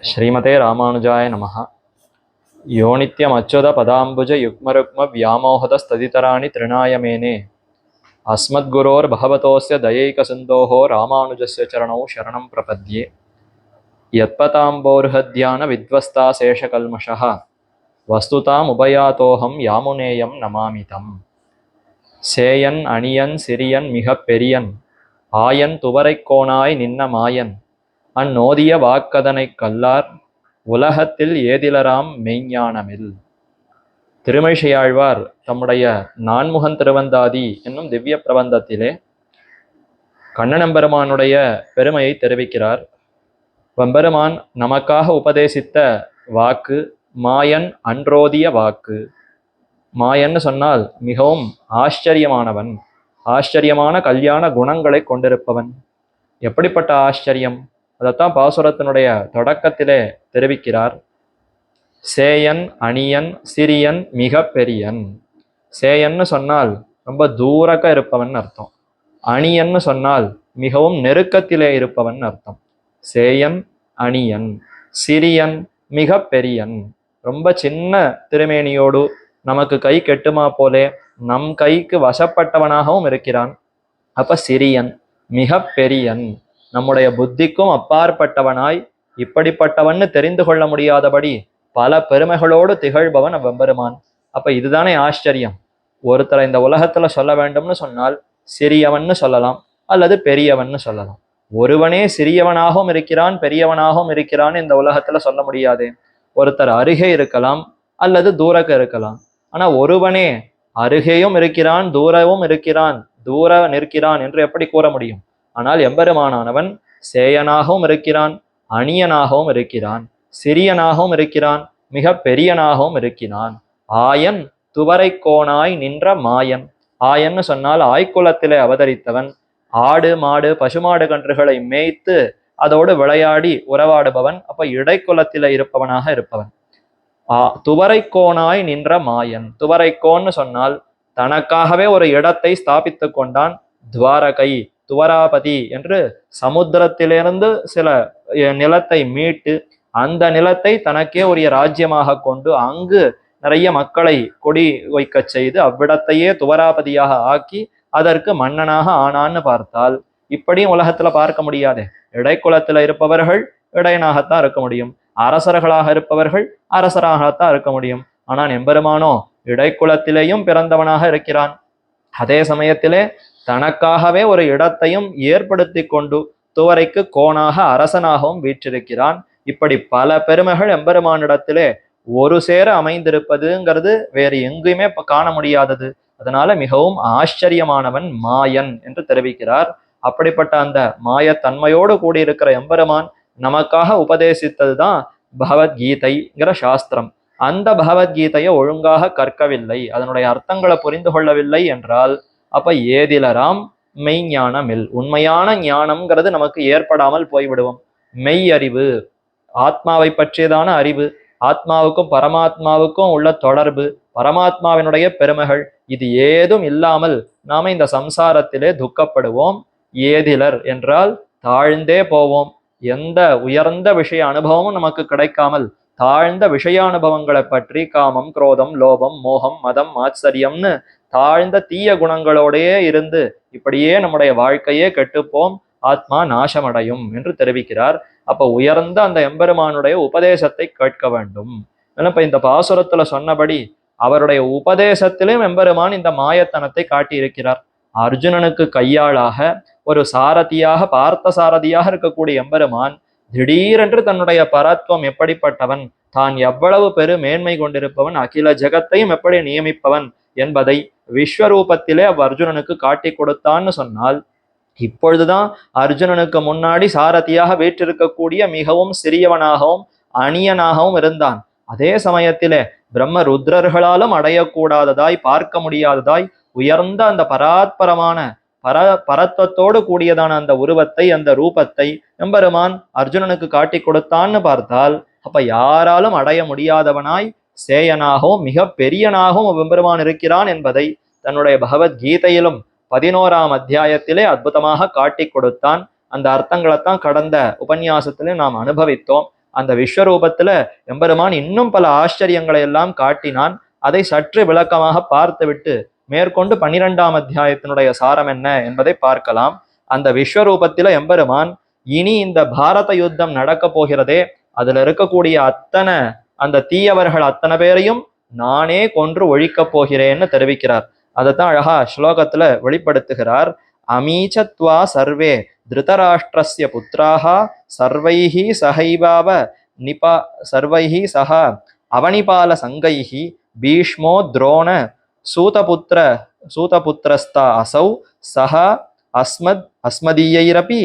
ஸ்ரீமதே ராமானுஜாய நமஹ. யோ நித்யம் அச்சுத பதாம்புஜ யுக்மருக்ம வியாமோகதஸ்ததிதராணி திருநாய மேனே அஸ்மத்குரோர் பகவதோஸ்ய தயைக சிந்தோஹோ ராமானுஜஸ்ய சரணௌ சரணம் பிரபத்யே. யத்பதாம்போர்ஹத்யான வித்வஸ்தா சேஷகல்மஷः வஸ்துதாம் உபயாதோஹம் யாமுனேயம் நமாமிதம். சேயன் அணியன் சிறியன் மிகப் பெரியன் ஆயன் துவரைக்கோனாய் நின்ன மாயன் அந்நோதிய வாக்கதனைக் கல்லார் உலகத்தில் ஏதிலராம் மெய்ஞானமில். திருமழிசையாழ்வார் தம்முடைய நான்முகன் திருவந்தாதி என்னும் திவ்ய பிரபந்தத்திலே கண்ணனெம்பெருமானுடைய பெருமையை தெரிவிக்கிறார். வெம்பெருமான் நமக்காக உபதேசித்த வாக்கு மாயன் அன்றோதிய வாக்கு. மாயன்னு சொன்னால் மிகவும் ஆச்சரியமானவன், ஆச்சரியமான கல்யாண குணங்களை கொண்டிருப்பவன். எப்படிப்பட்ட ஆச்சரியம்? அதைத்தான் பாசுரத்தினுடைய தொடக்கத்திலே தெரிவிக்கிறார். சேயன் அணியன் சிறியன் மிக பெரியன். சேயன்னு சொன்னால் ரொம்ப தூரக்க இருப்பவன் அர்த்தம். அணியன்னு சொன்னால் மிகவும் நெருக்கத்திலே இருப்பவன் அர்த்தம். சேயன் அணியன் சிறியன் மிக பெரியன். ரொம்ப சின்ன திருமேனியோடு நமக்கு கை கெட்டுமா போலே நம் கைக்கு வசப்பட்டவனாகவும் இருக்கிறான். அப்ப சிறியன் மிக பெரியன், நம்முடைய புத்திக்கும் அப்பாற்பட்டவனாய் இப்படிப்பட்டவன்னு தெரிந்து கொள்ள முடியாதபடி பல பெருமைகளோடு திகழ்பவன் வெம்பெருமான். அப்ப இதுதானே ஆச்சரியம். ஒருத்தரை இந்த உலகத்துல சொல்ல வேண்டும்னு சொன்னால் சிறியவன்னு சொல்லலாம் அல்லது பெரியவன்னு சொல்லலாம். ஒருவனே சிறியவனாகவும் இருக்கிறான் பெரியவனாகவும் இருக்கிறான் இந்த உலகத்துல சொல்ல முடியாது. ஒருத்தர் அருகே இருக்கலாம் அல்லது தூரக்க இருக்கலாம். ஆனா ஒருவனே அருகேயும் இருக்கிறான் தூரவும் இருக்கிறான் தூர நிற்கிறான் என்று எப்படி கூற முடியும்? ஆனால் எம்பெருமானானவன் சேயனாகவும் இருக்கிறான், அணியனாகவும் இருக்கிறான், சிறியனாகவும் இருக்கிறான், மிக பெரியனாகவும் இருக்கிறான். ஆயன் துவரைக்கோனாய் நின்ற மாயன். ஆயன்னு சொன்னால் ஆய்குலத்திலே அவதரித்தவன். ஆடு மாடு பசுமாடு கன்றுகளை மேய்த்து அதோடு விளையாடி உறவாடுபவன். அப்ப இடைக்குலத்தில இருப்பவனாக இருப்பவன். துவரைக்கோனாய் நின்ற மாயன். துவரைக்கோன்னு சொன்னால் தனக்காகவே ஒரு இடத்தை ஸ்தாபித்து கொண்டான். துவாரகை துவராபதி என்று சமுத்திரத்திலிருந்து சில நிலத்தை மீட்டு அந்த நிலத்தை தனக்கே உரிய ராஜ்யமாக கொண்டு அங்கு நிறைய மக்களை கொடி வைக்க செய்து அவ்விடத்தையே துவராபதியாக ஆக்கி அதற்கு மன்னனாக ஆனான்னு பார்த்தால் இப்படியும் உலகத்துல பார்க்க முடியாது. இடைக்குலத்துல இருப்பவர்கள் இடையனாகத்தான் இருக்க முடியும், அரசர்களாக இருப்பவர்கள் அரசராகத்தான் இருக்க முடியும். ஆனால் எம்பெருமானோ இடைக்குலத்திலேயும் பிறந்தவனாக இருக்கிறான். அதே சமயத்திலே தனக்காகவே ஒரு இடத்தையும் ஏற்படுத்தி கொண்டு துவரைக்கு கோணாக அரசனாகவும் வீற்றிருக்கிறான். இப்படி பல பெருமைகள் எம்பெருமானிடத்திலே ஒரு சேர அமைந்திருப்பதுங்கிறது வேறு எங்குமே காண முடியாதது. அதனால மிகவும் ஆச்சரியமானவன் மாயன் என்று தெரிவிக்கிறார். அப்படிப்பட்ட அந்த மாயத்தன்மையோடு கூடியிருக்கிற எம்பெருமான் நமக்காக உபதேசித்ததுதான் பகவத்கீதைங்கிற சாஸ்திரம். அந்த பகவத்கீதையை ஒழுங்காக கற்கவில்லை, அதனுடைய அர்த்தங்களை புரிந்து கொள்ளவில்லை என்றால் அப்ப ஏதிலராம் மெய்ஞானமில். உண்மையான ஞானம்ங்கிறது நமக்கு ஏற்படாமல் போய்விடுவோம். மெய் அறிவு, ஆத்மாவை பற்றியதான அறிவு, ஆத்மாவுக்கும் பரமாத்மாவுக்கும் உள்ள தொடர்பு, பரமாத்மாவினுடைய பெருமைகள், இது ஏதும் இல்லாமல் நாம இந்த சம்சாரத்திலே துக்கப்படுவோம். ஏதிலர் என்றால் தாழ்ந்தே போவோம். எந்த உயர்ந்த விஷய அனுபவமும் நமக்கு கிடைக்காமல் தாழ்ந்த விஷயானுபவங்களை பற்றி காமம் குரோதம் லோபம் மோகம் மதம் ஆச்சரியம்னு தாழ்ந்த தீய குணங்களோடையே இருந்து இப்படியே நம்முடைய வாழ்க்கையே கெட்டுப்போம், ஆத்மா நாசமடையும் என்று தெரிவிக்கிறார். அப்ப உயர்ந்த அந்த எம்பெருமானுடைய உபதேசத்தை கேட்க வேண்டும். இப்ப இந்த பாசுரத்துல சொன்னபடி அவருடைய உபதேசத்திலும் எம்பெருமான் இந்த மாயத்தனத்தை காட்டியிருக்கிறார். அர்ஜுனனுக்கு கையாளாக ஒரு சாரதியாக பார்த்த சாரதியாக இருக்கக்கூடிய எம்பெருமான் திடீரென்று தன்னுடைய பரத்வம் எப்படிப்பட்டவன், தான் எவ்வளவு பெரு மேன்மை கொண்டிருப்பவன், அகில ஜெகத்தையும் எப்படி நியமிப்பவன் என்பதை விஸ்வரூபத்திலே அர்ஜுனனுக்கு காட்டி கொடுத்தான்னு சொன்னால் இப்பொழுதுதான் அர்ஜுனனுக்கு முன்னாடி சாரதியாக வீற்றிருக்கக்கூடிய மிகவும் சிறியவனாகவும் அணியனாகவும் இருந்தான். அதே சமயத்திலே பிரம்ம ருத்ரர்களாலும் அடையக்கூடாததாய் பார்க்க முடியாததாய் உயர்ந்த அந்த பராத்பரமான பரத்வத்தோடு கூடியதான அந்த உருவத்தை அந்த ரூபத்தை எம்பெருமான் அர்ஜுனனுக்கு காட்டி கொடுத்தான்னு பார்த்தால் அப்ப யாராலும் அடைய முடியாதவனாய் சேயனாகவும் மிக பெரியனாகவும் எம்பெருமான் இருக்கிறான் என்பதை தன்னுடைய பகவத்கீதையிலும் 11ஆம் அத்தியாயத்திலே அற்புதமாக காட்டி கொடுத்தான். அந்த அர்த்தங்களைத்தான் கடந்த உபன்யாசத்திலே நாம் அனுபவித்தோம். அந்த விஸ்வரூபத்துல எம்பெருமான் இன்னும் பல ஆச்சரியங்களை எல்லாம் காட்டினான். அதை சற்று விளக்கமாக பார்த்துவிட்டு மேற்கொண்டு 12ஆம் அத்தியாயத்தினுடைய சாரம் என்ன என்பதை பார்க்கலாம். அந்த விஸ்வரூபத்தில எம்பெருமான் இனி இந்த பாரத யுத்தம் நடக்க போகிறதே, அதுல இருக்கக்கூடிய அத்தனை அந்த தீயவர்கள் அத்தனை பேரையும் நானே கொன்று ஒழிக்கப் போகிறேன்னு தெரிவிக்கிறார். அதைத்தான் அழகா ஸ்லோகத்துல வெளிப்படுத்துகிறார். அமீச்சத்வா சர்வே திருதராஷ்டிரஸ்ய புத்திராஹா சர்வைஹி சஹைவாவ நிபா சர்வைஹி சஹ அவனிபால சங்கைஹி பீஷ்மோ துரோண சூதபுத்திர சூதபுத்திரஸ்தா அசௌ சஹ அஸ்மதீயைரபி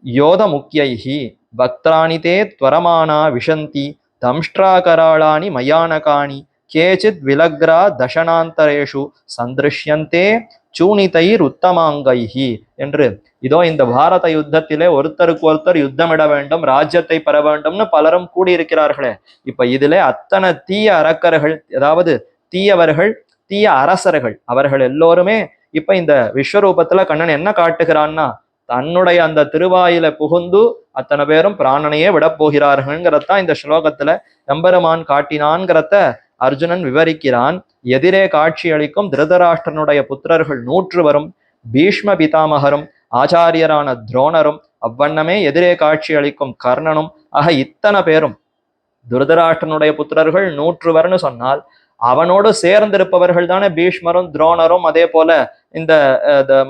யோதமுக்கியைஹி வக்த்ராணி தே த்வரமானா விஷந்தி தம்ஷ்ட்ராகராளானி மயானகானி கேச்சித் விலக்ரா தசனாந்தரேஷு சந்திருஷ்யந்தே சூனிதைர் உத்தமாங்கைஹி என்று. இதோ இந்த பாரத யுத்தத்திலே ஒருத்தருக்கு ஒருத்தர் யுத்தமிட வேண்டும், ராஜ்யத்தை பெற வேண்டும்னு பலரும் கூடியிருக்கிறார்களே. இப்ப இதிலே அத்தனை தீய அரக்கர்கள், அதாவது தீயவர்கள், தீய அரசர்கள், அவர்கள் எல்லோருமே இப்ப இந்த விஸ்வரூபத்துல கண்ணன் என்ன காட்டுகிறான்னா, தன்னுடைய அந்த திருவாயில புகுந்து அத்தனை பேரும் பிராணனையே விட போகிறார்கள்ங்கிறதான் இந்த ஸ்லோகத்துல எம்பெருமான் காட்டினான்கிறத அர்ஜுனன் விவரிக்கிறான். எதிரே காட்சி அளிக்கும் திருதராஷ்டிரனுடைய புத்திரர்கள் 100 வரும், பீஷ்ம பிதாமகரும் ஆச்சாரியரான துரோணரும், அவ்வண்ணமே எதிரே காட்சி அளிக்கும் கர்ணனும், ஆக இத்தனை பேரும் திருதராஷ்டிரனுடைய புத்திரர்கள் 100 வரன்னு சொன்னால் அவனோடு சேர்ந்திருப்பவர்கள் தானே பீஷ்மரும் துரோணரும், அதே போல இந்த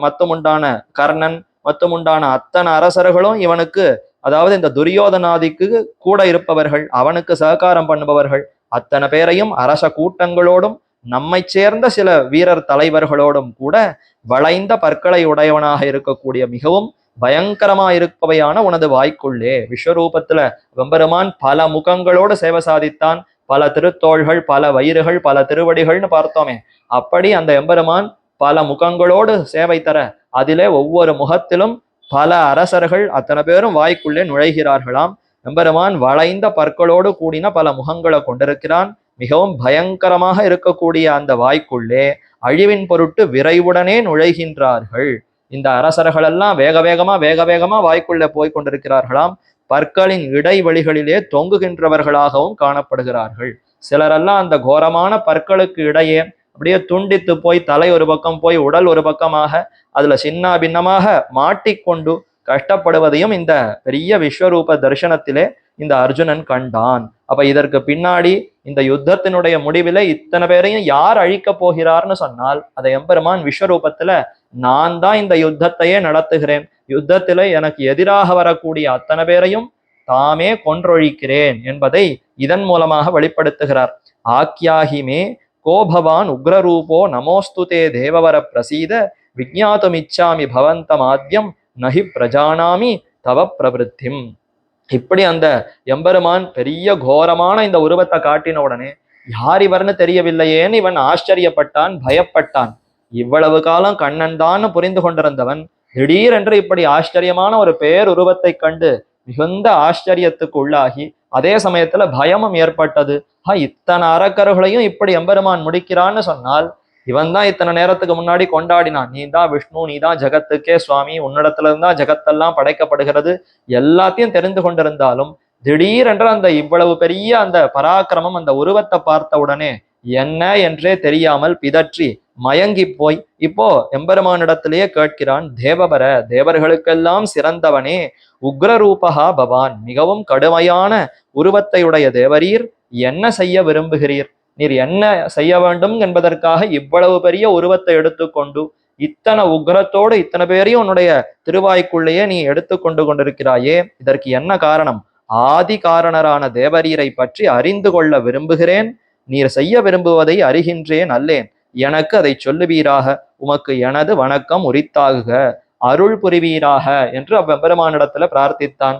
மத்துமுண்டான கர்ணன் மத்துமுண்டான அத்தனை அரசர்களும் இவனுக்கு, அதாவது இந்த துரியோதனாதிக்கு கூட இருப்பவர்கள், அவனுக்கு சககாரம் பண்ணுபவர்கள் அத்தனை பேரையும் அரச கூட்டங்களோடும் நம்மை சேர்ந்த சில வீரர் தலைவர்களோடும் கூட வளைந்த பற்களை உடையவனாக இருக்கக்கூடிய மிகவும் பயங்கரமா இருப்பவையான உனது வாய்க்குள்ளே விஸ்வரூபத்துல வெம்பெருமான் பல முகங்களோடு சேவை சாதித்தான். பல திருத்தோள்கள், பல வயிறுகள், பல திருவடிகள்னு பார்த்தோமே, அப்படி அந்த எம்பெருமான் பல முகங்களோடு சேவை தர அதிலே ஒவ்வொரு முகத்திலும் பல அரசர்கள் அத்தனை பேரும் வாய்க்குள்ளே நுழைகிறார்களாம். எம்பெருமான் வளைந்த பற்களோடு கூடின பல முகங்களை கொண்டிருக்கிறான். மிகவும் பயங்கரமாக இருக்கக்கூடிய அந்த வாய்க்குள்ளே அழிவின் பொருட்டு விரைவுடனே நுழைகின்றார்கள். இந்த அரசர்கள் எல்லாம் வேக வேகமா வாய்க்குள்ளே போய் கொண்டிருக்கிறார்களாம். பற்களின் இடைவெளிகளிலே தொங்குகின்றவர்களாகவும் காணப்படுகிறார்கள். சிலரெல்லாம் அந்த கோரமான பற்களுக்கு இடையே அப்படியே துண்டித்து போய் தலை ஒரு பக்கம் போய் உடல் ஒரு பக்கமாக அதுல சின்ன பின்னமாக மாட்டிக்கொண்டு கஷ்டப்படுவதையும் இந்த பெரிய விஸ்வரூப தரிசனத்திலே இந்த அர்ஜுனன் கண்டான். அப்ப இதற்கு பின்னாடி இந்த யுத்தத்தினுடைய முடிவில இத்தனை பேரையும் யார் அழிக்க போகிறார்னு சொன்னால், அதை எம்பெருமான் விஸ்வரூபத்துல நான் தான் இந்த யுத்தத்தையே நடத்துகிறேன், யுத்தத்தில எனக்கு எதிராக வரக்கூடிய அத்தனை பேரையும் தாமே கொன்றொழிக்கிறேன் என்பதை இதன் மூலமாக வெளிப்படுத்துகிறார். ஆக்யாஹிமே கோபவான் உக்ரரூபோ நமோஸ்துதே தேவவர பிரசீத விஜ்ஞாதுமிச்சாமி பவந்தமாத்யம் நஹி பிரஜானாமி தவ பிரவருத்திம். இப்படி அந்த எம்பெருமான் பெரிய கோரமான இந்த உருவத்தை காட்டின உடனே யார் இவர்னு தெரியவில்லையேன்னு இவன் ஆச்சரியப்பட்டான், பயப்பட்டான். இவ்வளவு காலம் கண்ணன் தான் புரிந்து கொண்டிருந்தவன் திடீரென்று இப்படி ஆச்சரியமான ஒரு பேருருவத்தை கண்டு மிகுந்த ஆச்சரியத்துக்கு உள்ளாகி அதே சமயத்துல பயமும் ஏற்பட்டது. இத்தனை அரக்கர்களையும் இப்படி எம்பெருமான் முடிக்கிறான்னு சொன்னால், இவன் தான் இத்தனை நேரத்துக்கு முன்னாடி கொண்டாடினான், நீ தான் விஷ்ணு, நீ தான் ஜகத்துக்கே சுவாமி, உன்னிடத்துல இருந்தா ஜகத்தெல்லாம் படைக்கப்படுகிறது, எல்லாத்தையும் தெரிந்து கொண்டிருந்தாலும் திடீரென்று அந்த இவ்வளவு பெரிய அந்த பராக்கிரமம் அந்த உருவத்தை பார்த்த உடனே என்ன என்றே தெரியாமல் பிதற்றி மயங்கி போய் இப்போ எம்பெருமானிடத்திலேயே கேட்கிறான், தேவபர, தேவர்களுக்கெல்லாம் சிறந்தவனே, உக்ரரூபகா பவான், மிகவும் கடுமையான உருவத்தையுடைய தேவரீர் என்ன செய்ய விரும்புகிறீர்? நீர் என்ன செய்ய வேண்டும் என்பதற்காக இவ்வளவு பெரிய உருவத்தை எடுத்துக்கொண்டு இத்தனை உக்ரத்தோடு இத்தனை பேரையும் உன்னுடைய திருவாய்க்குள்ளேயே நீ எடுத்துக்கொண்டு கொண்டிருக்கிறாயே, இதற்கு என்ன காரணம்? ஆதி காரணரான தேவரீரை பற்றி அறிந்து கொள்ள விரும்புகிறேன், நீர் செய்ய விரும்புவதை அறிகின்றேன் அல்லேன், எனக்கு அதை சொல்லுவீராக, உமக்கு எனது வணக்கம் உரித்தாகுக, அருள் புரிவீராக என்று அவ்வெம்பெருமானிடத்துல பிரார்த்தித்தான்.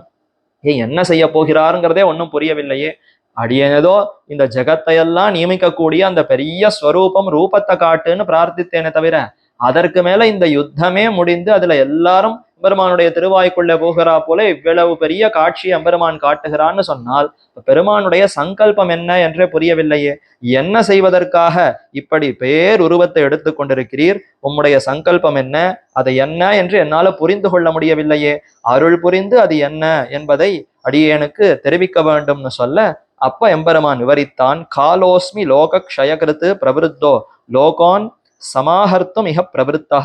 என்ன செய்ய போகிறாருங்கிறதே ஒன்றும் புரியவில்லையே, அடியேனதோ இந்த ஜெகத்தையெல்லாம் நியமிக்கக்கூடிய அந்த பெரிய ஸ்வரூபம் ரூபத்தை காட்டுன்னு பிரார்த்தித்தேனே தவிர அதற்கு மேல இந்த யுத்தமே முடிந்து அதுல எல்லாரும் பெருமானுடைய திருவாய்க்குள்ள போகிறா போல இவ்வளவு பெரிய காட்சி எம்பெருமான் காட்டுகிறான்னு சொன்னால் பெருமானுடைய சங்கல்பம் என்ன என்றே புரியவில்லையே. என்ன செய்வதற்காக இப்படி பேருருவத்தை எடுத்து கொண்டிருக்கிறீர்? உம்முடைய சங்கல்பம் என்ன, அதை என்ன என்று என்னால புரிந்து கொள்ள முடியவில்லையே. அருள் புரிந்து அது என்ன என்பதை அடியேனுக்கு தெரிவிக்க வேண்டும்னு சொல்ல, அப்ப எம்பெருமான் விவரித்தான். காலோஸ்மி லோக க்ஷயகிருத்து பிரவருத்தோ லோகான் சமாஹர்த்தும் மிக பிரவருத்தா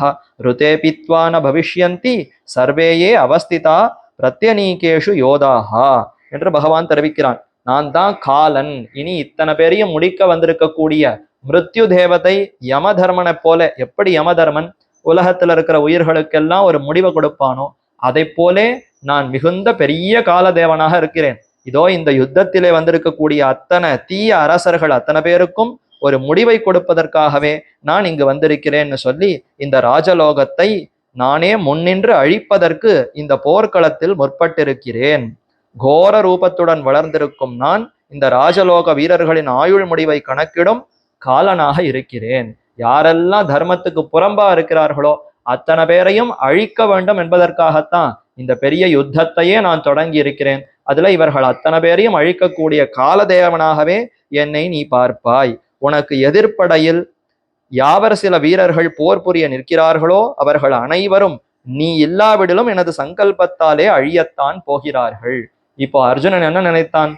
ருதே பித்வான பவிஷ்யந்தி சர்வேயே அவஸ்திதா பிரத்யநீகேஷு யோதாஹா என்று பகவான் தெரிவிக்கிறான். நான் தான் காலன், இனி இத்தனை பேரையும் முடிக்க வந்திருக்கக்கூடிய மிருத்யு தேவதை யமதர்மனை போல. எப்படி யமதர்மன் உலகத்துல இருக்கிற உயிர்களுக்கெல்லாம் ஒரு முடிவை கொடுப்பானோ அதை போலே நான் மிகுந்த பெரிய கால தேவனாக இருக்கிறேன். இதோ இந்த யுத்தத்திலே வந்திருக்கக்கூடிய அத்தனை தீய அரசர்கள் அத்தனை பேருக்கும் ஒரு முடிவை கொடுப்பதற்காகவே நான் இங்கு வந்திருக்கிறேன்னு சொல்லி இந்த ராஜலோகத்தை நானே முன்னின்று அழிப்பதற்கு இந்த போர்க்களத்தில் முற்பட்டிருக்கிறேன். கோர ரூபத்துடன் வளர்ந்திருக்கும் நான் இந்த ராஜலோக வீரர்களின் ஆயுள் முடிவை கணக்கிடும் காலனாக இருக்கிறேன். யாரெல்லாம் தர்மத்துக்கு புறம்பா இருக்கிறார்களோ அத்தனை பேரையும் அழிக்க வேண்டும் என்பதற்காகத்தான் இந்த பெரிய யுத்தத்தையே நான் தொடங்கி இருக்கிறேன். அதுல இவர்கள் அத்தனை பேரையும் அழிக்கக்கூடிய காலதேவனாகவே என்னை நீ பார்ப்பாய். உனக்கு எதிர்ப்படையில் யாவர் சில வீரர்கள் போர் புரிய நிற்கிறார்களோ அவர்கள் அனைவரும் நீ இல்லாவிடிலும் எனது சங்கல்பத்தாலே அழியத்தான் போகிறார்கள். இப்போ அர்ஜுனன் என்ன நினைத்தான்?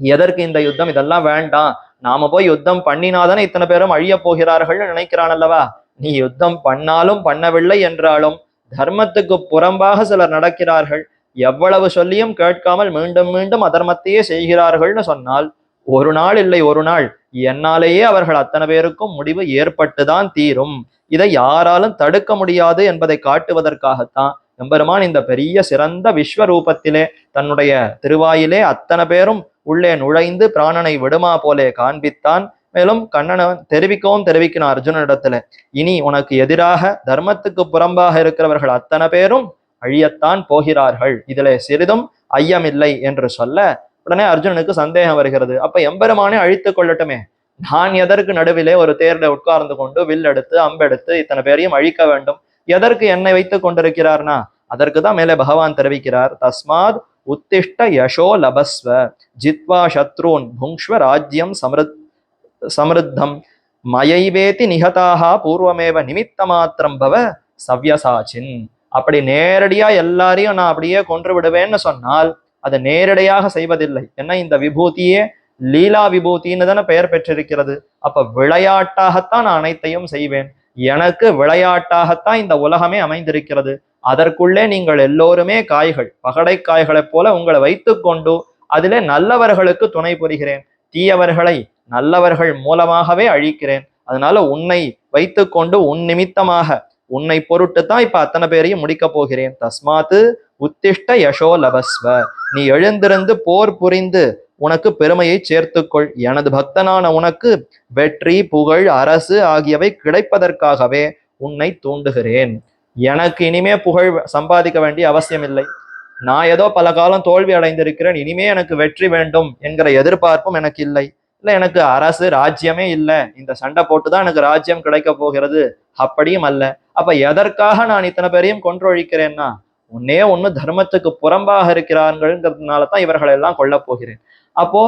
எதற்கு இந்த யுத்தம், இதெல்லாம் வேண்டாம், நாம போய் யுத்தம் பண்ணினாதானே இத்தனை பேரும் அழிய போகிறார்கள் நினைக்கிறான் அல்லவா. நீ யுத்தம் பண்ணாலும் பண்ணவில்லை என்றாலும் தர்மத்துக்கு புறம்பாக சிலர் நடக்கிறார்கள். எவ்வளவு சொல்லியும் கேட்காமல் மீண்டும் மீண்டும் அதர்மத்தையே செய்கிறார்கள்னு சொன்னால் ஒரு நாள் இல்லை ஒரு நாள் என்னாலேயே அவர்கள் அத்தனை பேருக்கும் முடிவு ஏற்பட்டுதான் தீரும். இதை யாராலும் தடுக்க முடியாது என்பதை காட்டுவதற்காகத்தான் எம்பெருமான் இந்த பெரிய சிறந்த விஸ்வரூபத்திலே தன்னுடைய திருவாயிலே அத்தனை பேரும் உள்ளே நுழைந்து பிராணனை விடுமா போலே காண்பித்தான். மேலும் கண்ணனை தெரிவிக்கணும் அர்ஜுனனிடத்துல, இனி உனக்கு எதிராக தர்மத்துக்கு புறம்பாக இருக்கிறவர்கள் அத்தனை பேரும் அழியத்தான் போகிறார்கள், இதிலே சிறிதும் ஐயமில்லை என்று சொல்ல உடனே அர்ஜுனனுக்கு சந்தேகம் வருகிறது. அப்ப எம்பெருமானே அழித்து கொள்ளட்டுமே, நான் எதற்கு நடுவிலே ஒரு தேர்ல உட்கார்ந்து கொண்டு வில் எடுத்து அம்பெடுத்து இத்தனை பேரையும் அழிக்க வேண்டும்? எதற்கு என்னை வைத்துக் கொண்டிருக்கிறார்னா அதற்குதான் மேலே பகவான் தெரிவிக்கிறார். தஸ்மாத் உத்திஷ்ட யசோ லபஸ்வ ஜித்வா சத்ரூன் புங்ஷ்வ ராஜ்யம் சமிருத்தம் மயைவேதி நிகதாக பூர்வமேவ நிமித்த மாத்திரம் பவ சவ்யசாச்சின். அப்படி நேரடியா எல்லாரையும் நான் அப்படியே கொன்று விடுவேன்னு சொன்னால் அதை நேரடியாக செய்வதில்லை. ஏன்னா இந்த விபூதியே லீலா விபூதின்னு தானே பெயர் பெற்றிருக்கிறது. அப்ப விளையாட்டாகத்தான் நான் அனைத்தையும் செய்வேன். எனக்கு விளையாட்டாகத்தான் இந்த உலகமே அமைந்திருக்கிறது. அதற்குள்ளே நீங்கள் எல்லோருமே காய்கள், பகடை காய்களைப் போல உங்களை வைத்து கொண்டு அதிலே நல்லவர்களுக்கு துணை புரிகிறேன், தீயவர்களை நல்லவர்கள் மூலமாகவே அழிக்கிறேன். அதனால உன்னை வைத்து கொண்டு உன் நிமித்தமாக உன்னை பொருட்டு தான் இப்ப அத்தனை பேரையும் முடிக்க போகிறேன். தஸ்மாத்து உத்திஷ்ட யசோ லபஸ்வ, நீ எழுந்திருந்து போர் புரிந்து உனக்கு பெருமையை சேர்த்துக்கொள். எனது பக்தனான உனக்கு வெற்றி புகழ் அரசு ஆகியவை கிடைப்பதற்காகவே உன்னை தூண்டுகிறேன். எனக்கு இனிமே புகழ் சம்பாதிக்க வேண்டிய அவசியம் இல்லை. நான் ஏதோ பல காலம் தோல்வி அடைந்திருக்கிறேன், இனிமே எனக்கு வெற்றி வேண்டும் என்கிற எதிர்பார்ப்பும் எனக்கு இல்லை. இல்லை எனக்கு அரசு ராஜ்யமே இல்லை, இந்த சண்டை போட்டுதான் எனக்கு ராஜ்யம் கிடைக்க போகிறது, அப்படியும் அல்ல. அப்ப எதற்காக நான் இத்தனை பேரையும் கொன்றொழிக்கிறேன்னா உன்னே ஒண்ணு தர்மத்துக்கு புறம்பாக இருக்கிறார்கள்ங்கிறதுனால தான் இவர்களை எல்லாம் கொல்ல போகிறேன். அப்போ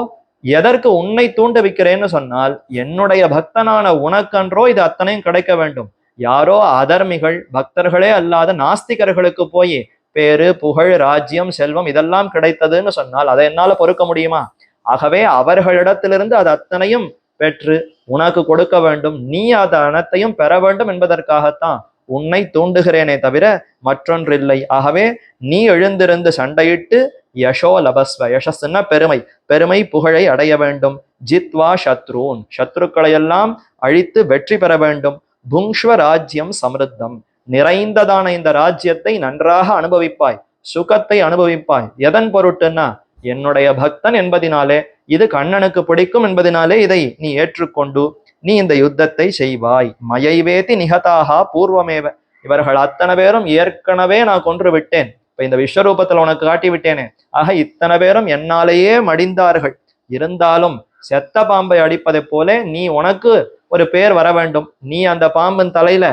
எதற்கு உன்னை தூண்ட வைக்கிறேன்னு சொன்னால் என்னுடைய பக்தனான உனக்கன்றோ இது அத்தனையும் கிடைக்க வேண்டும். யாரோ அதர்மிகள் பக்தர்களே அல்லாத நாஸ்திகர்களுக்கு போய் பேரு புகழ் ராஜ்யம் செல்வம் இதெல்லாம் கிடைத்ததுன்னு சொன்னால் அதை என்னால பொறுக்க முடியுமா? ஆகவே அவர்களிடத்திலிருந்து அது அத்தனையும் பெற்று உனக்கு கொடுக்க வேண்டும், நீ அது அனைத்தையும் பெற வேண்டும் என்பதற்காகத்தான் உன்னை தூண்டுகிறேனே தவிர மற்றொன்றில்லை. ஆகவே நீ எழுந்திருந்து சண்டையிட்டு யசோ லபஸ்வ, யசஸ்ன்னா பெருமை, பெருமை புகழை அடைய வேண்டும். ஜித்வா சத்ரூன், சத்ருக்களை எல்லாம் அழித்து வெற்றி பெற வேண்டும். புங்ஷ்வ ராஜ்யம் சமிருத்தம், நிறைந்ததான இந்த ராஜ்யத்தை நன்றாக அனுபவிப்பாய், சுகத்தை அனுபவிப்பாய். எதன் பொருட்டுன்னா என்னுடைய பக்தன் என்பதினாலே, இது கண்ணனுக்கு பிடிக்கும் என்பதினாலே இதை நீ ஏற்றுக்கொண்டு நீ இந்த யுத்தத்தை செய்வாய். மயைவேதி நிகதாக பூர்வமேவ, இவர்கள் அத்தனை பேரும் ஏற்கனவே நான் கொன்று விட்டேன், இப்ப இந்த விஸ்வரூபத்துல உனக்கு காட்டி விட்டேனே. ஆக இத்தனை பேரும் என்னாலேயே மடிந்தார்கள். இருந்தாலும் செத்த பாம்பை அடிப்பதை போல நீ உனக்கு ஒரு பேர் வர வேண்டும். நீ அந்த பாம்பின் தலையில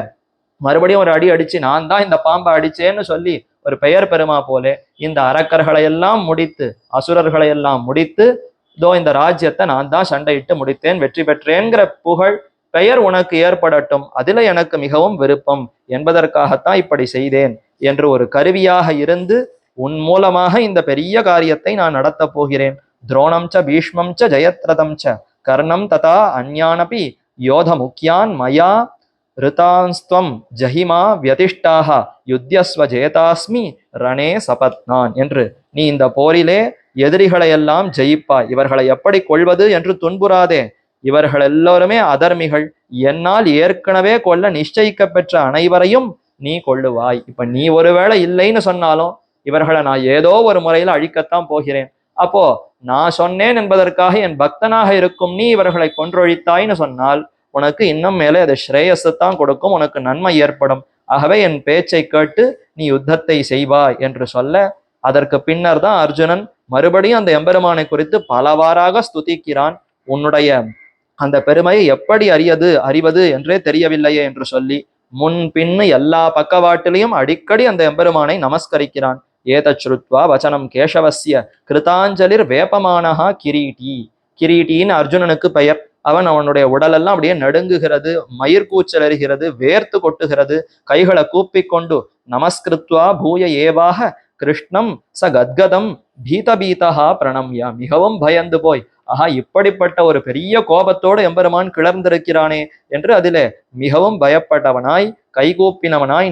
மறுபடியும் ஒரு அடி அடிச்சு நான் தான் இந்த பாம்பை அடிச்சேன்னு சொல்லி ஒரு பெயர் பெருமா போலே இந்த அரக்கர்களை எல்லாம் முடித்து அசுரர்களை எல்லாம் முடித்து இதோ இந்த ராஜ்யத்தை நான் தான் சண்டையிட்டு முடித்தேன், வெற்றி பெற்றேங்கிற புகழ் பெயர் உனக்கு ஏற்படட்டும், அதுல எனக்கு மிகவும் விருப்பம் என்பதற்காகத்தான் இப்படி செய்தேன் என்று ஒரு கருவியாக இருந்து உன் மூலமாக இந்த பெரிய காரியத்தை நான் நடத்தப் போகிறேன். துரோணம் ச பீஷ்மம் ச ஜெயத்ரதம் ச கர்ணம் ததா அந்யானபி யோத முக்கியான் மயா ரிதான்ஸ்துவம் ஜஹிமா வியதிஷ்டாக யுத்தியஸ்வ ஜெயதாஸ்மி ரணே சபத்னான் என்று நீ இந்த போரிலே எதிரிகளை எல்லாம் ஜெயிப்பாய். இவர்களை எப்படி கொள்வது என்று துன்புறாதே. இவர்கள் எல்லோருமே அதர்மிகள். என்னால் ஏற்கனவே கொல்ல நிச்சயிக்க பெற்ற அனைவரையும் நீ கொள்ளுவாய். இப்ப நீ ஒருவேளை இல்லைன்னு சொன்னாலும் இவர்களை நான் ஏதோ ஒரு முறையில அழிக்கத்தான் போகிறேன். அப்போ நான் சொன்னேன் என்பதற்காக என் பக்தனாக இருக்கும் நீ இவர்களை கொன்றொழித்தாய்ன்னு சொன்னால் உனக்கு இன்னும் மேலே அது ஸ்ரேயஸை தான் கொடுக்கும், உனக்கு நன்மை ஏற்படும். ஆகவே என் பேச்சை கேட்டு நீ யுத்தத்தை செய்வாய் என்று சொல்ல, அதற்கு பின்னர் தான் அர்ஜுனன் மறுபடியும் அந்த எம்பெருமானை குறித்து பலவாறாக ஸ்துதிக்கிறான். உன்னுடைய அந்த பெருமையை எப்படி அறிவது என்றே தெரியவில்லையே என்று சொல்லி முன் பின்னு எல்லா பக்கவாட்டிலையும் அடிக்கடி அந்த எம்பெருமானை நமஸ்கரிக்கிறான். ஏதச்ருத்வா வச்சனம் கேசவஸ்ய கிருதாஞ்சலிர் வேப்பமானஹா கிரீட்டி. கிரீட்டின்னு அர்ஜுனனுக்கு பெயர். அவனுடைய உடலெல்லாம் அப்படியே நடுங்குகிறது, மயிர்கூச்சல் எறிகிறது, வேர்த்து கொட்டுகிறது. கைகளை கூப்பிக்கொண்டு நமஸ்கிருத்வா பூய ஏவாக கிருஷ்ணம் ச கத்கதம் பீதபீதஹா பிரணம்யா. மிகவும் பயந்து போய் ஆஹா இப்படிப்பட்ட ஒரு பெரிய கோபத்தோடு எம்பெருமான் கிளர்ந்திருக்கிறானே என்று அதிலே மிகவும் பயப்பட்டவனாய், கைகூப்பினவனாய்,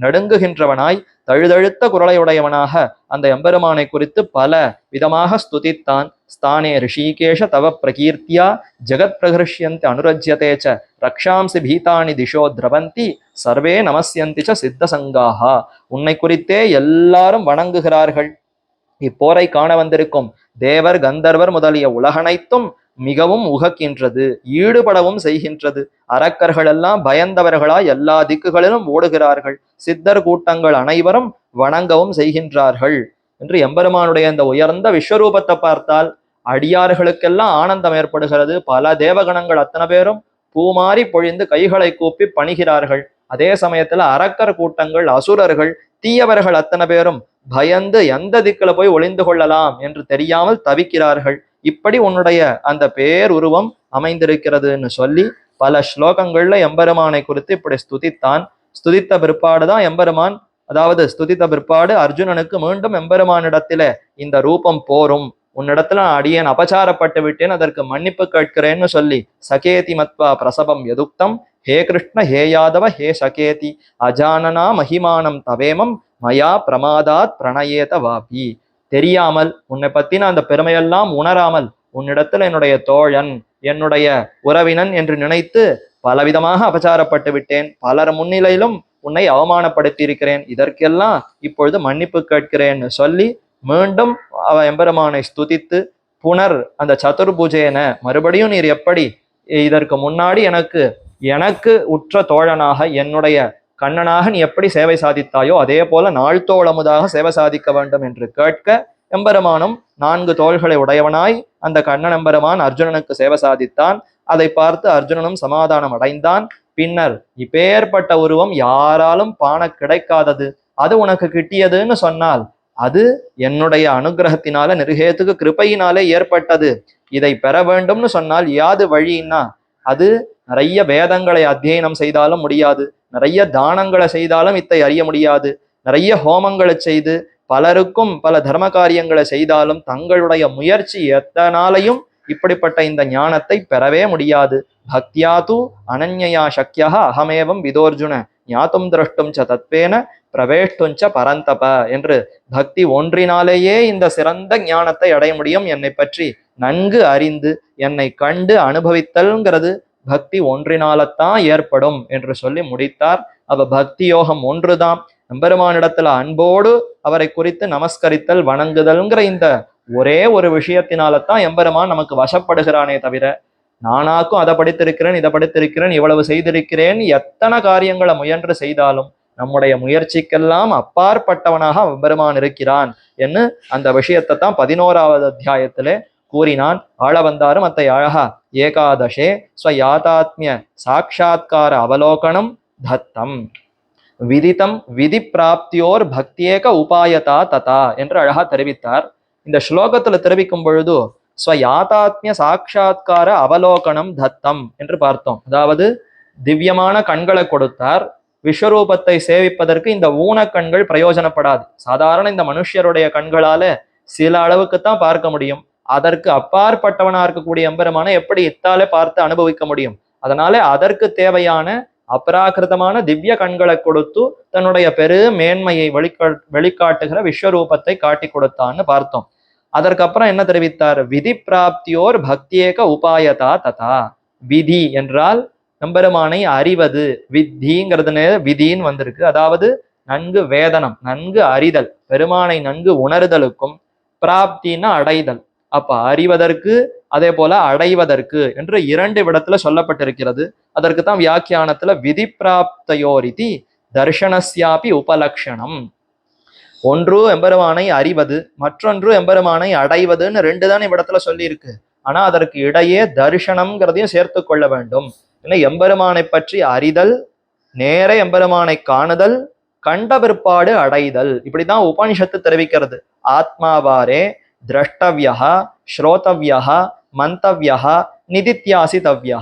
நடுங்குகின்றவனாய், தழுதழுத்த குரலையுடையவனாக அந்த எம்பெருமானை குறித்து பல விதமாக ஸ்துதித்தான். ஸ்தானே ரிஷிகேஷ தவ பிரகீர்த்தியா ஜெகத் பிரகர்ஷ்யந்தி அனுரஜ்யதே ச ரக்ஷாம்சி பீதானி திஷோ திரவந்தி சர்வே நமஸ்யந்தி ச சித்தசங்காஹா. உன்னை குறித்தே எல்லாரும் வணங்குகிறார்கள். இப்போரை காண வந்திருக்கும் தேவர் கந்தர்வர் முதலிய உலகனைத்தும் மிகவும் உகக்கின்றது, ஈடுபடவும் செய்கின்றது. அரக்கர்கள் எல்லாம் பயந்தவர்களாய் எல்லா திக்குகளிலும் ஓடுகிறார்கள். சித்தர் கூட்டங்கள் அனைவரும் வணங்கவும் செய்கின்றார்கள் என்று எம்பெருமானுடைய இந்த உயர்ந்த விஸ்வரூபத்தை பார்த்தால் அடியார்களுக்கெல்லாம் ஆனந்தம் ஏற்படுகிறது. பல தேவகணங்கள் அத்தனை பேரும் பூமாறி பொழிந்து கைகளை கூப்பி பணிகிறார்கள். அதே சமயத்துல அரக்கர் கூட்டங்கள், அசுரர்கள், தீயவர்கள் அத்தனை பேரும் பயந்து எந்த திக்குல போய் ஒளிந்து கொள்ளலாம் என்று தெரியாமல் தவிக்கிறார்கள். இப்படி உன்னுடைய அந்த பேருருவம் அமைந்திருக்கிறதுன்னு சொல்லி பல ஸ்லோகங்கள்ல எம்பெருமானை குறித்து இப்படி ஸ்துதித்தான். ஸ்துதித்த பிற்பாடுதான் எம்பெருமான், அதாவது ஸ்துதித்த பிற்பாடு அர்ஜுனனுக்கு மீண்டும் எம்பெருமானிடத்தில இந்த ரூபம் போரும், உன்னிடத்துல அடியேன் அபச்சாரப்பட்டு விட்டேன், அதற்கு மன்னிப்பு கேட்கிறேன்னு சொல்லி சகேதி மத்வா பிரசவம் எதுக்தம் ஹே கிருஷ்ண ஹே யாதவ ஹே சகேதி அஜானனா மகிமானம் தவேமம் மயா பிரமாதாத் பிரணயேத வாபி. தெரியாமல் உன்னை பத்தின அந்த பெருமையெல்லாம் உணராமல் உன்னிடத்துல என்னுடைய தோழன், என்னுடைய உறவினன் என்று நினைத்து பலவிதமாக அபச்சாரப்பட்டு விட்டேன். பலர் முன்னிலையிலும் உன்னை அவமானப்படுத்தி இருக்கிறேன். இதற்கெல்லாம் இப்பொழுது மன்னிப்பு கேட்கிறேன்னு சொல்லி மீண்டும் எம்பெருமானை ஸ்துதித்து அந்த சதுர்புஜேன மறுபடியும் நீர் எப்படி இதற்கு முன்னாடி எனக்கு உற்ற தோழனாக என்னுடைய கண்ணனாக நீ எப்படி சேவை சாதித்தாயோ அதே போல நாள்தோளமுதாக சேவை சாதிக்க வேண்டும் என்று கேட்க, எம்பெருமானும் 4 தோள்களை உடையவனாய் அந்த கண்ணன் எம்பெருமான் அர்ஜுனனுக்கு சேவை சாதித்தான். அதை பார்த்து அர்ஜுனனும் சமாதானம் அடைந்தான். பின்னர் இப்பேற்பட்ட உருவம் யாராலும் பாண கிடைக்காதது, அது உனக்கு கிட்டியதுன்னு சொன்னால் அது என்னுடைய அனுகிரகத்தினால நிருகேத்துக்கு கிருபையினாலே ஏற்பட்டது. இதை பெற வேண்டும்னு சொன்னால் யாது வழின்னா அது நிறைய வேதங்களை அத்தியனம் செய்தாலும் முடியாது, நிறைய தானங்களை செய்தாலும் இத்தை அறிய முடியாது, நிறைய ஹோமங்களை செய்து பலருக்கும் பல தர்ம காரியங்களை செய்தாலும் தங்களுடைய முயற்சி எத்தனாலையும் இப்படிப்பட்ட இந்த ஞானத்தை பெறவே முடியாது. பக்தியாது அனன்யா சக்கியா அகமேவம் விதோர்ஜுன ஞாத்தும் திரஷ்டும் ச தத்வேன பிரவேஷ்டுஞ்ச பரந்தப என்று பக்தி ஒன்றினாலேயே இந்த சிறந்த ஞானத்தை அடைய முடியும். என்னை பற்றி நன்கு அறிந்து என்னை கண்டு அனுபவித்தல்ங்கிறது பக்தி ஒன்றினால்தான் ஏற்படும் என்று சொல்லி முடித்தார். பக்தி யோகம் ஒன்றுதான். எம்பெருமானிடத்துல அன்போடு அவரை குறித்து நமஸ்கரித்தல், வணங்குதல்ங்கிற இந்த ஒரே ஒரு விஷயத்தினால்தான் எம்பெருமான் நமக்கு வசப்படுகிறானே தவிர நானாக்கும் அதை படித்திருக்கிறேன், இதை படித்திருக்கிறேன், இவ்வளவு செய்திருக்கிறேன், எத்தனை காரியங்களை முயன்று செய்தாலும் நம்முடைய முயற்சிக்கெல்லாம் அப்பாற்பட்டவனாக எம்பெருமான் இருக்கிறான் என்று அந்த விஷயத்தை தான் 11வது அத்தியாயத்திலே கூறினான். ஆள வந்தாரும் அத்தை அழகா ஏகாதசே ஸ்வயாதாத்மிய சாட்சாத்கார அவலோகனம் தத்தம். விதித்தம் விதி பிராப்தியோர் பக்தியேக உபாயதா ததா என்று அழகா தெரிவித்தார். இந்த ஸ்லோகத்துல தெரிவிக்கும் பொழுது ஸ்வயாதாத்மிய சாட்சா்கார அவலோகனம் தத்தம் என்று பார்த்தோம். அதாவது திவ்யமான கண்களை கொடுத்தார். விஸ்வரூபத்தை சேவிப்பதற்கு இந்த ஊன கண்கள் பிரயோஜனப்படாது. சாதாரண இந்த மனுஷருடைய கண்களால சில அளவுக்கு தான் பார்க்க முடியும். அதற்கு அப்பாற்பட்டவனா இருக்கக்கூடிய எம்பெருமான எப்படி இத்தாலே பார்த்து அனுபவிக்க முடியும்? அதனால அதற்கு தேவையான அபராகிருதமான திவ்ய கண்களை கொடுத்து தன்னுடைய பெரு மேன்மையை வெளிக்காட்டுகிற விஸ்வரூபத்தை காட்டி கொடுத்தான்னு பார்த்தோம். அதற்கப்புறம் என்ன தெரிவித்தார்? விதி பிராப்தியோர் பக்தியேக உபாயதா ததா. விதி என்றால் எம்பெருமானை அறிவது. வித்திங்கிறது விதின்னு வந்திருக்கு. அதாவது நன்கு வேதனம், நன்கு அறிதல், பெருமானை நன்கு உணர்தலுக்கும் பிராப்தின்னா அடைதல். அப்ப அறிவதற்கு அதே போல அடைவதற்கு என்று இரண்டு விடத்துல சொல்லப்பட்டிருக்கிறது. அதற்கு தான் வியாக்கியானத்துல விதி பிராப்தையோரிதி தர்ஷனஸ்யாபி உபலக்ஷணம். ஒன்று எம்பெருமானை அறிவது, மற்றொன்று எம்பெருமானை அடைவதுன்னு ரெண்டு தான் இவ்விடத்துல சொல்லி இருக்கு. ஆனா அதற்கு இடையே தரிசனம்ங்கிறதையும் சேர்த்து கொள்ள வேண்டும். ஏன்னா எம்பெருமானை பற்றி அறிதல், நேர எம்பெருமானை காணுதல், கண்ட பிற்பாடு அடைதல், இப்படிதான் உபனிஷத்து தெரிவிக்கிறது. ஆத்மாவாரே திரஷ்டவ்யா ஸ்ரோதவ்யா மந்தவ்யா நிதித்தியாசிதவ்யா.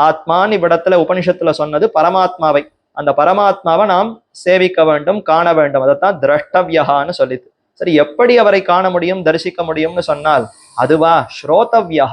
ஆத்மான் இவ்விடத்துல உபனிஷத்துல சொன்னது பரமாத்மாவை. அந்த பரமாத்மாவை நாம் சேவிக்க வேண்டும், காண வேண்டும். அதைத்தான் திரஷ்டவ்யான்னு சொல்லிது. சரி, எப்படி அவரை காண முடியும், தரிசிக்க முடியும்னு சொன்னால் அதுவா ஸ்ரோதவ்யா,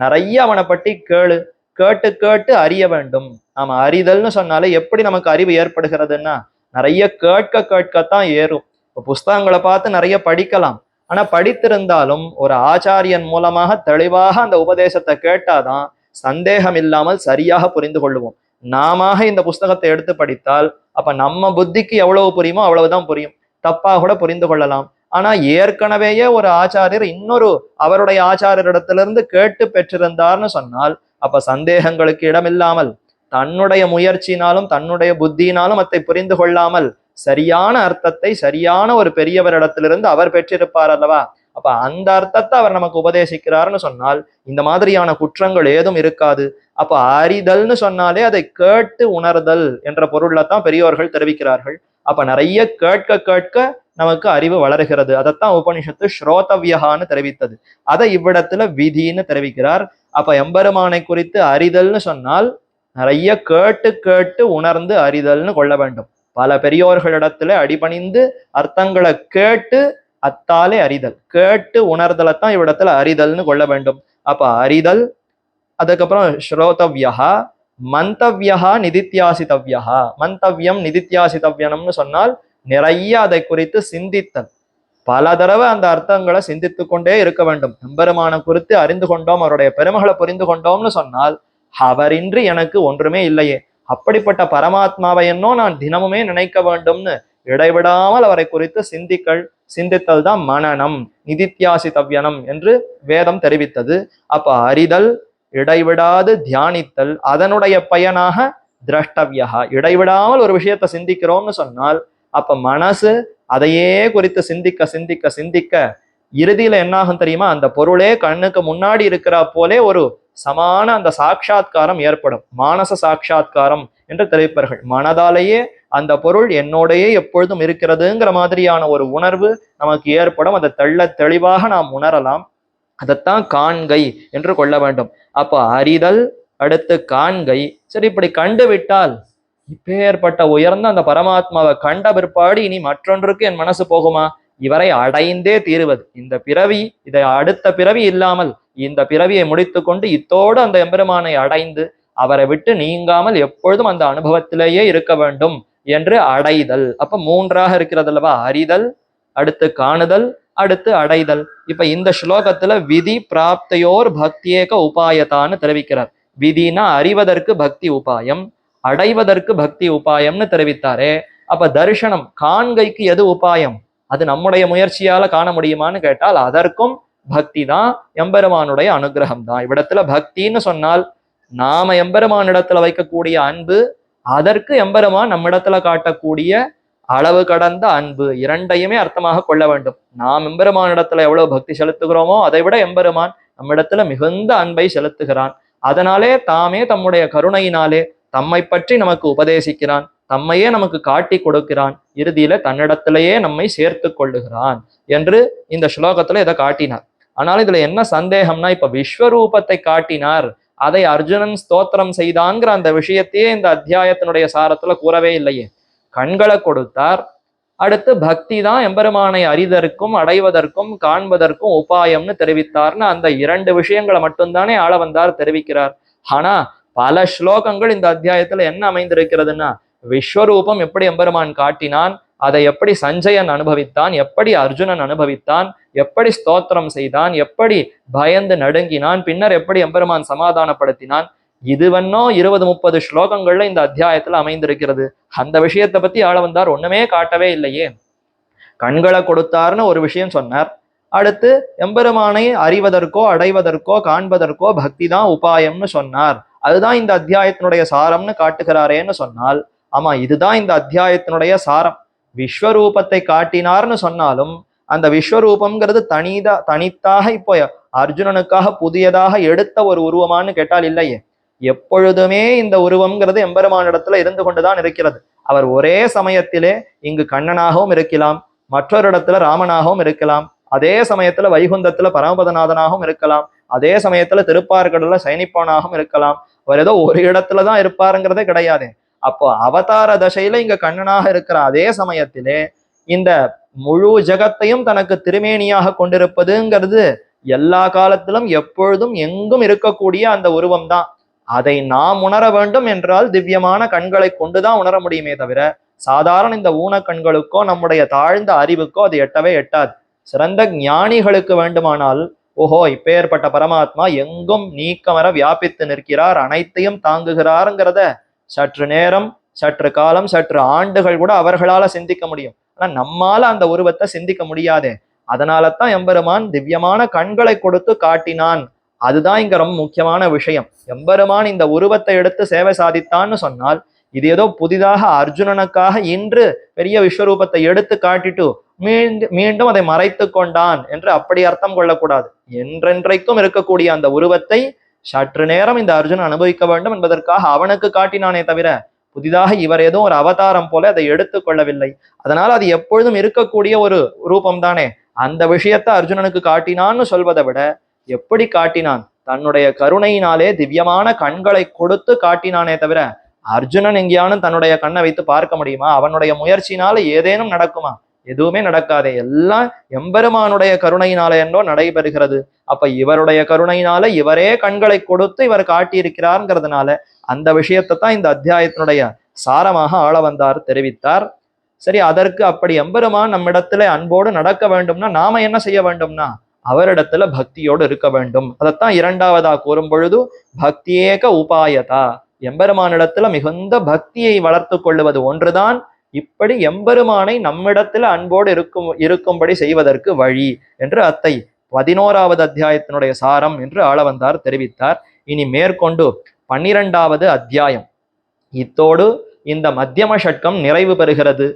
நிறைய அவனை பற்றி கேளு, கேட்டு கேட்டு அறிய வேண்டும். நாம அறிதல்னு சொன்னாலே எப்படி நமக்கு அறிவு ஏற்படுகிறதுன்னா நிறைய கேட்க கேட்கத்தான் ஏறும். இப்போ புஸ்தகங்களை பார்த்து நிறைய படிக்கலாம். ஆனா படித்திருந்தாலும் ஒரு ஆச்சாரியன் மூலமாக தெளிவாக அந்த உபதேசத்தை கேட்டாதான் சந்தேகம் இல்லாமல் சரியாக புரிந்து கொள்ளுவோம். நாம இந்த புஸ்தகத்தை எடுத்து படித்தால் அப்ப நம்ம புத்திக்கு எவ்வளவு புரியுமோ அவ்வளவுதான் புரியும். தப்பா கூட புரிந்து கொள்ளலாம். ஆனா ஏற்கனவேயே ஒரு ஆச்சாரியர் இன்னொரு அவருடைய ஆச்சாரியரிடத்திலிருந்து கேட்டு பெற்றிருந்தார்னு சொன்னால் அப்ப சந்தேகங்களுக்கு இடமில்லாமல் தன்னுடைய முயற்சியினாலும் தன்னுடைய புத்தியினாலும் அதை புரிந்து கொள்ளாமல் சரியான அர்த்தத்தை சரியான ஒரு பெரியவரிடத்திலிருந்து அவர் பெற்றிருப்பார் அல்லவா? அப்ப அந்த அர்த்தத்தை அவர் நமக்கு உபதேசிக்கிறார்னு சொன்னால் இந்த மாதிரியான குற்றங்கள் ஏதும் இருக்காது. அப்ப அறிதல்னு சொன்னாலே அதை கேட்டு உணர்தல் என்ற பொருள்ல தான் பெரியோர்கள் தெரிவிக்கிறார்கள். அப்ப நிறைய கேட்க கேட்க நமக்கு அறிவு வளர்கிறது. அதைத்தான் உபனிஷத்து ஸ்ரோதவ்யான்னு தெரிவித்தது. அதை இவ்விடத்துல விதின்னு தெரிவிக்கிறார். அப்ப எம்பெருமானை குறித்து அறிதல்னு சொன்னால் நிறைய கேட்டு கேட்டு உணர்ந்து அறிதல்னு கொள்ள வேண்டும். பல பெரியோர்களிடத்துல அடிபணிந்து அர்த்தங்களை கேட்டு அத்தாலே அறிதல், கேட்டு உணர்தலைத்தான் இவ்விடத்துல அறிதல்னு கொள்ள வேண்டும். அப்ப அறிதல், அதுக்கப்புறம் ஸ்ரோதவ்யா, மந்தவ்யா நிதித்தியாசிதவ்யா. மந்தவ்யம் நிதித்தியாசிதவ்யனம்னு சொன்னால் நிறைய அதை குறித்து சிந்தித்தல். பல தடவை அந்த அர்த்தங்களை சிந்தித்து கொண்டே இருக்க வேண்டும். எம்பெருமான குறித்து அறிந்து கொண்டோம், அவருடைய பெருமைகளை புரிந்து கொண்டோம்னு சொன்னால் அவரின்றி எனக்கு ஒன்றுமே இல்லையே, அப்படிப்பட்ட பரமாத்மாவை என்னோ நான் தினமுமே நினைக்க வேண்டும்னு இடைவிடாமல் அவரை குறித்து சிந்தித்தல் தான் மனனம், நிதித்தியாசிதவ்யனம் என்று வேதம் தெரிவித்தது. அப்ப அறிதல், இடைவிடாது தியானித்தல், அதனுடைய பயனாக திரஷ்டவ்யா. இடைவிடாமல் ஒரு விஷயத்தை சிந்திக்கிறோம்னு சொன்னால் அப்ப மனசு அதையே குறித்து சிந்திக்க சிந்திக்க சிந்திக்க இறுதியில என்னாகும் தெரியுமா? அந்த பொருளே கண்ணுக்கு முன்னாடி இருக்கிற போலே ஒரு சமான அந்த சாட்சா்காரம் ஏற்படும். மானச சாட்சா்காரம் என்று தெரிவிப்பார்கள். மனதாலேயே அந்த பொருள் என்னோடையே எப்பொழுதும் இருக்கிறதுங்கிற மாதிரியான ஒரு உணர்வு நமக்கு ஏற்படும். அதை தெளிவாக நாம் உணரலாம். அதைத்தான் காண்கை என்று கொள்ள வேண்டும். அப்ப அறிதல், அடுத்து காண்கை. சரி, இப்படி கண்டு விட்டால் இப்பேற்பட்ட உயர்ந்த அந்த பரமாத்மாவை கண்ட பிற்பாடு இனி மற்றொன்றுக்கு என் மனசு போகுமா? இவரை அடைந்தே தீருவது. இந்த பிறவி, இதை அடுத்த பிறவி இல்லாமல் இந்த பிறவியை முடித்து கொண்டு இத்தோடு அந்த எம்பெருமானை அடைந்து அவரை விட்டு நீங்காமல் எப்பொழுதும் அந்த அனுபவத்திலேயே இருக்க வேண்டும் என்று அடைதல். அப்ப மூன்றாக இருக்கிறது அல்லவா? அறிதல், அடுத்து காணுதல், அடுத்து அடைதல். இப்ப இந்த ஸ்லோகத்துல விதி பிராப்தையோர் பக்தியேக உபாயத்தான்னு தெரிவிக்கிறார். விதினா அறிவதற்கு பக்தி உபாயம், அடைவதற்கு பக்தி உபாயம்னு தெரிவித்தாரே. அப்ப தரிசனம், காண்கைக்கு எது உபாயம்? அது நம்முடைய முயற்சியால காண முடியுமான்னு கேட்டால் அதற்கும் பக்தி தான், எம்பெருமானுடைய அனுகிரகம் தான். இவ்விடத்துல பக்தின்னு சொன்னால் நாம எம்பெருமானிடத்துல வைக்கக்கூடிய அன்பு, அதற்கு எம்பெருமான் நம்மிடத்துல காட்டக்கூடிய அளவு கடந்த அன்பு, இரண்டையுமே அர்த்தமாக கொள்ள வேண்டும். நாம் எம்பெருமானிடத்துல எவ்வளவு பக்தி செலுத்துகிறோமோ அதை விட எம்பெருமான் நம்மிடத்துல மிகுந்த அன்பை செலுத்துகிறான். அதனாலே தாமே தம்முடைய கருணையினாலே தம்மை பற்றி நமக்கு உபதேசிக்கிறான், தம்மையே நமக்கு காட்டி கொடுக்கிறான், இறுதியில தன்னிடத்திலேயே நம்மை சேர்த்து கொள்ளுகிறான் என்று இந்த ஸ்லோகத்துல இதை காட்டினார். ஆனால் இதுல என்ன சந்தேகம்னா, இப்ப விஸ்வரூபத்தை காட்டினார், அதை அர்ஜுனன் ஸ்தோத்திரம் செய்தான்ங்கிற அந்த விஷயத்தையே இந்த அத்தியாயத்தினுடைய சாரத்துல கூறவே இல்லையே. கண்களை கொடுத்தார், அடுத்து பக்தி தான் எம்பெருமானை அறிதற்கும் அடைவதற்கும் காண்பதற்கும் உபாயம்னு தெரிவித்தார்னு அந்த 2 விஷயங்களை மட்டும்தானே ஆள வந்தார் தெரிவிக்கிறார். ஆனா பல ஸ்லோகங்கள் இந்த அத்தியாயத்துல என்ன அமைந்திருக்கிறதுனா, விஸ்வரூபம் எப்படி எம்பெருமான் காட்டினான், அதை எப்படி சஞ்சயன் அனுபவித்தான், எப்படி அர்ஜுனன் அனுபவித்தான், எப்படி ஸ்தோத்திரம் செய்தான், எப்படி பயந்து நடுங்கினான், பின்னர் எப்படி எம்பெருமான் சமாதானப்படுத்தினான், இதுவன்னோ 20-30 ஸ்லோகங்கள்ல இந்த அத்தியாயத்துல அமைந்திருக்கிறது. அந்த விஷயத்தை பத்தி ஆள வந்தார் ஒண்ணுமே காட்டவே இல்லையே. கண்களை கொடுத்தார்னு ஒரு விஷயம் சொன்னார், அடுத்து எம்பெருமானை அறிவதற்கோ அடைவதற்கோ காண்பதற்கோ பக்தி தான் உபாயம்னு சொன்னார், அதுதான் இந்த அத்தியாயத்தினுடைய சாரம்னு காட்டுகிறாரேன்னு சொன்னால், ஆமா இதுதான் இந்த அத்தியாயத்தினுடைய சாரம். விஸ்வரூபத்தை காட்டினார்னு சொன்னாலும் அந்த விஸ்வரூபம்ங்கிறது தனித்தாக இப்போ அர்ஜுனனுக்காக புதியதாக எடுத்த ஒரு உருவமானு கேட்டால் இல்லையே. எப்பொழுதுமே இந்த உருவம்ங்கிறது எம்பெருமானிடத்துல இருந்து கொண்டுதான் இருக்கிறது. அவர் ஒரே சமயத்திலே இங்கு கண்ணனாகவும் இருக்கலாம், மற்றொரு இடத்துல ராமனாகவும் இருக்கலாம், அதே சமயத்துல வைகுந்தத்துல பரமபதநாதனாகவும் இருக்கலாம், அதே சமயத்துல திருப்பார்கடல்ல சைனிப்பானாகவும் இருக்கலாம். அவர் ஏதோ ஒரு இடத்துலதான் இருப்பாருங்கிறதே கிடையாது. அப்போ அவதார தசையில இங்க கண்ணனாக இருக்கிற அதே சமயத்திலே இந்த முழு ஜகத்தையும் தனக்கு திருமேனியாக கொண்டிருப்பதுங்கிறது எல்லா காலத்திலும் எப்பொழுதும் எங்கும் இருக்கக்கூடிய அந்த உருவம் தான். அதை நாம் உணர வேண்டும் என்றால் திவ்யமான கண்களை கொண்டுதான் உணர முடியுமே தவிர சாதாரண இந்த ஊனக்கண்களுக்கோ நம்முடைய தாழ்ந்த அறிவுக்கோ அது எட்டவே எட்டாது. சிறந்த ஞானிகளுக்கு வேண்டுமானால் ஓஹோ இப்பேற்பட்ட பரமாத்மா எங்கும் நீக்கமர வியாபித்து நிற்கிறார், அனைத்தையும் தாங்குகிறாருங்கிறத சற்று நேரம், சற்று காலம், சற்று ஆண்டுகள் கூட அவர்களால சிந்திக்க முடியும். ஆனா நம்மால அந்த உருவத்தை சிந்திக்க முடியாதே. அதனாலதான் எம்பெருமான் திவ்யமான கண்களை கொடுத்து காட்டினான். அதுதான் இங்க ரொம்ப முக்கியமான விஷயம். எம்பெருமான் இந்த உருவத்தை எடுத்து சேவை சாதித்தான்னு சொன்னால் இது ஏதோ புதிதாக அர்ஜுனனுக்காக இன்று பெரிய விஸ்வரூபத்தை எடுத்து காட்டிட்டு மீண்டும் அதை மறைத்து கொண்டான் என்று அப்படி அர்த்தம் கொள்ளக்கூடாது. என்றென்றைக்கும் இருக்கக்கூடிய அந்த உருவத்தை சற்று நேரம் இந்த அர்ஜுனன் அனுபவிக்க வேண்டும் என்பதற்காக அவனுக்கு காட்டினானே தவிர புதிதாக இவர் ஏதோ ஒரு அவதாரம் போல அதை எடுத்து கொள்ளவில்லை. அதனால அது எப்பொழுதும் இருக்கக்கூடிய ஒரு ரூபம் தானே. அந்த விஷயத்தை அர்ஜுனனுக்கு காட்டினான்னு சொல்வதை விட எப்படி காட்டினான், தன்னுடைய கருணையினாலே திவ்யமான கண்களை கொடுத்து காட்டினானே தவிர அர்ஜுனன் எங்கேயானும் தன்னுடைய கண்ணை வைத்து பார்க்க முடியுமா? அவனுடைய முயற்சியினால ஏதேனும் நடக்குமா? எதுவுமே நடக்காதே. எல்லாம் எம்பெருமானுடைய கருணையினால என்றோ நடைபெறுகிறது. அப்ப இவருடைய கருணையினால இவரே கண்களை கொடுத்து இவர் காட்டியிருக்கிறார்ங்கிறதுனால அந்த விஷயத்தை தான் இந்த அத்தியாயத்தினுடைய சாரமாக ஆள வந்தார் தெரிவித்தார். சரி, அதற்கு அப்படி எம்பெருமான் நம்மிடத்துல அன்போடு நடக்க வேண்டும்னா நாம என்ன செய்ய வேண்டும்னா அவரிடத்துல பக்தியோடு இருக்க வேண்டும். அதைத்தான் 2வதா கூறும் பொழுது பக்தியேக உபாயதா, எம்பெருமானிடத்துல மிகுந்த பக்தியை வளர்த்து கொள்ளுவது ஒன்றுதான் இப்படி எம்பெருமானை நம்மிடத்துல அன்போடு இருக்கும்படி செய்வதற்கு வழி என்று அத்தை 11வது அத்தியாயத்தினுடைய சாரம் என்று ஆள வந்தார் தெரிவித்தார். இனி மேற்கொண்டு 12வது அத்தியாயம். இத்தோடு இந்த மத்தியம ஷட்கம் நிறைவு பெறுகிறது.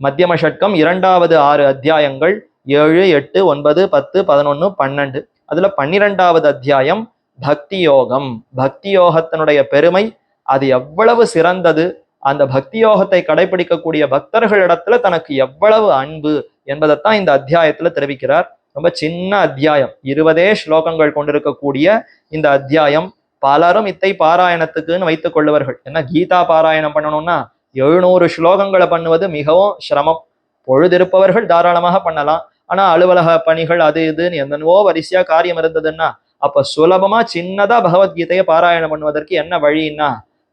மத்தியம ஷட்கம் 2வது 6 அத்தியாயங்கள் 7, 8, 9, 10, 11, 12. அதுல 12வது அத்தியாயம் பக்தி யோகம். பக்தி யோகத்தினுடைய பெருமை, அது எவ்வளவு சிறந்தது, அந்த பக்தி யோகத்தை கடைபிடிக்கக்கூடிய பக்தர்களிடத்துல தனக்கு எவ்வளவு அன்பு என்பதைத்தான் இந்த அத்தியாயத்துல தெரிவிக்கிறார். ரொம்ப சின்ன அத்தியாயம், 20 ஸ்லோகங்கள் கொண்டிருக்கக்கூடிய இந்த அத்தியாயம் பலரும் இத்தை பாராயணத்துக்குன்னு வைத்துக் கொள்ளுவார்கள். ஏன்னா கீதா பாராயணம் பண்ணணும்னா 700 ஸ்லோகங்களை பண்ணுவது மிகவும் சிரமம். பொழுதிருப்பவர்கள் தாராளமாக பண்ணலாம். ஆனா அலுவலக பணிகள் அது இதுன்னு என்னவோ வரிசையா காரியம் இருந்ததுன்னா அப்ப சுலபமா சின்னதா பகவத்கீதையை பாராயணம் பண்ணுவதற்கு என்ன வழின்னா,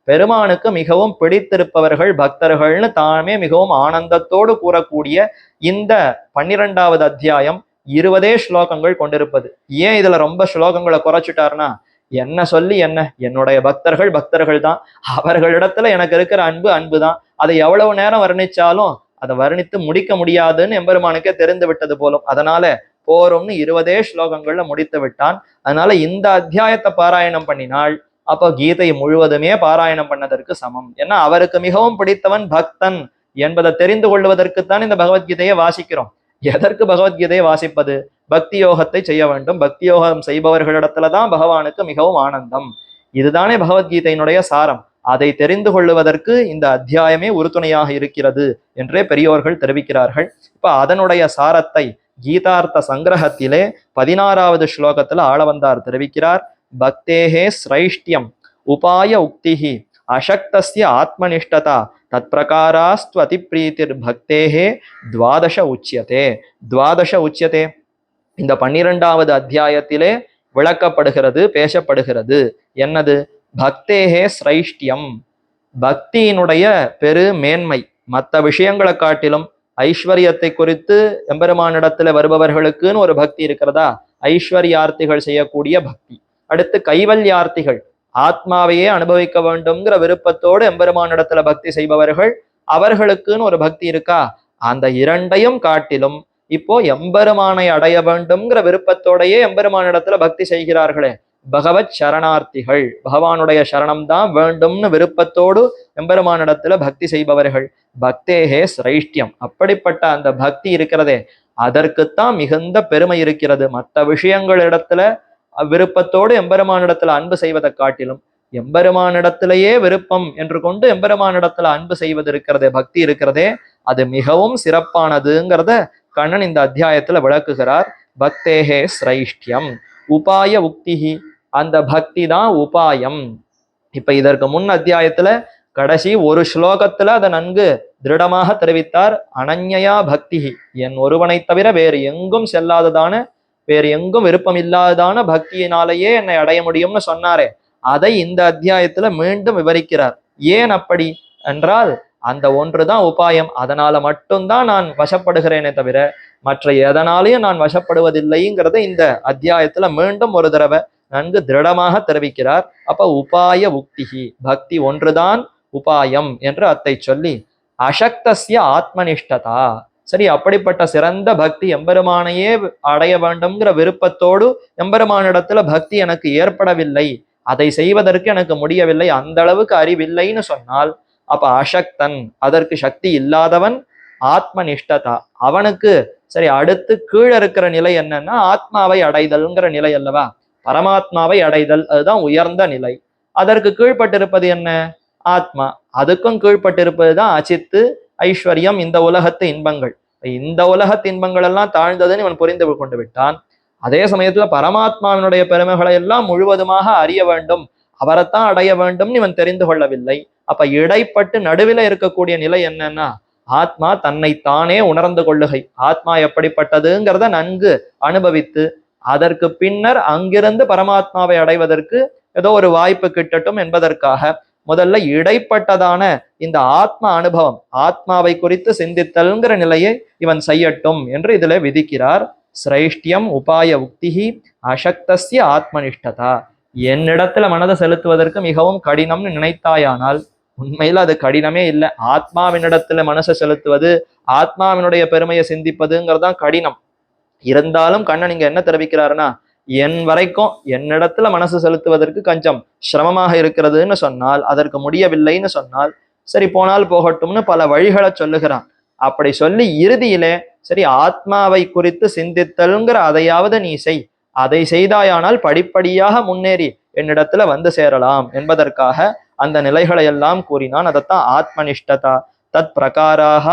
பெருமானுக்கு மிகவும் பிடித்திருப்பவர்கள் பக்தர்கள்னு தாமே மிகவும் ஆனந்தத்தோடு கூறக்கூடிய இந்த 12வது அத்தியாயம் 20 ஸ்லோகங்கள் கொண்டிருப்பது. ஏன் இதுல ரொம்ப ஸ்லோகங்களை குறைச்சிட்டார்னா, என்ன சொல்லி என்ன, என்னுடைய பக்தர்கள் தான், அவர்களிடத்துல எனக்கு இருக்கிற அன்பு தான், அதை எவ்வளவு நேரம் வர்ணிச்சாலும் அதை வர்ணித்து முடிக்க முடியாதுன்னு எம்பெருமானுக்கே தெரிந்து விட்டது போலும். அதனால போரும்னு 20 ஸ்லோகங்கள்ல முடித்து விட்டான். அதனால இந்த அத்தியாயத்தை பாராயணம் பண்ணினால் அப்போ கீதை முழுவதுமே பாராயணம் பண்ணதற்கு சமம். ஏன்னா அவருக்கு மிகவும் பிடித்தவன் பக்தன் என்பதை தெரிந்து கொள்வதற்குத்தான் இந்த பகவத்கீதையை வாசிக்கிறோம். எதற்கு பகவத்கீதையை வாசிப்பது? பக்தி யோகத்தை செய்ய வேண்டும். பக்தி யோகம் செய்பவர்களிடத்துலதான் பகவானுக்கு மிகவும் ஆனந்தம். இதுதானே பகவத்கீதையினுடைய சாரம். அதை தெரிந்து கொள்ளுவதற்கு இந்த அத்தியாயமே உறுதுணையாக இருக்கிறது என்றே பெரியோர்கள் தெரிவிக்கிறார்கள். இப்ப அதனுடைய சாரத்தை கீதார்த்த சங்கிரகத்திலே 16வது ஸ்லோகத்துல ஆளவந்தார் தெரிவிக்கிறார். பக்தேஹே ஸ்ரைஷ்டியம் உபாய உக்திஹி அசக்தஸ்ய ஆத்மனிஷ்டதா தத் பிரகாராஸ்துவதி பிரீதிர் பக்தேஹே துவாதச உச்சியதே. துவாதச உச்சியதே இந்த 12வது அத்தியாயத்திலே விளக்கப்படுகிறது, பேசப்படுகிறது. என்னது? பக்தேஹே ஸ்ரைஷ்டியம், பக்தியினுடைய பெரு மேன்மை. மற்ற விஷயங்களை காட்டிலும் ஐஸ்வர்யத்தை குறித்து எம்பெருமானிடத்துல வருபவர்களுக்குன்னு ஒரு பக்தி இருக்கிறதா? ஐஸ்வர்யார்த்திகள் செய்யக்கூடிய பக்தி. அடுத்து கைவல்யார்த்திகள், ஆத்மாவையே அனுபவிக்க வேண்டும்ங்கிற விருப்பத்தோடு எம்பெருமானிடத்துல பக்தி செய்பவர்கள், அவர்களுக்குன்னு ஒரு பக்தி இருக்கா? அந்த இரண்டையும் காட்டிலும் இப்போ எம்பெருமானை அடைய வேண்டும்ங்கிற விருப்பத்தோடையே எம்பெருமானிடத்துல பக்தி செய்கிறார்களே பகவத் சரணார்த்திகள், பகவானுடைய சரணம் தான் வேண்டும்னு விருப்பத்தோடு எம்பெருமானிடத்துல பக்தி செய்பவர்கள். பக்தேஹே சிரைஷ்டியம், அப்படிப்பட்ட அந்த பக்தி இருக்கிறதே அதற்குத்தான் மிகுந்த பெருமை இருக்கிறது. மற்ற விஷயங்களிடத்துல விருப்பத்தோடு எம்பெருமானிடத்துல அன்பு செய்வதை காட்டிலும் எம்பெருமானிடத்திலேயே விருப்பம் என்று கொண்டு எம்பெருமானிடத்துல அன்பு செய்வது இருக்கிறதே, பக்தி இருக்கிறதே, அது மிகவும் சிறப்பானதுங்கிறத கண்ணன் இந்த அத்தியாயத்துல விளக்குகிறார். பக்தேஹே சிரைஷ்டியம் உபாய உக்திஹி, அந்த பக்தி தான் உபாயம். இப்ப இதற்கு முன் அத்தியாயத்துல கடைசி ஒரு ஸ்லோகத்துல அதை நன்கு திருடமாக தெரிவித்தார். அனன்யா பக்திஹி, என் ஒருவனை தவிர வேறு எங்கும் செல்லாததான, வேறு எங்கும் விருப்பம் இல்லாததான பக்தியினாலேயே என்னை அடைய முடியும்னு சொன்னாரே, அதை இந்த அத்தியாயத்துல மீண்டும் விவரிக்கிறார். ஏன் அப்படி என்றால் அந்த ஒன்றுதான் உபாயம், அதனால மட்டும்தான் நான் வசப்படுகிறேனே தவிர மற்ற எதனாலையும் நான் வசப்படுவதில்லைங்கிறத இந்த அத்தியாயத்துல மீண்டும் ஒரு தடவை நன்கு திருடமாக தெரிவிக்கிறார். அப்ப உபாய உக்திஹி, பக்தி ஒன்றுதான் உபாயம் என்று அத்தை சொல்லி, அசக்தஸ்ய ஆத்மனிஷ்டதா, சரி அப்படிப்பட்ட சிறந்த பக்தி எம்பெருமானையே அடைய வேண்டும்ங்கிற விருப்பத்தோடு எம்பெருமானிடத்துல பக்தி எனக்கு ஏற்படவில்லை, அதை செய்வதற்கு எனக்கு முடியவில்லை, அந்த அளவுக்கு அறிவில்லைன்னு சொன்னால் அப்ப அசக்தன், அதற்கு சக்தி இல்லாதவன், ஆத்மனிஷ்டதா, அவனுக்கு சரி அடுத்து கீழே இருக்கிற நிலை என்னன்னா ஆத்மாவை அடைதல்ங்கிற நிலை அல்லவா, பரமாத்மாவை அடைதல், அதுதான் உயர்ந்த நிலை. அதற்கு கீழ்பட்டிருப்பது என்ன? ஆத்மா. அதுக்கும் கீழ்பட்டிருப்பதுதான் அச்சித்து, ஐஸ்வர்யம், இந்த உலகத்து இன்பங்கள். இந்த உலகத்து இன்பங்கள் எல்லாம் தாழ்ந்ததுன்னு இவன் புரிந்து கொண்டு விட்டான். அதே சமயத்துல பரமாத்மாவினுடைய பெருமைகளை எல்லாம் முழுவதுமாக அறிய வேண்டும், அவரைத்தான் அடைய வேண்டும்னு இவன் தெரிந்து கொள்ளவில்லை. அப்ப இடைப்பட்டு நடுவில் இருக்கக்கூடிய நிலை என்னன்னா ஆத்மா தன்னை தானே உணர்ந்து கொள்ளுகை. ஆத்மா எப்படிப்பட்டதுங்கிறத நன்கு அனுபவித்து அதற்கு பின்னர் அங்கிருந்து பரமாத்மாவை அடைவதற்கு ஏதோ ஒரு வாய்ப்பு கிட்டட்டும் என்பதற்காக முதல்ல இடைப்பட்டதான இந்த ஆத்ம அனுபவம், ஆத்மாவை குறித்து சிந்தித்தல்ங்கிற நிலையை இவன் செய்யட்டும் என்று இதுல விதிக்கிறார். சிரைஷ்டியம் உபாய உக்திஹி அசக்தஸ்ய ஆத்மனிஷ்டதா, என்னிடத்துல மனதை செலுத்துவதற்கு மிகவும் கடினம்னு நினைத்தாயானால் உண்மையில அது கடினமே இல்லை. ஆத்மாவினிடத்துல மனசை செலுத்துவது, ஆத்மாவினுடைய பெருமையை சிந்திப்பதுங்கிறதான் கடினம். இருந்தாலும் கண்ணன் இங்க என்ன தெரிவிக்கிறாருன்னா, என் வரைக்கும் என்னிடத்துல மனசு செலுத்துவதற்கு கொஞ்சம் சிரமமாக இருக்கிறதுன்னு சொன்னால், அதற்கு முடியவில்லைன்னு சொன்னால் சரி போனால் போகட்டும்னு பல வழிகளை சொல்லுகிறான். அப்படி சொல்லி இறுதியிலே சரி ஆத்மாவை குறித்து சிந்தித்தல்ங்கிற அதையாவது நீ செய், அதை செய்தாயானால் படிப்படியாக முன்னேறி என்னிடத்துல வந்து சேரலாம் என்பதற்காக அந்த நிலைகளை எல்லாம் கூறினான். அதைத்தான் ஆத்மனிஷ்டதா தத் பிரகாராக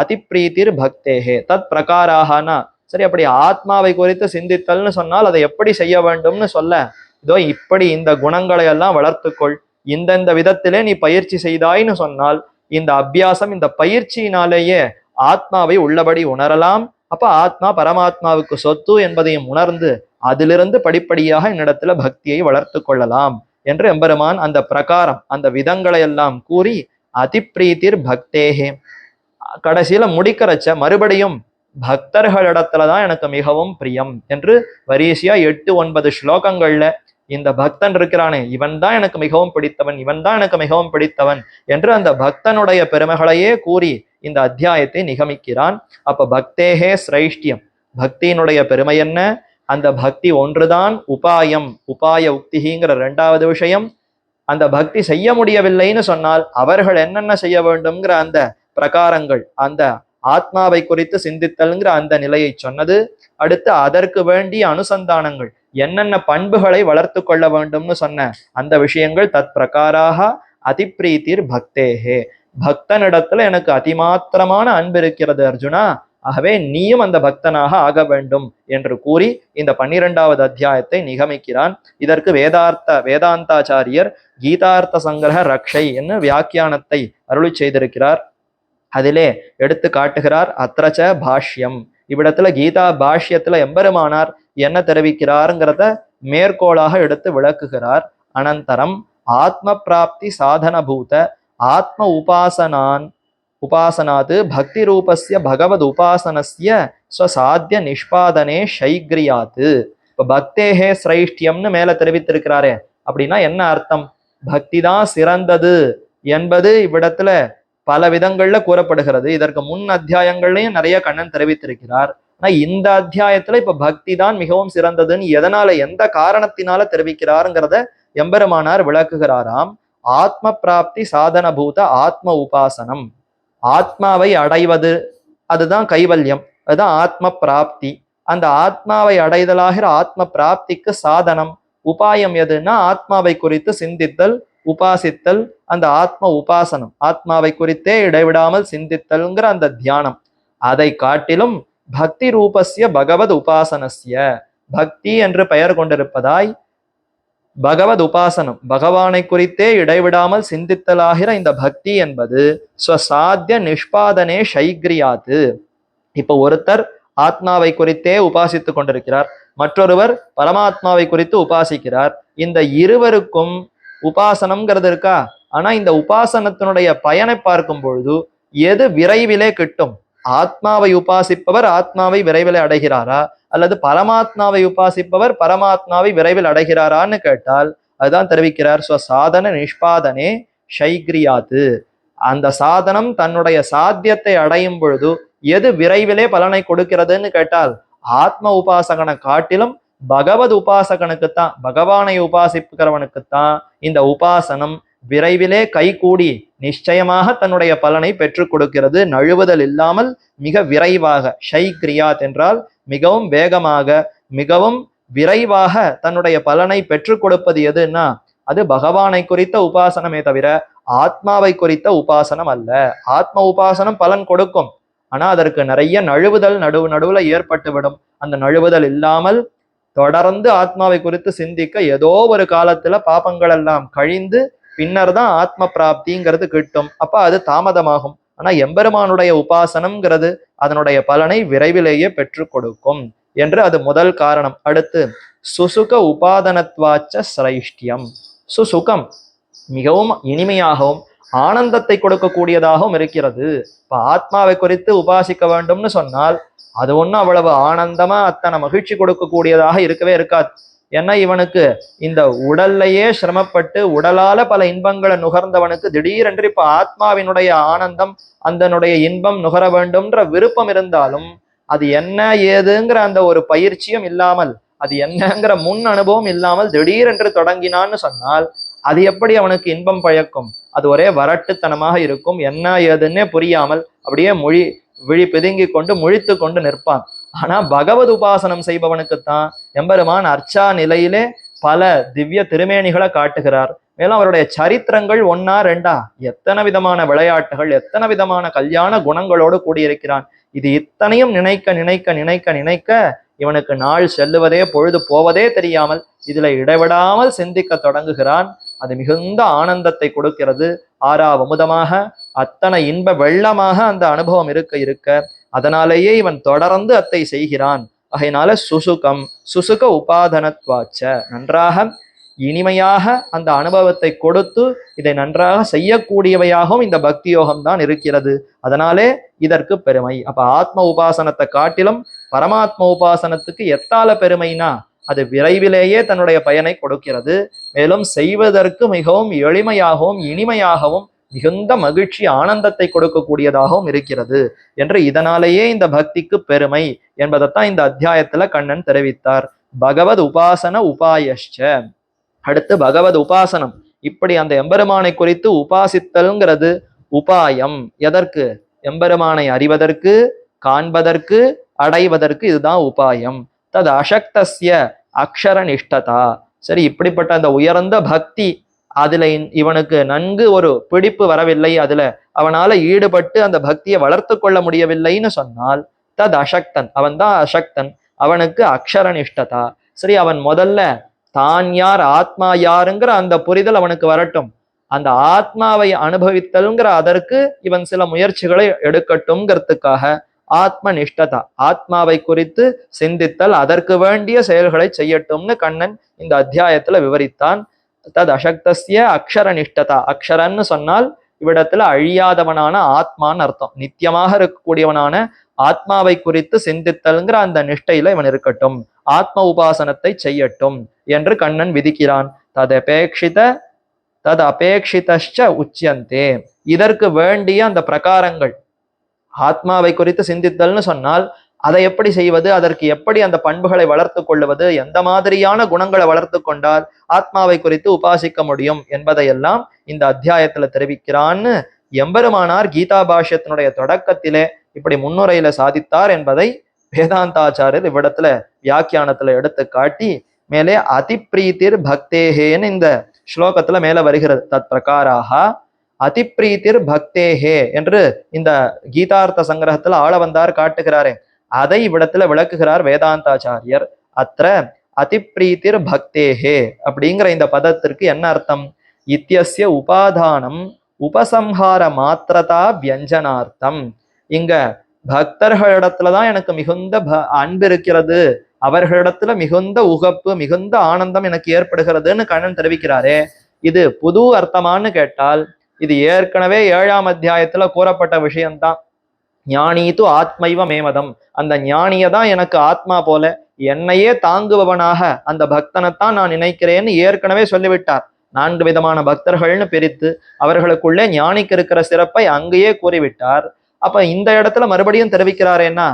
அதிப்ரீதிர் பக்தேஹே. தத் பிரகாராகனா சரி அப்படி ஆத்மாவை குறித்து சிந்தித்தல்னு சொன்னால் அதை எப்படி செய்ய வேண்டும்னு சொல்ல, இதோ இப்படி இந்த குணங்களை எல்லாம் வளர்த்துக்கொள், இந்தந்த விதத்திலே நீ பயிற்சி செய்தாய்ன்னு சொன்னால் இந்த அபியாசம், இந்த பயிற்சியினாலேயே ஆத்மாவை உள்ளபடி உணரலாம். அப்ப ஆத்மா பரமாத்மாவுக்கு சொத்து என்பதையும் உணர்ந்து அதிலிருந்து படிப்படியாக என்னிடத்துல பக்தியை வளர்த்து கொள்ளலாம் என்று எம்பெருமான் அந்த பிரகாரம், அந்த விதங்களை எல்லாம் கூறி அதிப்ரீதிர் பக்தேஹே கடைசியில முடிக்கிறச்ச மறுபடியும் பக்தர்களிடத்துலதான் எனக்கு மிகவும் பிரியம் என்று வரிசையா 8-9 ஸ்லோகங்கள்ல இந்த பக்தன் இருக்கிறானே இவன் தான் எனக்கு மிகவும் பிடித்தவன், இவன் தான் எனக்கு மிகவும் பிடித்தவன் என்று அந்த பக்தனுடைய பெருமைகளையே கூறி இந்த அத்தியாயத்தை நிகமிக்கிறான். அப்ப பக்தேஹே சிரைஷ்டியம், பக்தியினுடைய பெருமை என்ன? அந்த பக்தி ஒன்றுதான் உபாயம், உபாய உக்திங்கிற 2வது விஷயம். அந்த பக்தி செய்ய முடியவில்லைன்னு சொன்னால் அவர்கள் என்னென்ன செய்ய வேண்டும்ங்கிற அந்த பிரகாரங்கள், அந்த ஆத்மாவை குறித்து சிந்தித்தல்ங்கிற அந்த நிலையை சொன்னது. அடுத்து அதற்கு வேண்டிய அனுசந்தானங்கள், என்னென்ன பண்புகளை வளர்த்து கொள்ள வேண்டும்னு சொன்ன அந்த விஷயங்கள் தத் பிரகாராக அதிப்ரீத்திர் பக்தேஹே, பக்தனிடத்துல எனக்கு அதிமாத்திரமான அன்பு இருக்கிறது அர்ஜுனா, ஆகவே நீயும் அந்த பக்தனாக ஆக வேண்டும் என்று கூறி இந்த 12வது அத்தியாயத்தை நிகமிக்கிறான். இதற்கு வேதாந்தாச்சாரியர் கீதார்த்த சங்கிரக ரக்ஷை என்று வியாக்கியானத்தை அருளி செய்திருக்கிறார். அதிலே எடுத்து காட்டுகிறார். அத்ரச்ச பாஷ்யம், இவ்விடத்துல கீதா பாஷ்யத்துல எம்பெருமானார் என்ன தெரிவிக்கிறாருங்கிறத மேற்கோளாக எடுத்து விளக்குகிறார். அனந்தரம் ஆத்ம பிராப்தி சாதனபூத ஆத்ம உபாசனாது பக்தி ரூபஸ்ய பகவத் உபாசனஸ்ய ஸ்வசாத்திய நிஷ்பாதனே ஷைக்ரியாத்து. இப்ப பக்தேஹே சிரைஷ்டியம்னு மேல தெரிவித்திருக்கிறாரே, அப்படின்னா என்ன அர்த்தம்? பக்தி தான் சிறந்தது என்பது இவ்விடத்துல பல விதங்கள்ல கூறப்படுகிறது. இதற்கு முன் அத்தியாயங்கள்லயும் நிறைய கண்ணன் தெரிவித்திருக்கிறார். ஆனா இந்த அத்தியாயத்துல இப்ப பக்தி தான் மிகவும் சிறந்ததுன்னு எதனால, எந்த காரணத்தினால தெரிவிக்கிறாருங்கிறத எம்பெருமானார் விளக்குகிறாராம். ஆத்ம பிராப்தி சாதனபூத ஆத்ம உபாசனம், ஆத்மாவை அடைவது அதுதான் கைவல்யம், அதுதான் ஆத்ம பிராப்தி. அந்த ஆத்மாவை அடைதலாகிற ஆத்ம பிராப்திக்கு சாதனம் உபாயம் எதுன்னா ஆத்மாவை குறித்து சிந்தித்தல், உபாசித்தல், அந்த ஆத்ம உபாசனம், ஆத்மாவை குறித்தே இடைவிடாமல் சிந்தித்தல்ங்கிற அந்த தியானம். அதை காட்டிலும் பக்தி ரூபஸ்ய பகவத் உபாசனஸ்ய, பக்தி என்று பெயர் கொண்டிருப்பதாய் பகவத் உபாசனம், பகவானை குறித்தே இடைவிடாமல் சிந்தித்தலாகிற இந்த பக்தி என்பது ஸ்வசாத்திய நிஷ்பாதனே ஷைக்ரியாத்து. இப்ப ஒருத்தர் ஆத்மாவை குறித்தே உபாசித்துக் கொண்டிருக்கிறார், மற்றொருவர் பரமாத்மாவை குறித்து உபாசிக்கிறார். இந்த இருவருக்கும் உபாசனம்ங்கிறது இருக்கா? ஆனா இந்த உபாசனத்தினுடைய பயனை பார்க்கும் பொழுது எது விரைவிலே கிட்டும்? ஆத்மாவை உபாசிப்பவர் ஆத்மாவை விரைவில் அடைகிறாரா, அல்லது பரமாத்மாவை உபாசிப்பவர் பரமாத்மாவை விரைவில் அடைகிறாரான்னு கேட்டால் அதுதான் தெரிவிக்கிறார். சாதன நிஷ்பாதனே ஷைக்ரியாத்து. அந்த சாதனம் தன்னுடைய சாத்தியத்தை அடையும் பொழுது எது விரைவிலே பலனை கொடுக்கிறதுன்னு கேட்டால் ஆத்ம உபாசகனை காட்டிலும் பகவத் உபாசகனுக்குத்தான், பகவானை உபாசிக்கிறவனுக்குத்தான் இந்த உபாசனம் விரைவிலே கைகூடி நிச்சயமாக தன்னுடைய பலனை பெற்றுக் கொடுக்கிறது, நழுவுதல் இல்லாமல் மிக விரைவாக. ஷைக்ரியாத் என்றால் மிகவும் வேகமாக, மிகவும் விரைவாக தன்னுடைய பலனை பெற்றுக் கொடுப்பது எதுன்னா அது பகவானை குறித்த உபாசனமே தவிர ஆத்மாவை குறித்த உபாசனம் அல்ல. ஆத்ம உபாசனம் பலன் கொடுக்கும், ஆனா அதற்கு நிறைய நழுவுதல் நடுவுல ஏற்பட்டுவிடும். அந்த நழுவுதல் இல்லாமல் தொடர்ந்து ஆத்மாவை குறித்து சிந்திக்க ஏதோ ஒரு காலத்துல பாபங்கள் எல்லாம் கழிந்து பின்னர் தான் ஆத்ம பிராப்திங்கிறது கிட்டும். அப்ப அது தாமதமாகும். ஆனா எம்பெருமானுடைய உபாசனம்ங்கிறது அதனுடைய பலனை விரைவிலேயே பெற்றுக் கொடுக்கும் என்று அது முதல் காரணம். அடுத்து சுசுக உபாதனத்வாச்ச சிரைஷ்டியம். சுசுகம் மிகவும் இனிமையாகவும் ஆனந்தத்தை கொடுக்கக்கூடியதாகவும் இருக்கிறது. இப்ப ஆத்மாவை குறித்து உபாசிக்க வேண்டும்னு சொன்னால் அது ஒன்றும் அவ்வளவு ஆனந்தமா அத்தனை மகிழ்ச்சி கொடுக்கக்கூடியதாக இருக்கவே இருக்காது. ஏன்னா இவனுக்கு இந்த உடல்லையே சிரமப்பட்டு உடலால பல இன்பங்களை நுகர்ந்தவனுக்கு திடீரென்று இப்ப ஆத்மாவினுடைய ஆனந்தம் அதனுடைய இன்பம் நுகர வேண்டும்ன்ற விருப்பம் இருந்தாலும் அது என்ன ஏதுங்கிற அந்த ஒரு பயிற்சியும் இல்லாமல், அது என்னங்கிற முன் அனுபவம் இல்லாமல் திடீரென்று தொடங்கினான்னு சொன்னால் அது எப்படி அவனுக்கு இன்பம் பயக்கும்? அது ஒரே வரட்டுத்தனமாக இருக்கும். என்ன ஏதுன்னே புரியாமல் அப்படியே விழி பிதுங்கி கொண்டு முழித்து கொண்டு நிற்பான். ஆனா பகவத் உபாசனம் செய்பவனுக்குத்தான் எம்பெருமான் அர்ச்சா நிலையிலே பல திவ்ய திருமேனிகளை காட்டுகிறார். மேலும் அவருடைய சரித்திரங்கள் ஒன்னா ரெண்டா, எத்தனை விதமான விளையாட்டுகள், எத்தனை விதமான கல்யாண குணங்களோடு கூடியிருக்கிறான். இது இத்தனையும் நினைக்க நினைக்க நினைக்க நினைக்க இவனுக்கு நாள் செல்லுவதே பொழுது போவதே தெரியாமல் இதுல இடைவிடாமல் சிந்திக்க தொடங்குகிறான். அது மிகுந்த ஆனந்தத்தை கொடுக்கிறது. ஆறாவமுதமாக அத்தனை இன்ப வெள்ளமாக அந்த அனுபவம் இருக்க இருக்க அதனாலேயே இவன் தொடர்ந்து அத்தை செய்கிறான். ஆகையினால சுசுக உபாதனத்வாச்ச, நன்றாக இனிமையாக அந்த அனுபவத்தை கொடுத்து இதை நன்றாக செய்யக்கூடியவையாகவும் இந்த பக்தி யோகம் தான் இருக்கிறது. அதனாலே இதற்கு பெருமை. அப்ப ஆத்ம உபாசனத்தை காட்டிலும் பரமாத்ம உபாசனத்துக்கு எத்தால பெருமைனா அது விரைவிலேயே தன்னுடைய பயனை கொடுக்கிறது. மேலும் செய்வதற்கு மிகவும் எளிமையாகவும் இனிமையாகவும் மிகுந்த மகிழ்ச்சி ஆனந்தத்தை கொடுக்கக்கூடியதாகவும் இருக்கிறது என்று இதனாலேயே இந்த பக்திக்கு பெருமை என்பதைத்தான் இந்த அத்தியாயத்துல கண்ணன் தெரிவித்தார். பகவத் உபாசன உபாயஷ்ச. அடுத்து பகவத் உபாசனம், இப்படி அந்த எம்பெருமானை குறித்து உபாசித்தல்ங்கிறது உபாயம். எதற்கு? எம்பெருமானை அறிவதற்கு, காண்பதற்கு, அடைவதற்கு இதுதான் உபாயம். தது அசக்தஸ்ய அக்ஷர நிஷ்டதா. சரி, இப்படிப்பட்ட அந்த உயர்ந்த பக்தி அதுல இவனுக்கு நன்கு ஒரு பிடிப்பு வரவில்லை, அதுல அவனால ஈடுபட்டு அந்த பக்தியை வளர்த்து கொள்ள முடியவில்லைன்னு சொன்னால் தத் அசக்தன், அவன் தான் அசக்தன். அவனுக்கு அக்ஷரநிஷ்டதா. சரி, அவன் முதல்ல தான் யார், ஆத்மா யாருங்கிற அந்த புரிதல் அவனுக்கு வரட்டும். அந்த ஆத்மாவை அனுபவித்தல்ங்கிற அதற்கு இவன் சில முயற்சிகளை எடுக்கட்டும்ங்கிறதுக்காக ஆத்ம நிஷ்டதா, ஆத்மாவை குறித்து சிந்தித்தல், அதற்கு வேண்டிய செயல்களை செய்யட்டும்னு கண்ணன் இந்த அத்தியாயத்துல விவரித்தான். தத் அசக்தஸ்ய அக்ஷர நிஷ்டதா. அக்ஷரன்னு சொன்னால் இவ்விடத்துல அழியாதவனான ஆத்மான்னு அர்த்தம். நித்தியமாக இருக்கக்கூடியவனான ஆத்மாவை குறித்து சிந்தித்தல்ங்கிற அந்த நிஷ்டையில இவன் இருக்கட்டும், ஆத்ம உபாசனத்தை செய்யட்டும் என்று கண்ணன் விதிக்கிறான். தத் அபேட்சிதச்ச உச்சியந்தே. இதற்கு வேண்டிய அந்த பிரகாரங்கள், ஆத்மாவை குறித்து சிந்தித்தல்னு சொன்னால் அதை எப்படி செய்வது, அதற்கு எப்படி அந்த பண்புகளை வளர்த்து கொள்வது, எந்த மாதிரியான குணங்களை வளர்த்து கொண்டால் ஆத்மாவை குறித்து உபாசிக்க முடியும் என்பதையெல்லாம் இந்த அத்தியாயத்துல தெரிவிக்கிறான்னு எம்பெருமானார் கீதா பாஷ்யத்தினுடைய தொடக்கத்திலே இப்படி முன்னுரையில சாதித்தார் என்பதை வேதாந்தாச்சாரியர் இவ்விடத்துல வியாக்கியானத்துல எடுத்து காட்டி மேலே அதிப்ரீத்திர் பக்தேகேன்னு இந்த ஸ்லோகத்துல மேல வருகிறது. தத் பிரகாராக அதிப்ரீத்திர் பக்தேஹே என்று இந்த கீதார்த்த சங்கிரகத்துல ஆள வந்தார் காட்டுகிறாரே, அதை இவ்விடத்துல விளக்குகிறார் வேதாந்தாச்சாரியர். அத்த அதிப்ரீத்திர் பக்தேஹே அப்படிங்கிற இந்த பதத்திற்கு என்ன அர்த்தம்? இத்தியஸ்ய உபாதானம் உபசம்ஹார மாத்திரதா வியஞ்சனார்த்தம். இங்க பக்தர்களிடத்துலதான் எனக்கு மிகுந்த அன்பு இருக்கிறது, அவர்களிடத்துல மிகுந்த உகப்பு, மிகுந்த ஆனந்தம் எனக்கு ஏற்படுகிறதுன்னு கண்ணன் தெரிவிக்கிறாரே, இது புது அர்த்தமானு கேட்டால் இது ஏற்கனவே 7ஆம் அத்தியாயத்துல கூறப்பட்ட விஷயம்தான். ஞானீது ஆத்மைவ மேமதம், அந்த ஞானிய தான் எனக்கு ஆத்மா போல, என்னையே தாங்குபவனாக அந்த பக்தனைத்தான் நான் நினைக்கிறேன்னு ஏற்கனவே சொல்லிவிட்டார். 4 விதமான பக்தர்கள்னு பிரித்து அவர்களுக்குள்ளே ஞானிக்கு இருக்கிற சிறப்பை அங்கேயே கூறிவிட்டார். அப்ப இந்த இடத்துல மறுபடியும் தெரிவிக்கிறாரேன்னா,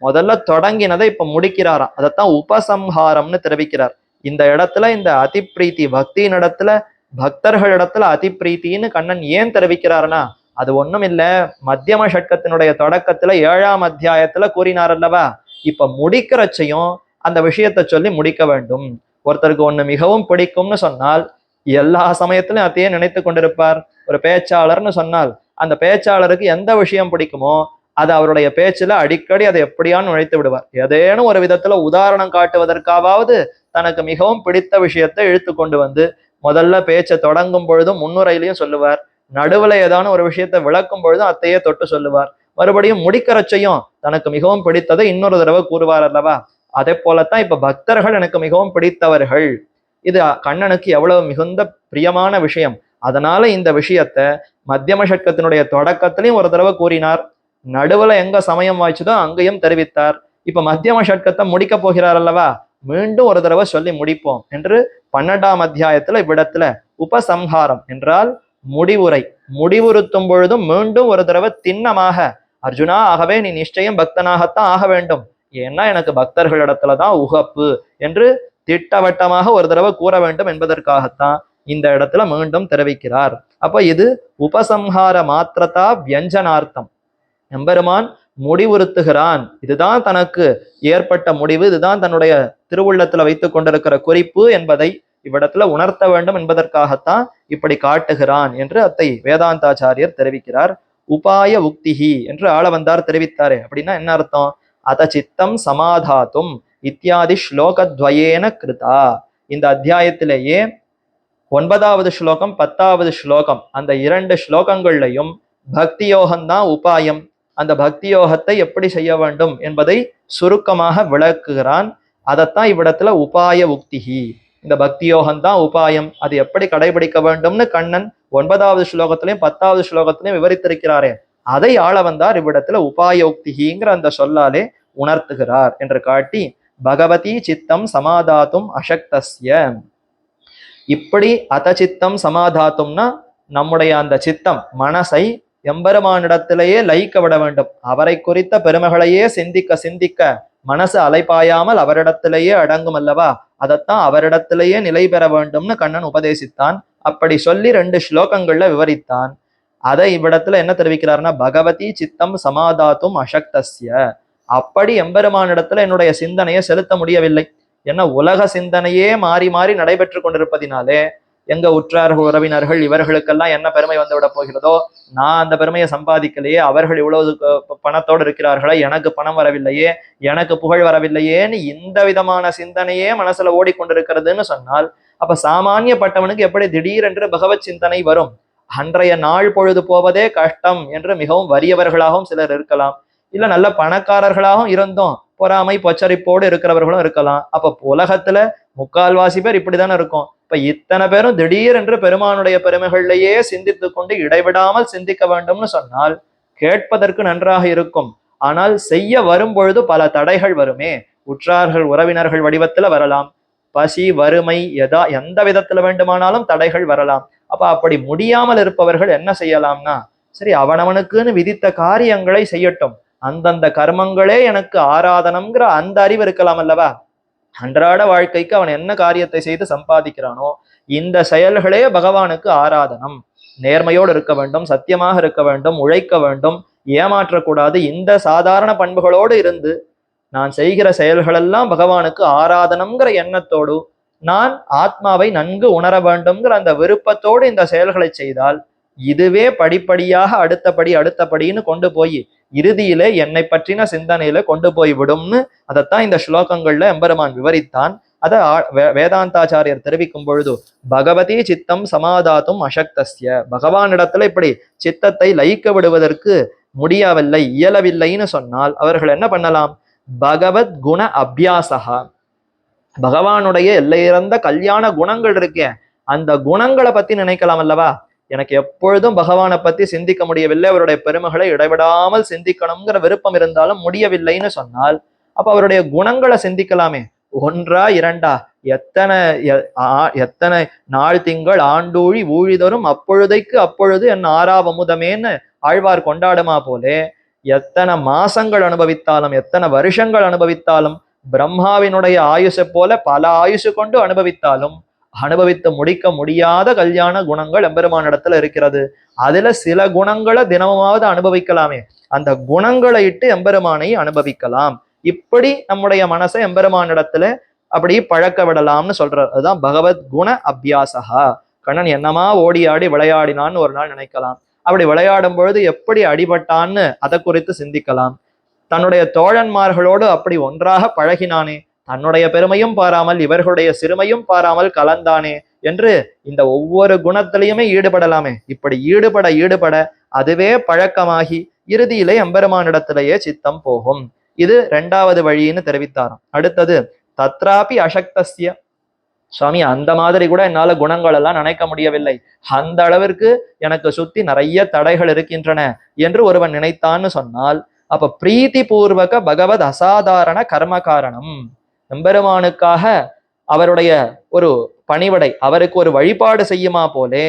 முதல்ல தொடங்கினதை இப்ப முடிக்கிறாராம், அதைத்தான் உபசம்ஹாரம்னு தெரிவிக்கிறார். இந்த இடத்துல இந்த அதிப்ரீத்தி, பக்தியின் இடத்துல பக்தர்களிடத்துல அதிப்ரீத்தின்னு கண்ணன் ஏன் தெரிவிக்கிறாருன்னா, அது ஒண்ணும் இல்ல, மத்தியம ஷட்கத்தினுடைய தொடக்கத்துல 7ஆம் அத்தியாயத்துல கூறினார் அல்லவா, இப்ப முடிக்கிறச்சையும் அந்த விஷயத்த சொல்லி முடிக்க வேண்டும். ஒருத்தருக்கு ஒண்ணு மிகவும் பிடிக்கும்னு சொன்னால் எல்லா சமயத்திலும் அதையே நினைத்து கொண்டிருப்பார். ஒரு பேச்சாளர்னு சொன்னால் அந்த பேச்சாளருக்கு எந்த விஷயம் பிடிக்குமோ அது அவருடைய பேச்சுல அடிக்கடி அதை எப்படியான்னு நுழைத்து விடுவார். ஏதேனும் ஒரு விதத்துல உதாரணம் காட்டுவதற்காவது தனக்கு மிகவும் பிடித்த விஷயத்தை இழுத்து கொண்டு வந்து முதல்ல பேச்சை தொடங்கும் பொழுதும் முன்னுரையிலையும் சொல்லுவார், நடுவுல ஏதான ஒரு விஷயத்தை விளக்கும் பொழுதும் அத்தையே தொட்டு சொல்லுவார், மறுபடியும் முடிக்கிறச்சையும் தனக்கு மிகவும் பிடித்ததை இன்னொரு தடவை கூறுவார் அல்லவா. அதே போலத்தான் இப்ப பக்தர்கள் எனக்கு மிகவும் பிடித்தவர்கள், இது கண்ணனுக்கு எவ்வளவு மிகுந்த பிரியமான விஷயம். அதனால இந்த விஷயத்த மத்தியம ஷட்கத்தினுடைய தொடக்கத்திலையும் ஒரு தடவை கூறினார், நடுவுல எங்க சமயம் வாய்ச்சதோ அங்கேயும் தெரிவித்தார். இப்ப மத்தியம ஷட்கத்தை முடிக்க போகிறார் அல்லவா, மீண்டும் ஒரு தடவை சொல்லி முடிப்போம் என்று 12ஆம் அத்தியாயத்துல இவ்விடத்துல உபசம்ஹாரம் என்றால் முடிவுரை, முடிவுறுத்தும் பொழுதும் மீண்டும் ஒரு தடவை திண்ணமாக, அர்ஜுனா ஆகவே நீ நிச்சயம் பக்தனாகத்தான் ஆக வேண்டும், ஏன்னா எனக்கு பக்தர்களிடத்துலதான் உகப்பு என்று திட்டவட்டமாக ஒரு தடவை கூற வேண்டும் என்பதற்காகத்தான் இந்த இடத்துல மீண்டும் தெரிவிக்கிறார். அப்ப இது உபசம்ஹார மாத்திரதா வியஞ்சனார்த்தம். எம்பெருமான் முடிவுறுத்துகிறான், இதுதான் தனக்கு ஏற்பட்ட முடிவு, இதுதான் தன்னுடைய திருவுள்ளத்துல வைத்துக் கொண்டிருக்கிற குறிப்பு என்பதை இவ்விடத்துல உணர்த்த வேண்டும் என்பதற்காகத்தான் இப்படி காட்டுகிறான் என்று அத்தை வேதாந்தாச்சாரியர் தெரிவிக்கிறார். உபாய உக்திஹி என்று ஆள வந்தார் தெரிவித்தாரே, அப்படின்னா என்ன அர்த்தம்? அத சித்தம் சமாதாத்தும் இத்தியாதி ஸ்லோகத்வயேன கிருதா. இந்த அத்தியாயத்திலேயே 9வது ஸ்லோகம் 10வது ஸ்லோகம் அந்த 2 ஸ்லோகங்கள்லையும் பக்தி யோகம்தான் உபாயம், அந்த பக்தி யோகத்தை எப்படி செய்ய வேண்டும் என்பதை சுருக்கமாக விளக்குகிறான். அதைத்தான் இவ்விடத்துல உபாய உக்திஹி, இந்த பக்தி யோகம்தான் உபாயம், அது எப்படி கடைபிடிக்க வேண்டும்னு கண்ணன் 9வது ஸ்லோகத்திலையும் 10வது ஸ்லோகத்திலையும் விவரித்திருக்கிறாரே, அதை ஆள வந்தார் இவ்விடத்துல உபாய உக்திஹிங்கிற அந்த சொல்லாலே உணர்த்துகிறார் என்று காட்டி, பகவதி சித்தம் சமாதாத்தும் அசக்தஸ்ய. இப்படி அத சித்தம் சமாதாத்தும்னா நம்முடைய அந்த சித்தம் மனசை எம்பெருமானிடத்திலேயே லயிக்க விட வேண்டும், அவரை குறித்த பெருமைகளையே சிந்திக்க சிந்திக்க மனசு அலைப்பாயாமல் அவரிடத்திலேயே அடங்கும் அல்லவா, அதைத்தான் அவரிடத்திலேயே நிலை பெற வேண்டும்னு கண்ணன் உபதேசித்தான். அப்படி சொல்லி 2 ஸ்லோகங்கள்ல விவரித்தான். அதை இவ்விடத்துல என்ன தெரிவிக்கிறார்னா, பகவதி சித்தம் சமாதாத்தும் அசக்தஸ்ய, அப்படி எம்பெருமானிடத்துல என்னுடைய சிந்தனையை செலுத்த முடியவில்லை. ஏன்னா உலக சிந்தனையே மாறி மாறி நடைபெற்று கொண்டிருப்பதினாலே எங்க உற்றார்கள் உறவினர்கள் இவர்களுக்கெல்லாம் என்ன பெருமை வந்து விட போகிறதோ, நான் அந்த பெருமையை சம்பாதிக்கலையே, அவர்கள் இவ்வளவு பணத்தோடு இருக்கிறார்களே, எனக்கு பணம் வரவில்லையே, எனக்கு புகழ் வரவில்லையேன்னு இந்த விதமான சிந்தனையே மனசுல ஓடிக்கொண்டிருக்கிறதுன்னு சொன்னால், அப்ப சாமானியப்பட்டவனுக்கு எப்படி திடீரென்று பகவத் சிந்தனை வரும்? அன்றைய நாள் பொழுது போவதே கஷ்டம் என்று மிகவும் வறியவர்களாகவும் சிலர் இருக்கலாம், இல்ல நல்ல பணக்காரர்களாகவும் இருந்தோம் பொறாமை பொச்சரிப்போடு இருக்கிறவர்களும் இருக்கலாம். அப்ப உலகத்துல முக்கால்வாசி பேர் இப்படித்தானே இருக்கும். இப்ப இத்தனை பேரும் திடீரென்று பெருமானுடைய பெருமைகள்லயே சிந்தித்து கொண்டு இடைவிடாமல் சிந்திக்க வேண்டும்னு சொன்னால் கேட்பதற்கு நன்றாக இருக்கும். ஆனால் செய்ய வரும் பொழுது பல தடைகள் வருமே. உற்றார்கள் உறவினர்கள் வடிவத்துல வரலாம், பசி வறுமை எந்த விதத்துல வேண்டுமானாலும் தடைகள் வரலாம். அப்ப அப்படி முடியாமல் இருப்பவர்கள் என்ன செய்யலாம்னா, சரி அவனவனுக்குன்னு விதித்த காரியங்களை செய்யட்டும், அந்தந்த கர்மங்களே எனக்கு ஆராதனம்ங்கிற அந்த அறிவு இருக்கலாம் அல்லவா. அன்றாட வாழ்க்கைக்கு அவன் என்ன காரியத்தை செய்து சம்பாதிக்கிறானோ இந்த செயல்களே பகவானுக்கு ஆராதனம். நேர்மையோடு இருக்க வேண்டும், சத்தியமாக இருக்க வேண்டும், உழைக்க வேண்டும், ஏமாற்றக்கூடாது. இந்த சாதாரண பண்புகளோடு இருந்து நான் செய்கிற செயல்களெல்லாம் பகவானுக்கு ஆராதனம்ங்கிற எண்ணத்தோடு, நான் ஆத்மாவை நன்கு உணர வேண்டும்ங்கிற அந்த விருப்பத்தோடு இந்த செயல்களை செய்தால் இதுவே படிப்படியாக அடுத்தபடின்னு கொண்டு போய் இறுதியில என்னை பற்றின சிந்தனையில கொண்டு போய் விடும்னு அதைத்தான் இந்த ஸ்லோகங்கள்ல எம்பெருமான் விவரித்தான். அதை வேதாந்தாச்சாரியர் தெரிவிக்கும் பொழுது, பகவதி சித்தம் சமாதாத்தும் அசக்தஸ்ய, பகவானிடத்துல இப்படி சித்தத்தை லயிக்க விடுவதற்கு முடியவில்லை, இயலவில்லைன்னு சொன்னால் அவர்கள் என்ன பண்ணலாம்? பகவத் குண அபியாசகா, பகவானுடைய எல்லையிறந்த கல்யாண குணங்கள் இருக்கே அந்த குணங்களை பத்தி நினைக்கலாம் அல்லவா. எனக்கு எப்பொழுதும் பகவானை பத்தி சிந்திக்க முடியவில்லை, அவருடைய பெருமைகளை இடைவிடாமல் சிந்திக்கணுங்கிற விருப்பம் இருந்தாலும் முடியவில்லைன்னு சொன்னால் அப்ப அவருடைய குணங்களை சிந்திக்கலாமே. ஒன்றா இரண்டா, எத்தனை நாள் திங்கள் ஆண்டூழி ஊழிதரும் அப்பொழுதைக்கு அப்பொழுது என் ஆறாவமுதமேன்னு ஆழ்வார் கொண்டாடுமா போலே, எத்தனை மாசங்கள் அனுபவித்தாலும் எத்தனை வருஷங்கள் அனுபவித்தாலும் பிரம்மாவினுடைய ஆயுஷை போல பல ஆயுஷு கொண்டு அனுபவித்தாலும் அனுபவித்து முடிக்க முடியாத கல்யாண குணங்கள் எம்பெருமானிடத்துல இருக்கிறது. அதுல சில குணங்களை தினமாவது அனுபவிக்கலாமே, அந்த குணங்களை இட்டு எம்பெருமானை அனுபவிக்கலாம். இப்படி நம்முடைய மனசை எம்பெருமானிடத்துல அப்படி பழக்க விடலாம்னு சொல்றார். அதுதான் பகவத் குண அபியாசகா. கண்ணன் என்னமா ஓடி ஆடி விளையாடினான்னு ஒரு நாள் நினைக்கலாம். அப்படி விளையாடும் பொழுது எப்படி அடிபட்டான்னு அதை குறித்து சிந்திக்கலாம். தன்னுடைய தோழன்மார்களோடு அப்படி ஒன்றாக பழகினானே, தன்னுடைய பெருமையும் பாராமல் இவர்களுடைய சிறுமையும் பாராமல் கலந்தானே என்று இந்த ஒவ்வொரு குணத்திலையுமே ஈடுபடலாமே. இப்படி ஈடுபட அதுவே பழக்கமாகி இறுதியிலே எம்பெருமானிடத்திலேயே சித்தம் போகும். இது இரண்டாவது வழின்னு தெரிவித்தாராம். அடுத்தது தத்ராபி அசக்தஸ்ய, சுவாமி அந்த மாதிரி கூட என்னால குணங்கள் எல்லாம் நினைக்க முடியவில்லை, அந்த அளவிற்கு எனக்கு சுத்தி நிறைய தடைகள் இருக்கின்றன என்று ஒருவன் நினைத்தான்னு சொன்னால் அப்ப பிரீத்தி பூர்வக பகவத் அசாதாரண கர்ம காரணம், எம்பெருமானுக்காக அவருடைய ஒரு பணிவடை, அவருக்கு ஒரு வழிபாடு செய்யுமா போலே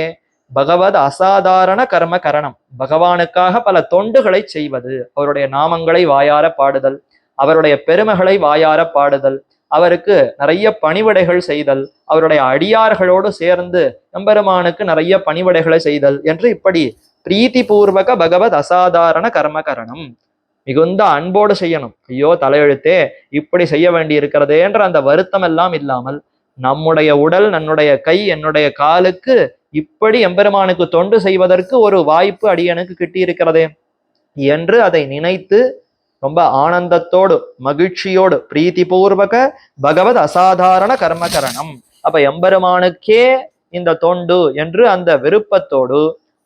பகவத் அசாதாரண கர்ம கரணம், பகவானுக்காக பல தொண்டுகளை செய்வது, அவருடைய நாமங்களை வாயார பாடுதல், அவருடைய பெருமைகளை வாயார பாடுதல், அவருக்கு நிறைய பணிவிடைகள் செய்தல், அவருடைய அடியார்களோடு சேர்ந்து எம்பெருமானுக்கு நிறைய பணிவிடைகளை செய்தல் என்று இப்படி பிரீத்தி பூர்வக பகவத் அசாதாரண கர்ம கரணம் மிகுந்த அன்போடு செய்யணும். ஐயோ தலையெழுத்தே இப்படி செய்ய வேண்டி இருக்கிறதே என்ற அந்த வருத்தம் எல்லாம் இல்லாமல், நம்முடைய உடல் நம்முடைய கை என்னுடைய காலுக்கு இப்படி எம்பெருமானுக்கு தொண்டு செய்வதற்கு ஒரு வாய்ப்பு அடியனுக்கு கிட்டி இருக்கிறதே என்று அதை நினைத்து ரொம்ப ஆனந்தத்தோடு மகிழ்ச்சியோடு பிரீத்தி பூர்வக பகவத் அசாதாரண கர்மகரணம், அப்ப எம்பெருமானுக்கே இந்த தொண்டு என்று அந்த விருப்பத்தோடு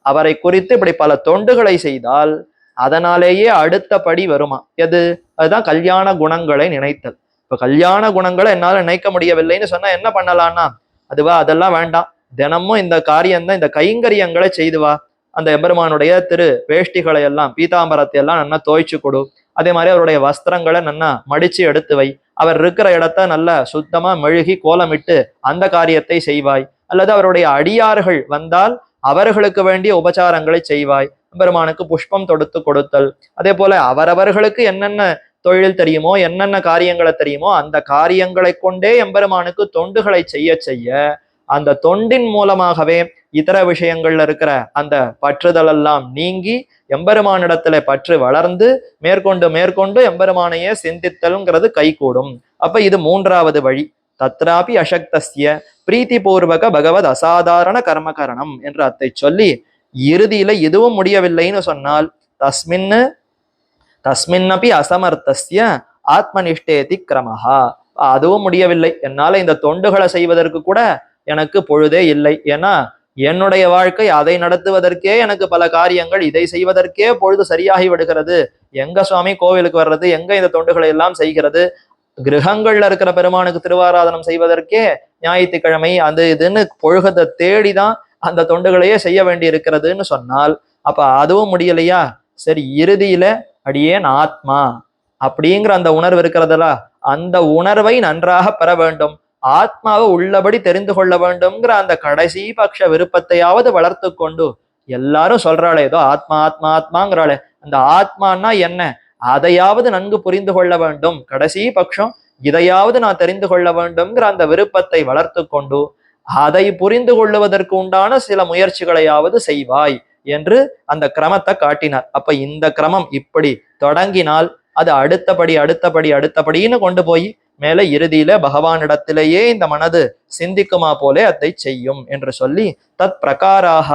அவரை குறித்து இப்படி பல தொண்டுகளை செய்தால் அதனாலேயே அடுத்த படி வருமா. எது? அதுதான் கல்யாண குணங்களை நினைத்தல். இப்ப கல்யாண குணங்களை என்னால நினைக்க முடியவில்லைன்னு சொன்னா என்ன பண்ணலாம்னா, அதுவா அதெல்லாம் வேண்டாம், தினமும் இந்த காரியம்தான், இந்த கைங்கரியங்களை செய்து வா, அந்த எம்பெருமானுடைய திரு வேஷ்டிகளை எல்லாம் பீதாம்பரத்தை எல்லாம் நல்லா துவைச்சு கொடு, அதே மாதிரி அவருடைய வஸ்திரங்களை நல்லா மடிச்சு எடுத்து வை, அவர் இருக்கிற இடத்த நல்லா சுத்தமா மெழுகி கோலமிட்டு அந்த காரியத்தை செய்வாய், அல்லது அவருடைய அடியார்கள் வந்தால் அவர்களுக்கு வேண்டிய உபச்சாரங்களை செய்வாய், பெருமானுக்கு புஷ்பம் தொடுத்து கொடுத்தல், அதே போல அவரவர்களுக்கு என்னென்ன தொழில் தெரியுமோ என்னென்ன காரியங்களை தெரியுமோ அந்த காரியங்களை கொண்டே எம்பெருமானுக்கு தொண்டுகளை செய்ய செய்ய அந்த தொண்டின் மூலமாகவே இதர விஷயங்கள்ல இருக்கிற அந்த பற்றுதல் எல்லாம் நீங்கி எம்பெருமானிடத்துல பற்று வளர்ந்து மேற்கொண்டு எம்பெருமானையே சிந்தித்தல்ங்கிறது கைகூடும். அப்ப இது மூன்றாவது வழி. தத்ராபி அசக்தஸ்ய பிரீத்திபூர்வக பகவத் அசாதாரண கர்மகரணம் என்று அத்தை சொல்லி இறுதியில எதுவும் முடியவில்லைன்னு சொன்னால் தஸ்மின்னபி அசமர்த்தஸ்ய ஆத்மனிஷ்டேதி கிரமஹா, அதுவும் முடியவில்லை, என்னால இந்த தொண்டுகளை செய்வதற்கு கூட எனக்கு பொழுதே இல்லை, ஏன்னா என்னுடைய வாழ்க்கை அதை நடத்துவதற்கே எனக்கு பல காரியங்கள், இதை செய்வதற்கே பொழுது சரியாகி விடுகிறது, எங்க சுவாமி கோவிலுக்கு வர்றது, எங்க இந்த தொண்டுகளை எல்லாம் செய்கிறது, கிரகங்கள்ல இருக்கிற பெருமானுக்கு திருவாராதனம் செய்வதற்கே ஞாயிற்றுக்கிழமை அது இதுன்னு பொழுகத்தை தேடிதான் அந்த தொண்டுகளையே செய்ய வேண்டி இருக்கிறதுன்னு சொன்னால் அப்ப அதுவும் முடியலையா? சரி, இறுதியில அடியேன் ஆத்மா அப்படிங்கிற அந்த உணர்வு இருக்கிறதுல, அந்த உணர்வை நன்றாக பெற வேண்டும், ஆத்மாவை உள்ளபடி தெரிந்து கொள்ள வேண்டும்ங்கிற அந்த கடைசி பட்ச விருப்பத்தையாவது வளர்த்து கொண்டு, எல்லாரும் சொல்றாளே ஏதோ ஆத்மா ஆத்மா ஆத்மாங்கிறாளே, அந்த ஆத்மான்னா என்ன அதையாவது நன்கு புரிந்து கொள்ள வேண்டும், கடைசி பட்சம் இதையாவது நான் தெரிந்து கொள்ள வேண்டும்ங்கிற அந்த விருப்பத்தை வளர்த்து கொண்டு அதை புரிந்து கொள்ளுவதற்கு உண்டான சில முயற்சிகளையாவது செய்வாய் என்று அந்த கிரமத்தை காட்டினார். அப்ப இந்த கிரமம் இப்படி தொடங்கினால் அது அடுத்தபடின்னு கொண்டு போய் மேல இறுதியில பகவானிடத்திலேயே இந்த மனது சிந்திக்குமா போலே அதை செய்யும் என்று சொல்லி தத் பிரகாராக.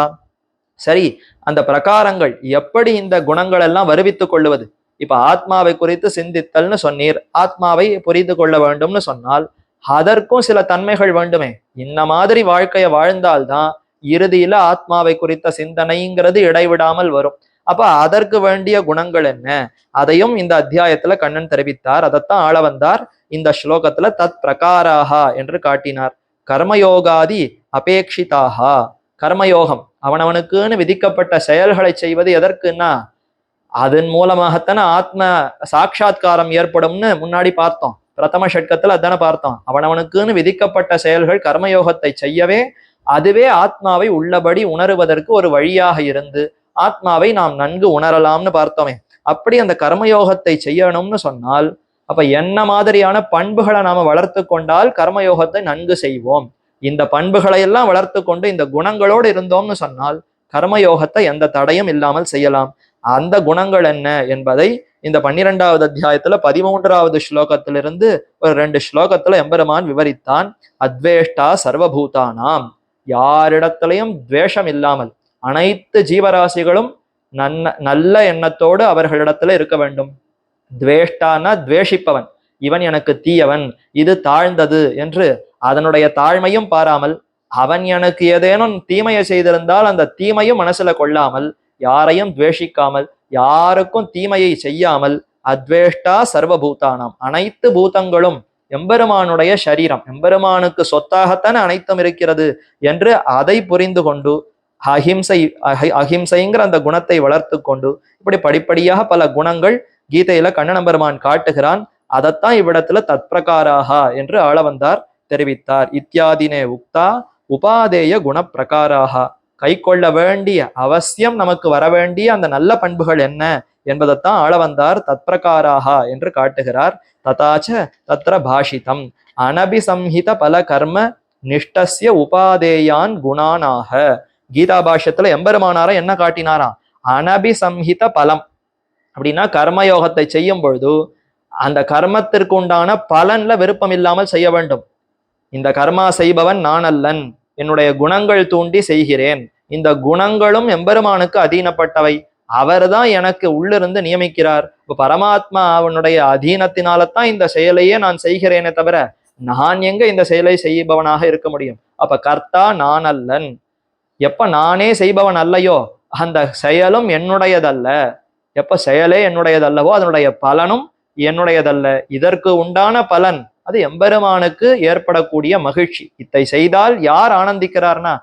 சரி, அந்த பிரகாரங்கள் எப்படி இந்த குணங்கள் எல்லாம் வருவித்துக் கொள்ளுவது? இப்ப ஆத்மாவை குறித்து சிந்தித்தல்னு சொன்னீர், ஆத்மாவை புரிந்து கொள்ள வேண்டும்னு சொன்னால் அதற்கும் சில தன்மைகள் வேண்டுமே. இந்த மாதிரி வாழ்க்கையை வாழ்ந்தால்தான் இறுதியில ஆத்மாவை குறித்த சிந்தனைங்கிறது இடைவிடாமல் வரும். அப்ப அதற்கு வேண்டிய குணங்கள் என்ன, அதையும் இந்த அத்தியாயத்துல கண்ணன் தெரிவித்தார். அதைத்தான் ஆள வந்தார் இந்த ஸ்லோகத்துல தத் பிரகாராகா என்று காட்டினார். கர்மயோகாதி அபேட்சிதாகா, கர்மயோகம் அவனவனுக்குன்னு விதிக்கப்பட்ட செயல்களை செய்வது எதற்குன்னா அதன் மூலமாகத்தானே ஆத்ம சாட்சா்காரம் ஏற்படும்னு முன்னாடி பார்த்தோம், பிரதம ஷட்கத்துல அதானே பார்த்தோம். அவனவனுக்குன்னு விதிக்கப்பட்ட செயல்கள் கர்மயோகத்தை செய்யவே அதுவே ஆத்மாவை உள்ளபடி உணருவதற்கு ஒரு வழியாக இருந்து ஆத்மாவை நாம் நன்கு உணரலாம்னு பார்த்தோமே. அப்படி அந்த கர்மயோகத்தை செய்யணும்னு சொன்னால் அப்ப என்ன மாதிரியான பண்புகளை நாம வளர்த்து கொண்டால் கர்மயோகத்தை நன்கு செய்வோம்? இந்த பண்புகளை எல்லாம் வளர்த்து கொண்டு இந்த குணங்களோடு இருந்தோம்னு சொன்னால் கர்மயோகத்தை எந்த தடையும் இல்லாமல் செய்யலாம். அந்த குணங்கள் என்ன என்பதை இந்த 12வது அத்தியாயத்துல 13வது ஸ்லோகத்திலிருந்து ஒரு 2 ஸ்லோகத்துல எம்பெருமான் விவரித்தான். அத்வேஷ்டா சர்வபூதானாம், யாரிடத்திலையும் துவேஷம் இல்லாமல் அனைத்து ஜீவராசிகளும் நல்ல எண்ணத்தோடு அவர்களிடத்துல இருக்க வேண்டும். துவேஷ்டானா துவேஷிப்பவன், இவன் எனக்கு தீயவன், இது தாழ்ந்தது என்று அதனுடைய தாழ்மையும் பாராமல், அவன் எனக்கு ஏதேனும் தீமையை செய்திருந்தால் அந்த தீமையும் மனசுல கொள்ளாமல், யாரையும் துவேஷிக்காமல், யாருக்கும் தீமையை செய்யாமல், அத்வேஷ்டா சர்வபூதானாம், அனைத்து பூதங்களும் எம்பெருமானுடைய சரீரம், எம்பெருமானுக்கு சொத்தாகத்தானே அனைத்தும் இருக்கிறது என்று அதை புரிந்து கொண்டு அஹிம்சைங்கிற அந்த குணத்தை வளர்த்து கொண்டு இப்படி படிப்படியாக பல குணங்கள் கீதையில கண்ணன் பெருமான் காட்டுகிறான். அதைத்தான் இவ்விடத்துல தத்பிரகாராகா என்று ஆள வந்தார் தெரிவித்தார். இத்தியாதினே உக்தா உபாதேய குண பிரகாராகா, கை கொள்ள வேண்டிய அவசியம் நமக்கு வர வேண்டிய அந்த நல்ல பண்புகள் என்ன என்பதைத்தான் ஆள வந்தார் தத்பிரகாராகா என்று காட்டுகிறார். ததாச்ச தத்ர பாஷிதம் அனபிசம்ஹித பல கர்ம நிஷ்டஸ்ய உபாதேயான் குணானாக. கீதா பாஷ்யத்துல எம்பெருமானாரா என்ன காட்டினாராம்? அனபிசம்ஹித பலம் அப்படின்னா கர்மயோகத்தை செய்யும் பொழுது அந்த கர்மத்திற்கு உண்டான பலன்ல விருப்பம் இல்லாமல் செய்ய வேண்டும். இந்த கர்மா செய்பவன் நான் அல்லன், என்னுடைய குணங்கள் தூண்டி செய்கிறேன், இந்த குணங்களும் எம்பெருமானுக்கு அதீனப்பட்டவை, அவர்தான் எனக்கு உள்ளிருந்து நியமிக்கிறார். இப்ப பரமாத்மா அவனுடைய அதீனத்தினால்தான் இந்த செயலையே நான் செய்கிறேனே தவிர நான் எங்க இந்த செயலை செய்பவனாக இருக்க முடியும்? அப்ப கர்த்தா நான் அல்லன். எப்ப நானே செய்பவன் அல்லையோ அந்த செயலும் என்னுடையதல்ல. எப்ப செயலே என்னுடையதல்லவோ அதனுடைய பலனும் என்னுடையதல்ல. இதற்கு உண்டான பலன் அது எம்பெருமானுக்கு ஏற்படக்கூடிய மகிழ்ச்சி. இதை செய்தால் யார் ஆனந்திக்கிறார்னா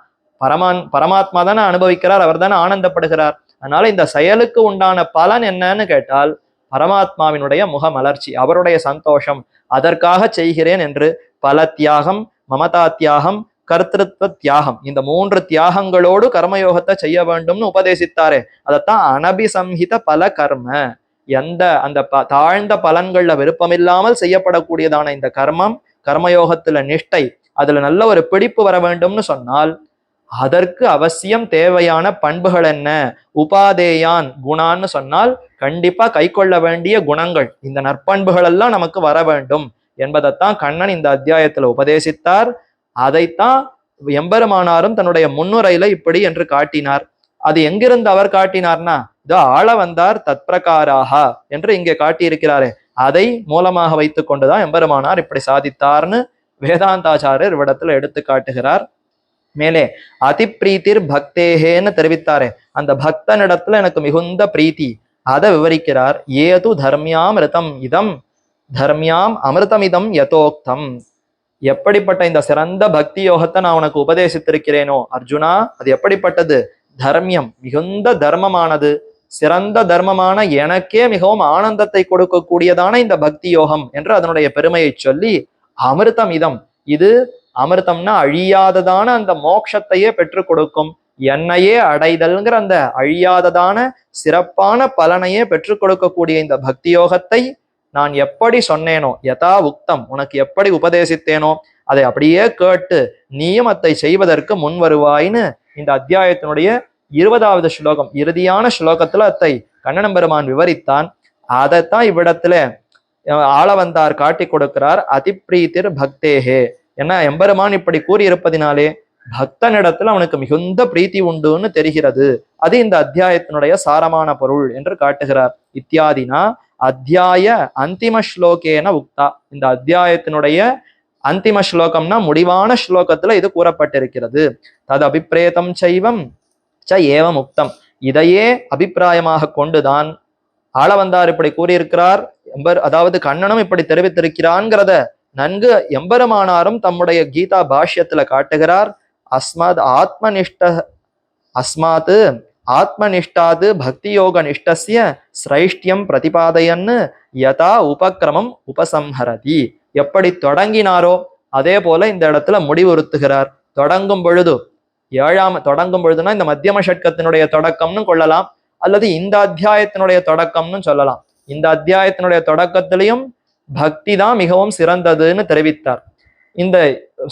பரமாத்மா தானே அனுபவிக்கிறார், அவர் தானே ஆனந்தப்படுகிறார். அதனால இந்த செயலுக்கு உண்டான பலன் என்னன்னு கேட்டால் பரமாத்மாவினுடைய முகமலர்ச்சி, அவருடைய சந்தோஷம், அதற்காக செய்கிறேன் என்று பல தியாகம், மமதா தியாகம், கர்த்திருவ தியாகம், இந்த 3 தியாகங்களோடு கர்மயோகத்தை செய்ய வேண்டும்னு உபதேசித்தாரே. அதைத்தான் அனபிசம்ஹித பல கர்ம, எந்த அந்த தாழ்ந்த பலன்கள்ல விருப்பமில்லாமல் செய்யப்படக்கூடியதான இந்த கர்மம், கர்மயோகத்துல நிஷ்டை, அதுல நல்ல ஒரு பிடிப்பு வர வேண்டும்னு சொன்னால் அதற்கு அவசியம் தேவையான பண்புகள் என்ன? உபாதேயான் குணான்னு சொன்னால் கண்டிப்பா கை கொள்ள வேண்டிய குணங்கள், இந்த நற்பண்புகள் எல்லாம் நமக்கு வர வேண்டும். என்பதைத்தான் கண்ணன் இந்த அத்தியாயத்துல உபதேசித்தார். அதைத்தான் எம்பெருமானாரும் தன்னுடைய முன்னுரையில இப்படி என்று காட்டினார். அது எங்கிருந்து அவர் காட்டினார்னா, இதோ ஆள வந்தார் தத்பிரகாராக என்று இங்கே காட்டியிருக்கிறாரே, அதை மூலமாக வைத்துக் கொண்டுதான் எம்பெருமானார் இப்படி சாதித்தார்னு வேதாந்தாச்சாரியர் இவ்விடத்துல எடுத்து காட்டுகிறார். மேலே அதிப்ரீத்திர் பக்தேகேன்னு தெரிவித்தாரே, அந்த பக்தனிடத்துல எனக்கு மிகுந்த பிரீத்தி, அதை விவரிக்கிறார். ஏது தர்மியாம் ரிதம் இதம் தர்மியாம் அமிர்தமிதம் யதோக்தம். எப்படிப்பட்ட இந்த சிறந்த பக்தி யோகத்தை நான் உனக்கு உபதேசித்திருக்கிறேனோ அர்ஜுனா, அது எப்படிப்பட்டது? தர்மியம், மிகுந்த தர்மமானது, சிறந்த தர்மமான எனக்கே மிகவும் ஆனந்தத்தை கொடுக்கக்கூடியதான இந்த பக்தி யோகம் என்று அதனுடைய பெருமையை சொல்லி, அமிர்தம் இதம், இது அமிர்தம்னா அழியாததான அந்த மோட்சத்தையே பெற்றுக் கொடுக்கும், என்னையே அடைதல்ங்கிற அந்த அழியாததான சிறப்பான பலனையே பெற்றுக் கொடுக்கக்கூடிய இந்த பக்தி யோகத்தை நான் எப்படி சொன்னேனோ, யதா உக்தம், உனக்கு எப்படி உபதேசித்தேனோ அதை அப்படியே கேட்டு நீயும் அதை செய்வதற்கு முன் வருவாயின்னு இந்த அத்தியாயத்தினுடைய 20வது ஸ்லோகம், இறுதியான ஸ்லோகத்துல அதை கண்ணன் பெருமான் விவரித்தான். அதைத்தான் இவ்விடத்துல ஆள வந்தார் காட்டி கொடுக்கிறார். அதிப்ரீத்திர் பக்தேகே, ஏன்னா எம்பெருமான் இப்படி கூறியிருப்பதினாலே பக்தனிடத்துல அவனுக்கு மிகுந்த பிரீத்தி உண்டுன்னு தெரிகிறது. அது இந்த அத்தியாயத்தினுடைய சாரமான பொருள் என்று காட்டுகிறார். இத்தியாதினா அத்தியாய அந்திம ஸ்லோகேன உக்தா, இந்த அத்தியாயத்தினுடைய அந்திம ஸ்லோகம்னா முடிவான ஸ்லோகத்துல இது கூறப்பட்டிருக்கிறது. தது அபிப்பிரேதம் சைவம் ச ஏவம் உக்தம், இதையே அபிப்பிராயமாக கொண்டுதான் ஆள வந்தார் இப்படி கூறியிருக்கிறார். அதாவது கண்ணனும் இப்படி தெரிவித்திருக்கிறான்ங்கிறத நன்கு எம்பெருமானாரும் தம்முடைய கீதா பாஷ்யத்துல காட்டுகிறார். அஸ்மாத் ஆத்மனிஷ்டாது பக்தி யோக நிஷ்டஸ்ய சிரைஷ்டியம் பிரதிபாதையன்னு யதா உபக்கிரமம் உபசம்ஹரதி. எப்படி தொடங்கினாரோ அதே போல இந்த இடத்துல முடிவுறுத்துகிறார். தொடங்கும் பொழுதுனா இந்த மத்தியம ஷட்கத்தினுடைய தொடக்கம்னு கொள்ளலாம், அல்லது இந்த அத்தியாயத்தினுடைய தொடக்கம்னு சொல்லலாம். இந்த அத்தியாயத்தினுடைய தொடக்கத்திலையும் பக்தி தான் மிகவும் சிறந்ததுன்னு தெரிவித்தார். இந்த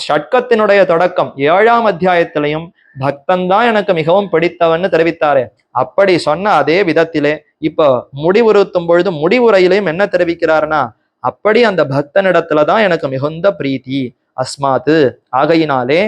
ஷட்கத்தினுடைய தொடக்கம் 7ஆம் அத்தியாயத்திலையும் பக்தன் தான் எனக்கு மிகவும் பிடித்தவன்னு தெரிவித்தாரே. அப்படி சொன்ன அதே விதத்திலே இப்ப முடிவுறுத்தும் பொழுது முடிவுரையிலையும் என்ன தெரிவிக்கிறார்னா, அப்படி அந்த பக்தனிடத்துலதான் எனக்கு மிகுந்த பிரீத்தி. அஸ்மாத்து, ஆகையினாலே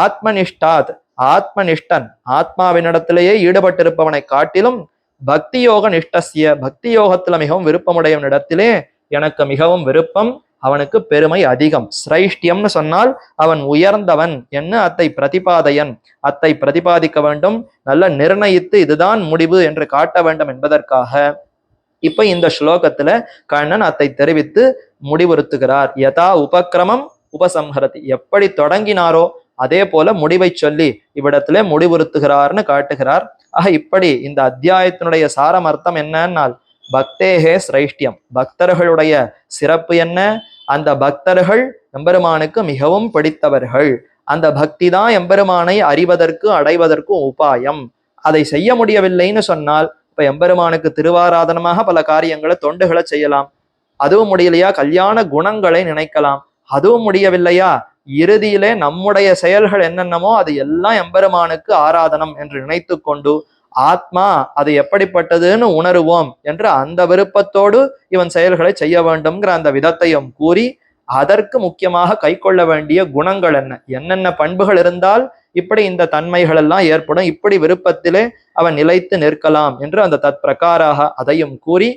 ஆத்மனிஷ்டாத், ஆத்மனிஷ்டன் ஆத்மாவினிடத்திலேயே ஈடுபட்டிருப்பவனை காட்டிலும் பக்தி யோக நிஷ்டசிய, பக்தி யோகத்துல மிகவும் விருப்பமுடையவனிடத்திலே எனக்கு மிகவும் விருப்பம், அவனுக்கு பெருமை அதிகம். சிரைஷ்டியம்னு சொன்னால் அவன் உயர்ந்தவன் என்ன அத்தை பிரதிபாதையன், அத்தை பிரதிபாதிக்க வேண்டும், நல்ல நிர்ணயித்து இதுதான் முடிவு என்று காட்ட வேண்டும் என்பதற்காக இப்ப இந்த ஸ்லோகத்துல கண்ணன் அத்தை தெரிவித்து முடிவுறுத்துகிறார். யதா உபக்கிரமம் உபசம்ஹரதி, எப்படி தொடங்கினாரோ அதே போல முடிவை சொல்லி இவ்விடத்துல முடிவுறுத்துகிறார்னு காட்டுகிறார். ஆக இப்படி இந்த அத்தியாயத்தினுடைய சாரமர்த்தம் என்னன்னால், பக்தேகே சிரைஷ்டியம், பக்தர்களுடைய சிறப்பு என்ன, அந்த பக்தர்கள் எம்பெருமானுக்கு மிகவும் பிடித்தவர்கள், அந்த பக்தி தான் எம்பெருமானை அறிவதற்கு அடைவதற்கும் உபாயம். அதை செய்ய முடியவில்லைன்னு சொன்னால் இப்ப எம்பெருமானுக்கு திருவாராதனமாக பல காரியங்களை தொண்டுகளை செய்யலாம், அதுவும் முடியலையா கல்யாண குணங்களை நினைக்கலாம், அதுவும் முடியவில்லையா இறுதியிலே நம்முடைய செயல்கள் என்னென்னமோ அது எல்லாம் எம்பெருமானுக்கு ஆராதனம் என்று நினைத்து கொண்டு ஆத்மா அது எப்படிப்பட்டதுன்னு உணருவோம் என்ற அந்த விருப்பத்தோடு இவன் செயல்களை செய்ய வேண்டும்ங்கிற அந்த விதத்தையும் கூறி, அதற்கு முக்கியமாக கை கொள்ள வேண்டிய குணங்கள் என்னென்ன பண்புகள் இருந்தால் இப்படி இந்த தன்மைகள் எல்லாம் ஏற்படும், இப்படி விருப்பத்திலே அவன் நிலைத்து நிற்கலாம் என்று அந்த தத் பிரகாராக அதையும் கூறி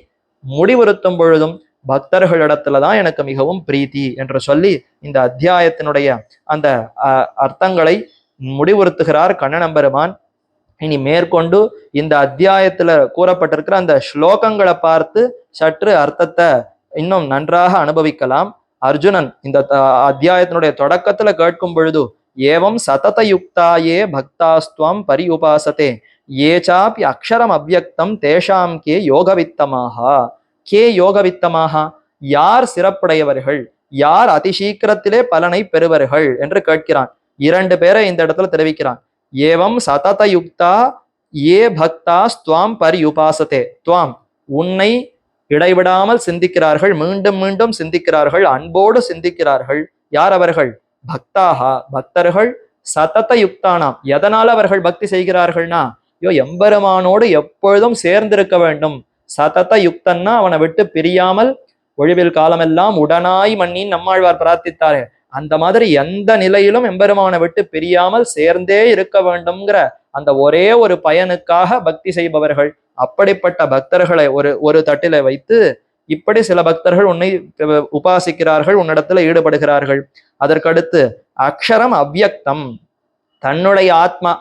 முடிவுறுத்தும் பொழுதும் பக்தர்களிடத்துலதான் எனக்கு மிகவும் பிரீத்தி என்று சொல்லி இந்த அத்தியாயத்தினுடைய அந்த அர்த்தங்களை முடிவுறுத்துகிறார் கண்ணன் பெருமான். இனி மேற்கொண்டு இந்த அத்தியாயத்துல கூறப்பட்டிருக்கிற அந்த ஸ்லோகங்களை பார்த்து சற்று அர்த்தத்தை இன்னும் நன்றாக அனுபவிக்கலாம். அர்ஜுனன் இந்த அத்தியாயத்தினுடைய தொடக்கத்துல கேட்கும் பொழுது, ஏவம் சததயுக்தாயே பக்தாஸ்துவம் பரி உபாசதே ஏச்சாப்பி அக்ஷரம் அவ்யக்தம் தேஷாம் கே யோகவித்தமாக. கே யோகவித்தமாக, யார் சிறப்புடையவர்கள், யார் அதிசீக்கிரத்திலே பலனை பெறுவர்கள் என்று கேட்கிறான். 2 பேரை இந்த இடத்துல தெரிவிக்கிறான். ஏவம் சததயுக்தா ஏ பக்தா ஸ்துவாம் பரியுபாசதே, துவாம் உன்னை இடைவிடாமல் சிந்திக்கிறார்கள், மீண்டும் மீண்டும் சிந்திக்கிறார்கள், அன்போடு சிந்திக்கிறார்கள். யார் அவர்கள்? பக்தாகா, பக்தர்கள். சததயுக்தானாம், எதனால அவர்கள் பக்தி செய்கிறார்கள்னா, எம்பெருமானோடு எப்பொழுதும் சேர்ந்திருக்க வேண்டும். சதத யுக்தன்னா அவனை விட்டு பிரியாமல் ஒழிவில் காலமெல்லாம் உடனாய் மண்ணின் நம்மாழ்வார் பிரார்த்தித்தாரே, அந்த மாதிரி எந்த நிலையிலும் எம்பெருமானை விட்டு பிரியாமல் சேர்ந்தே இருக்க வேண்டும்ங்கிற அந்த ஒரே ஒரு பயனுக்காக பக்தி செய்பவர்கள். அப்படிப்பட்ட பக்தர்களை ஒரு தட்டில வைத்து இப்படி சில பக்தர்கள் உன்னை உபாசிக்கிறார்கள், உன்னிடத்துல ஈடுபடுகிறார்கள். அதற்கடுத்து அக்ஷரம் அவ்யக்தம், தன்னுடைய ஆத்மா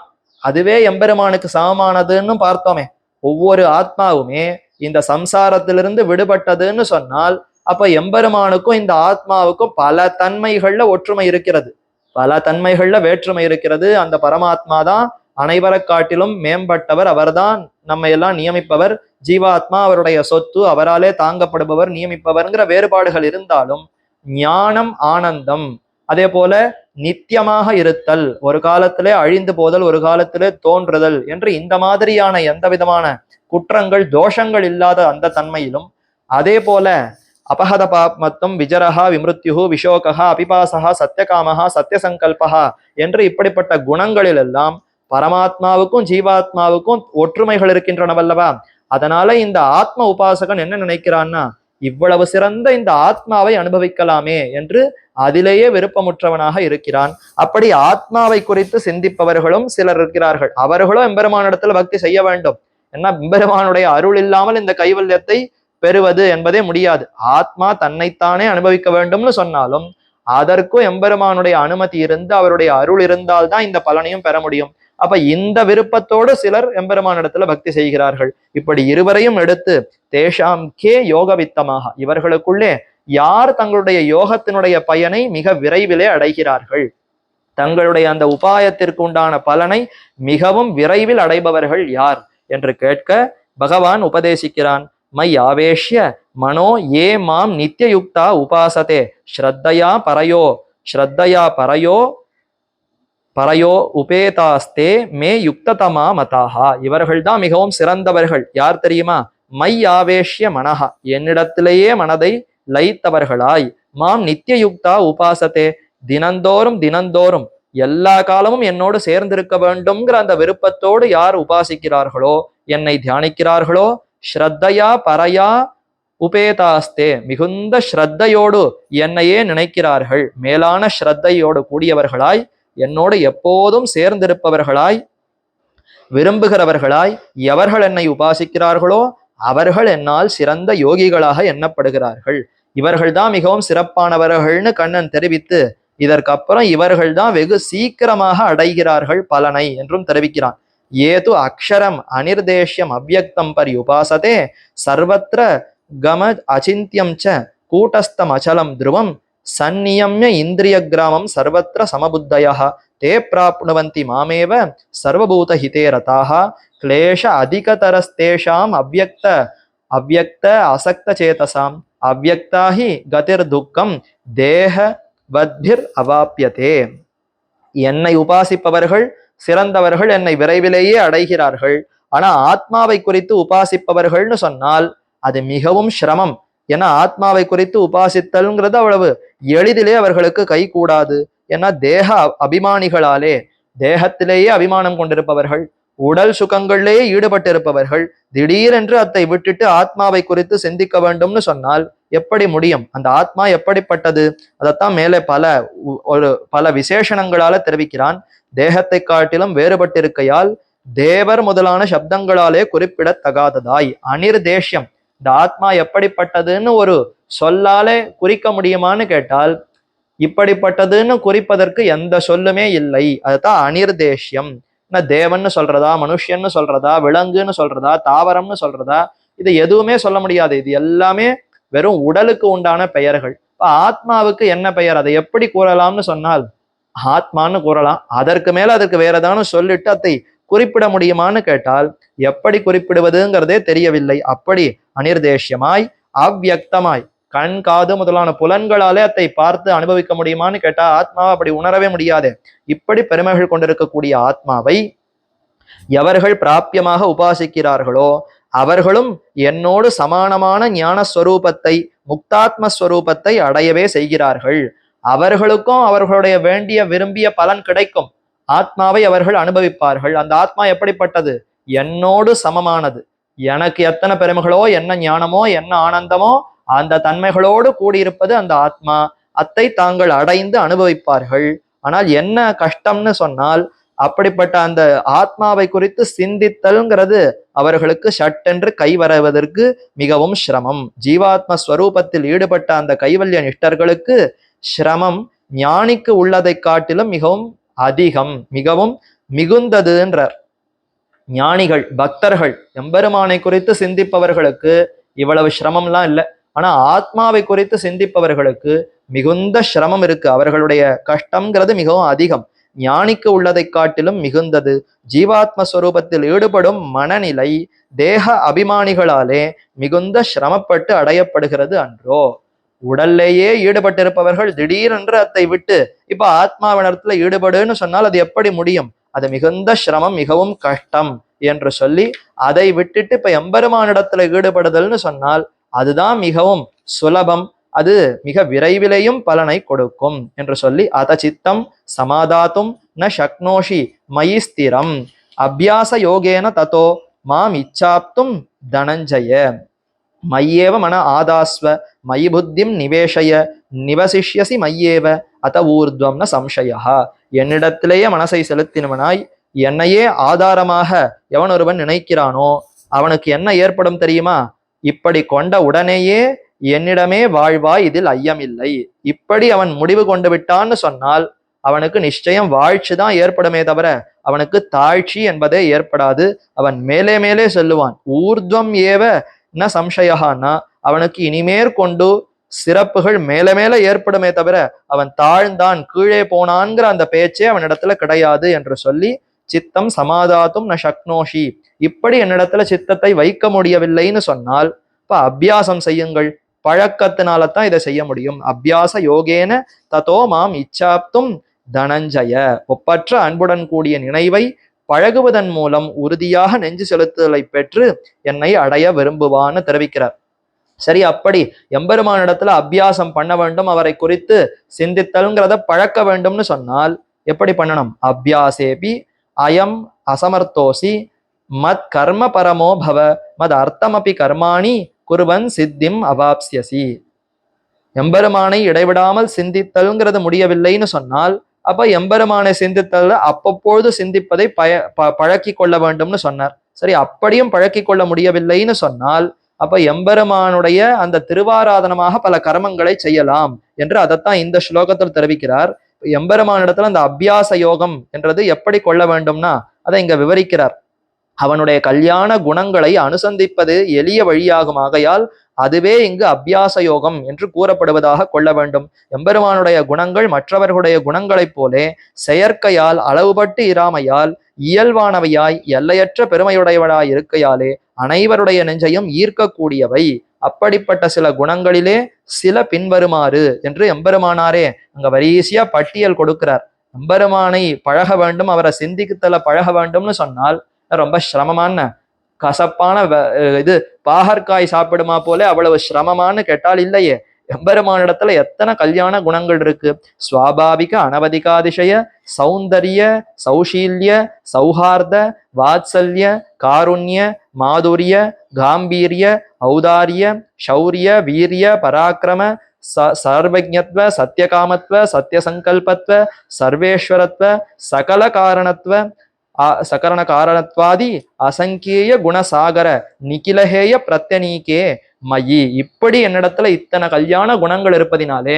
அதுவே எம்பெருமானுக்கு சமமானதுன்னு பார்த்தோமே. ஒவ்வொரு ஆத்மாவுமே இந்த சம்சாரத்திலிருந்து விடுபட்டதுன்னு சொன்னால் அப்ப எம்பெருமானுக்கும் இந்த ஆத்மாவுக்கும் பல தன்மைகள்ல ஒற்றுமை இருக்கிறது, பல தன்மைகள்ல வேற்றுமை இருக்கிறது. அந்த பரமாத்மா தான் அனைவரை காட்டிலும் மேம்பட்டவர், அவர்தான் நம்ம எல்லாம் நியமிப்பவர். ஜீவாத்மா அவருடைய சொத்து, அவராலே தாங்கப்படுபவர், நியமிப்பவர்ங்கிற வேறுபாடுகள் இருந்தாலும் ஞானம் ஆனந்தம் அதே போல நித்தியமாக இருத்தல், ஒரு காலத்திலே அழிந்து போதல், ஒரு காலத்திலே தோன்றுதல் என்று இந்த மாதிரியான எந்த விதமான குற்றங்கள் தோஷங்கள் இல்லாத அந்த தன்மையிலும், அதே போல அபஹத பாப்மத்தும் விஜரஹா விமிருத்யுஹு விஷோகா அபிபாசகா சத்தியகாமஹா சத்தியசங்கல்பஹா என்று இப்படிப்பட்ட குணங்களில் எல்லாம் பரமாத்மாவுக்கும் ஜீவாத்மாவுக்கும் ஒற்றுமைகள் இருக்கின்றனவல்லவா. அதனால இந்த ஆத்ம உபாசகன் என்ன நினைக்கிறான்னா, இவ்வளவு சிறந்த இந்த ஆத்மாவை அனுபவிக்கலாமே என்று அதிலேயே விருப்பமுற்றவனாக இருக்கிறான். அப்படி ஆத்மாவை குறித்து சிந்திப்பவர்களும் சிலர் இருக்கிறார்கள். அவர்களும் எம்பெருமானிடத்துல பக்தி செய்ய வேண்டும். ஏன்னா எம்பெருமானுடைய அருள் இல்லாமல் இந்த கைவல்யத்தை பெறுவது என்பதே முடியாது. ஆத்மா தன்னைத்தானே அனுபவிக்க வேண்டும்னு சொன்னாலும் அதற்கும் எம்பெருமானுடைய அனுமதி இருந்து அவருடைய அருள் இருந்தால்தான் இந்த பலனையும் பெற முடியும். அப்ப இந்த விருப்பத்தோடு சிலர் எம்பெருமானிடத்துல பக்தி செய்கிறார்கள். இப்படி இருவரையும் எடுத்து தேஷாம் கே யோகவித்தமாக, இவர்களுக்குள்ளே யார் தங்களுடைய யோகத்தினுடைய பயனை மிக விரைவிலே அடைகிறார்கள், தங்களுடைய அந்த உபாயத்திற்கு உண்டான பலனை மிகவும் விரைவில் அடைபவர்கள் யார் என்று கேட்க பகவான் உபதேசிக்கிறான். மை ஆவேஷ்ய மனோ ஏ மாம் நித்தியயுக்தா உபாசதே ஸ்ரத்தையா பரையோ உபேதாஸ்தே மே யுக்ததமா மதாஹா. இவர்கள்தான் மிகவும் சிறந்தவர்கள். யார் தெரியுமா? மை ஆவேஷ்ய மனஹா, என்னிடத்திலேயே மனதை லயித்தவர்களாய், மாம் நித்தியயுக்தா உபாசத்தே, தினந்தோறும் எல்லா காலமும் என்னோடு சேர்ந்திருக்க வேண்டும்ங்கிற அந்த விருப்பத்தோடு யார் உபாசிக்கிறார்களோ, என்னை தியானிக்கிறார்களோ, ஸ்ரத்தையா பரையா உபேதாஸ்தே, மிகுந்த ஸ்ரத்தையோடு என்னையே நினைக்கிறார்கள், மேலான ஸ்ரத்தையோடு கூடியவர்களாய், என்னோடு எப்போதும் சேர்ந்திருப்பவர்களாய், விரும்புகிறவர்களாய் எவர்கள் என்னை உபாசிக்கிறார்களோ அவர்கள் என்னால் சிறந்த யோகிகளாக எண்ணப்படுகிறார்கள். இவர்கள்தான் மிகவும் சிறப்பானவர்கள்னு கண்ணன் தெரிவித்து இதற்கப்புறம் இவர்கள்தான் வெகு சீக்கிரமாக அடைகிறார்கள் பலனை என்றும் தெரிவிக்கிறான். ஏது அக்ஷரம் அனிர்தேஷ்யம் அவ்யக்தம் பரி உபாசதே சர்வத்திர கம அச்சிந்தியம் ச கூட்டஸ்தம் அச்சலம் துருவம் சந்நியம்ய இந்திரிய கிராமம் சர்வத்திர சமபுத்தயः தே பிராப்னுவந்தி மாமேவ சர்வபூத ஹிதே ரதாः கிளேஷ அதிகதரஸ்தேஷாம் அவ்யக்த அசக்த சேதசாம் அவ்யக்தாஹி கதிர் துக்கம் தேக வத்பிர் அவாப்யதே. என்னை உபாசிப்பவர்கள் சிறந்தவர்கள், என்னை விரைவிலேயே அடைகிறார்கள். ஆனா ஆத்மாவை குறித்து உபாசிப்பவர்கள்னு சொன்னால் அது மிகவும் சிரமம். ஏன்னா ஆத்மாவை குறித்து உபாசித்தல்ங்கிறது அவ்வளவு எளிதிலே அவர்களுக்கு கை கூடாது. ஏன்னா தேக அபிமானிகளாலே, தேகத்திலேயே அபிமானம் கொண்டிருப்பவர்கள், உடல் சுகங்களிலேயே ஈடுபட்டு இருப்பவர்கள் திடீரென்று அதை விட்டுட்டு ஆத்மாவை குறித்து சிந்திக்க வேண்டும்னு சொன்னால் எப்படி முடியும்? அந்த ஆத்மா எப்படிப்பட்டது? அதைத்தான் மேலே பல விசேஷணங்களால தெரிவிக்கிறான். தேகத்தை காட்டிலும் வேறுபட்டிருக்கையால் தேவர் முதலான சப்தங்களாலே குறிப்பிடத்தகாததாய் அனிர்தேஷ்யம், இந்த ஆத்மா எப்படிப்பட்டதுன்னு ஒரு சொல்லாலே குறிக்க முடியுமான்னு கேட்டால் இப்படிப்பட்டதுன்னு குறிப்பதற்கு எந்த சொல்லுமே இல்லை. அதுதான் அனிர்தேஷ்யம். தேவன்னு சொல்றதா, மனுஷன்னு சொல்றதா, விலங்குன்னு சொல்றதா, தாவரம்னு சொல்றதா, இது எதுவுமே சொல்ல முடியாது. இது எல்லாமே வெறும் உடலுக்கு உண்டான பெயர்கள். இப்ப ஆத்மாவுக்கு என்ன பெயர், அதை எப்படி கூறலாம்னு சொன்னால் ஆத்மான்னு கூறலாம். அதற்கு மேல அதுக்கு வேற ஏதாவது சொல்லிட்டு அதை குறிப்பிட முடியுமான்னு கேட்டால் எப்படி குறிப்பிடுவதுங்கிறதே தெரியவில்லை. அப்படி அனிர்தேஷ்யமாய் அவ்யக்தமாய் கண் காது முதலான புலன்களாலே அதை பார்த்து அனுபவிக்க முடியுமான்னு கேட்டா ஆத்மாவை அப்படி உணரவே முடியாது. இப்படி பெருமைகள் கொண்டிருக்கக்கூடிய ஆத்மாவை எவர்கள் பிராபியமாக உபாசிக்கிறார்களோ அவர்களும் என்னோடு சமானமான ஞானஸ்வரூபத்தை, முக்தாத்மஸ்வரூபத்தை அடையவே செய்கிறார்கள். அவர்களுக்கும் அவர்களுடைய வேண்டிய விரும்பிய பலன் கிடைக்கும். ஆத்மாவை அவர்கள் அனுபவிப்பார்கள். அந்த ஆத்மா எப்படிப்பட்டது? என்னோடு சமமானது. எனக்கு எத்தனை பெருமைகளோ, என்ன ஞானமோ, என்ன ஆனந்தமோ அந்த தன்மைகளோடு கூடியிருப்பது அந்த ஆத்மா. அத்தை தாங்கள் அடைந்து அனுபவிப்பார்கள். ஆனால் என்ன கஷ்டம்னு சொன்னால், அப்படிப்பட்ட அந்த ஆத்மாவை குறித்து சிந்தித்தல்ங்கிறது அவர்களுக்கு சட்டென்று கைவருவதற்கு மிகவும் சிரமம். ஜீவாத்ம ஸ்வரூபத்தில் ஈடுபட்ட அந்த கைவல்ய நிஷ்டர்களுக்கு சிரமம் ஞானிக்கு உள்ளதை காட்டிலும் மிகவும் அதிகம், மிகவும் மிகுந்ததுன்றார். ஞானிகள் பக்தர்கள் எம்பெருமானை குறித்து சிந்திப்பவர்களுக்கு இவ்வளவு சிரமம்லாம் இல்லை. ஆனா ஆத்மாவை குறித்து சிந்திப்பவர்களுக்கு மிகுந்த சிரமம் இருக்கு. அவர்களுடைய கஷ்டம்ங்கிறது மிகவும் அதிகம், ஞானிக்கு உள்ளதை காட்டிலும் மிகுந்தது. ஜீவாத்ம ஸ்வரூபத்தில் ஈடுபடும் மனநிலை தேக அபிமானிகளாலே மிகுந்த சிரமப்பட்டு அடையப்படுகிறது அன்றோ. உடல்லேயே ஈடுபட்டிருப்பவர்கள் திடீரென்று அதை விட்டு இப்ப ஆத்மாவினத்துல ஈடுபடுன்னு சொன்னால் அது எப்படி முடியும்? அது மிகுந்த சிரமம், மிகவும் கஷ்டம் என்று சொல்லி அதை விட்டுட்டு இப்ப எம்பெருமானிடத்துல ஈடுபடுதல்னு சொன்னால் அதுதான் மிகவும் சுலபம், அது மிக விரைவிலேயும் பலனை கொடுக்கும் என்று சொல்லி அத சித்தம் சமாதாத்தும் ந சக்னோஷி மயி ஸ்திரம் அபியாச யோகேன ததோ மாம் இச்சாப்தும் தனஞ்சய மய்யேவ மன ஆதாஸ்வ மயி புத்திம் நிவேஷய நிவசிஷ்யசி மய்யேவ அத ஊர்துவம் ந சம்சயா. என்னிடத்திலேயே மனசை செலுத்தினவனாய் என்னையே ஆதாரமாக எவன் ஒருவன் நினைக்கிறானோ அவனுக்கு என்ன ஏற்படும் தெரியுமா? இப்படி கொண்ட உடனேயே என்னிடமே வாழ்வாய், இதில் ஐயமில்லை. இப்படி அவன் முடிவு கொண்டு விட்டான்னு சொன்னால் அவனுக்கு நிச்சயம் வாழ்ச்சி தான் ஏற்படுமே தவிர அவனுக்கு தாழ்ச்சி என்பதே ஏற்படாது. அவன் மேலே மேலே செல்லுவான். ஊர்துவம் ஏவ ந சம்சயஹான்னா அவனுக்கு இனிமேற்கொண்டு சிறப்புகள் மேல மேல ஏற்படுமே தவிர அவன் தாழ்ந்தான் கீழே போனான்ங்கிற அந்த பேச்சே அவனிடத்துல கிடையாது என்று சொல்லி சித்தம் சமாதாத்தும் ந சக்னோஷி, இப்படி என்னிடத்துல சித்தத்தை வைக்க முடியவில்லைன்னு சொன்னால் இப்ப அபியாசம் செய்யுங்கள். பழக்கத்தினால தான் இதை செய்ய முடியும். அபியாச யோகேன ததோ மாம் இச்சாப்தும் தனஞ்சய. ஒப்பற்ற அன்புடன் கூடிய நினைவை பழகுவதன் மூலம் உறுதியாக நெஞ்சு செலுத்துதலை பெற்று என்னை அடைய விரும்புவான்னு தெரிவிக்கிறார். சரி, அப்படி எம்பெருமானிடத்துல அபியாசம் பண்ண வேண்டும், அவரை குறித்து சிந்தித்தல்ங்கிறத பழக்க வேண்டும்னு சொன்னால் எப்படி பண்ணணும்? அபியாசேபி அயம் அசமர்த்தோசி மத் கர்ம பரமோ பவ மத் அர்த்தமபி கர்மாணி குருவன் சித்திம் அவாப்ஸ்யசி. எம்பெருமானை இடைவிடாமல் சிந்தித்தல்ங்கிறது முடியவில்லைன்னு சொன்னால் அப்ப எம்பெருமானை சிந்தித்தல் அப்பப்பொழுது சிந்திப்பதை பழக்கி கொள்ள வேண்டும்னு சொன்னார். சரி, அப்படியும் பழக்கி கொள்ள முடியவில்லைன்னு சொன்னால் அப்ப எம்பெருமானுடைய அந்த திருவாராதனமாக பல கர்மங்களை செய்யலாம் என்று அதைத்தான் இந்த ஸ்லோகத்தில் தெரிவிக்கிறார். எம்பெருமானிடத்துல அந்த அபியாச யோகம் என்றது எப்படி கொள்ள வேண்டும்னா அதை இங்க விவரிக்கிறார். அவனுடைய கல்யாண குணங்களை அனுசந்திப்பது எளிய வழியாகும். ஆகையால் அதுவே இங்கு அபியாச யோகம் என்று கூறப்படுவதாக கொள்ள வேண்டும். எம்பெருமானுடைய குணங்கள் மற்றவர்களுடைய குணங்களைப் போலே செயற்கையால் அளவுபட்டு இராமையால் இயல்பானவையாய் எல்லையற்ற பெருமையுடையவளாய் இருக்கையாலே அனைவருடைய நெஞ்சையும் ஈர்க்கக்கூடியவை. அப்படிப்பட்ட சில குணங்களிலே சில பின்வருமாறு என்று எம்பெருமானாரே அங்க வரிசையா பட்டியல் கொடுக்கிறார். எம்பெருமானை பழக வேண்டும், அவரை சிந்திக்கத்தல பழக வேண்டும்னு சொன்னால் ரொம்ப சிரமமான கசப்பான இது பாகற்காய் சாப்பிடுமா போல அவ்வளவு சிரமமானு கேட்டால் இல்லையே. எம்பெருமானிடத்துல எத்தனை கல்யாண குணங்கள் இருக்கு. சுவாபாவிக அனவதிகாதிசய சௌந்தரிய சௌஷீல்ய சௌஹார்த வாத்சல்ய காருண்ய மாதுரிய காம்பீரிய ஔதாரிய சௌரிய வீரிய பராக்கிரம சர்வஜத்வ சத்தியகாமத்வ சத்தியசங்கல்பத்வ சர்வேஸ்வரத்வ சகல காரணத்வ சகரண காரணத்வாதி அசங்கேய குணசாகர நிகிலஹேய பிரத்யனீகே மயி. இப்படி என்னிடத்துல இத்தனை கல்யாண குணங்கள் இருப்பதினாலே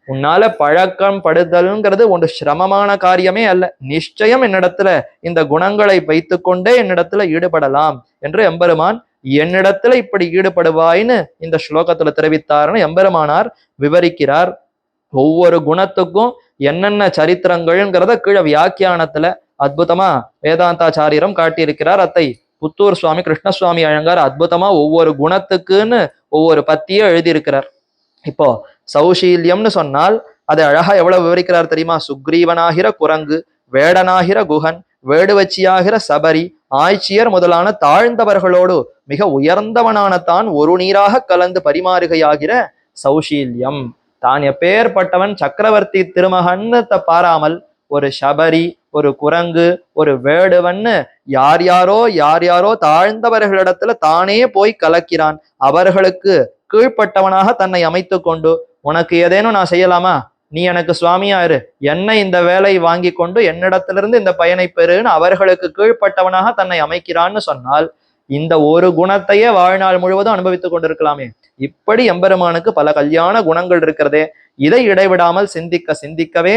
உன்னால பழக்கம் படுதல்ங்கிறது ஒன்று சிரமமான காரியமே அல்ல. நிச்சயம் என்னிடத்துல இந்த குணங்களை வைத்து கொண்டே என்னிடத்துல ஈடுபடலாம் என்று எம்பெருமான் என்னிடத்துல இப்படி ஈடுபடுவாயின்னு இந்த ஸ்லோகத்துல தெரிவித்தார்னு எம்பெருமானார் விவரிக்கிறார். ஒவ்வொரு குணத்துக்கும் என்னென்ன சரித்திரங்கள்ங்கிறத கீழே வியாக்கியானத்துல அற்புதமா வேதாந்தாச்சாரியரும் காட்டியிருக்கிறார். அத்தை புத்தூர் சுவாமி கிருஷ்ணசுவாமி அழங்கார் அற்புதமா ஒவ்வொரு குணத்துக்குன்னு ஒவ்வொரு பத்தியே எழுதியிருக்கிறார். இப்போ சௌஷீல்யம்னு சொன்னால் அதை அழகா எவ்வளவு விவரிக்கிறார் தெரியுமா? சுக்ரீவனாகிற குரங்கு, வேடனாகிற குகன், வேடுவச்சியாகிற சபரி, ஆய்ச்சியர் முதலான தாழ்ந்தவர்களோடு மிக உயர்ந்தவனான தான் ஒரு நீராக கலந்து பரிமாறுகையாகிற சௌஷீல்யம். தான் எப்பேற்பட்டவன் சக்கரவர்த்தி திருமகன்னு பாராமல் ஒரு சபரி, ஒரு குரங்கு, ஒரு வேடுவன்னு யார் யாரோ தாழ்ந்தவர்களிடத்துல தானே போய் கலக்கிறான். அவர்களுக்கு கீழ்ப்பட்டவனாக தன்னை அமைத்து கொண்டு, உனக்கு ஏதேனும் நான் செய்யலாமா, நீ எனக்கு சுவாமியா இரு, என்னை இந்த வேலை வாங்கி கொண்டு என்னிடத்திலிருந்து இந்த பயனை பெறுன்னு அவர்களுக்கு கீழ்ப்பட்டவனாக தன்னை அமைக்கிறான்னு சொன்னால் இந்த ஒரு குணத்தையே வாழ்நாள் முழுவதும் அனுபவித்துக் கொண்டிருக்கலாமே. இப்படி எம்பெருமானுக்கு பல கல்யாண குணங்கள் இருக்கிறதே. இதை இடைவிடாமல் சிந்திக்க சிந்திக்கவே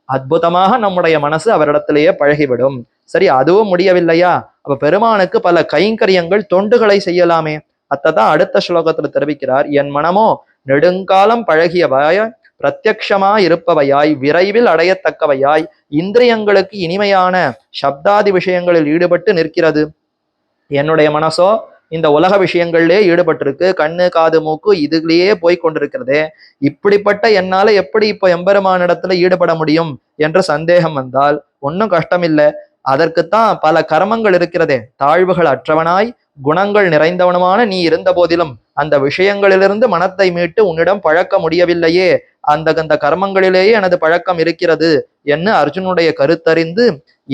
அற்புதமாக நம்முடைய மனசு அவரிடத்திலேயே பழகிவிடும். சரி, அதுவும் முடியவில்லையா, அப்ப பெருமானுக்கு பல கைங்கரியங்கள் தொண்டுகளை செய்யலாமே. அத்தான் அடுத்த ஸ்லோகத்துல தெரிவிக்கிறார். என் மனமோ நெடுங்காலம் பழகியவாய், பிரத்யக்ஷமா இருப்பவையாய், விரைவில் அடையத்தக்கவையாய், இந்திரியங்களுக்கு இனிமையான சப்தாதி விஷயங்களில் ஈடுபட்டு நிற்கிறது. என்னுடைய மனசோ இந்த உலக விஷயங்கள்லயே ஈடுபட்டிருக்கு, கண்ணு காது மூக்கு இதுலயே போய் கொண்டிருக்கிறதே. இப்படிப்பட்ட என்னால எப்படி இப்போ எம்பெருமானிடத்துல ஈடுபட முடியும் என்று சந்தேகம் வந்தால் ஒன்னும் கஷ்டமில்லை. அதற்குத்தான் பல கர்மங்கள் இருக்கிறதே. தாழ்வுகள் அற்றவனாய் குணங்கள் நிறைந்தவனுமான நீ இருந்த போதிலும் அந்த விஷயங்களிலிருந்து மனத்தை மீட்டு உன்னிடம் பழக்க முடியவில்லையே, அந்த கர்மங்களிலேயே எனது பழக்கம் இருக்கிறது என்று அர்ஜுனுடைய கருத்தறிந்து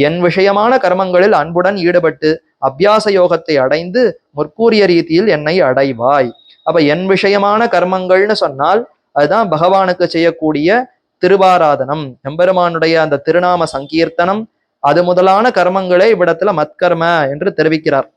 என் விஷயமான கர்மங்களில் அன்புடன் ஈடுபட்டு அபியாச யோகத்தை அடைந்து முற்கூறிய ரீதியில் என்னை அடைவாய். அப்ப என் விஷயமான கர்மங்கள்னு சொன்னால் அதுதான் பகவானுக்கு செய்யக்கூடிய திருவாராதனம், எம்பெருமானுடைய அந்த திருநாம சங்கீர்த்தனம், அது முதலான கர்மங்களே இவ்விடத்துல மத்கர்ம என்று தெரிவிக்கிறார்.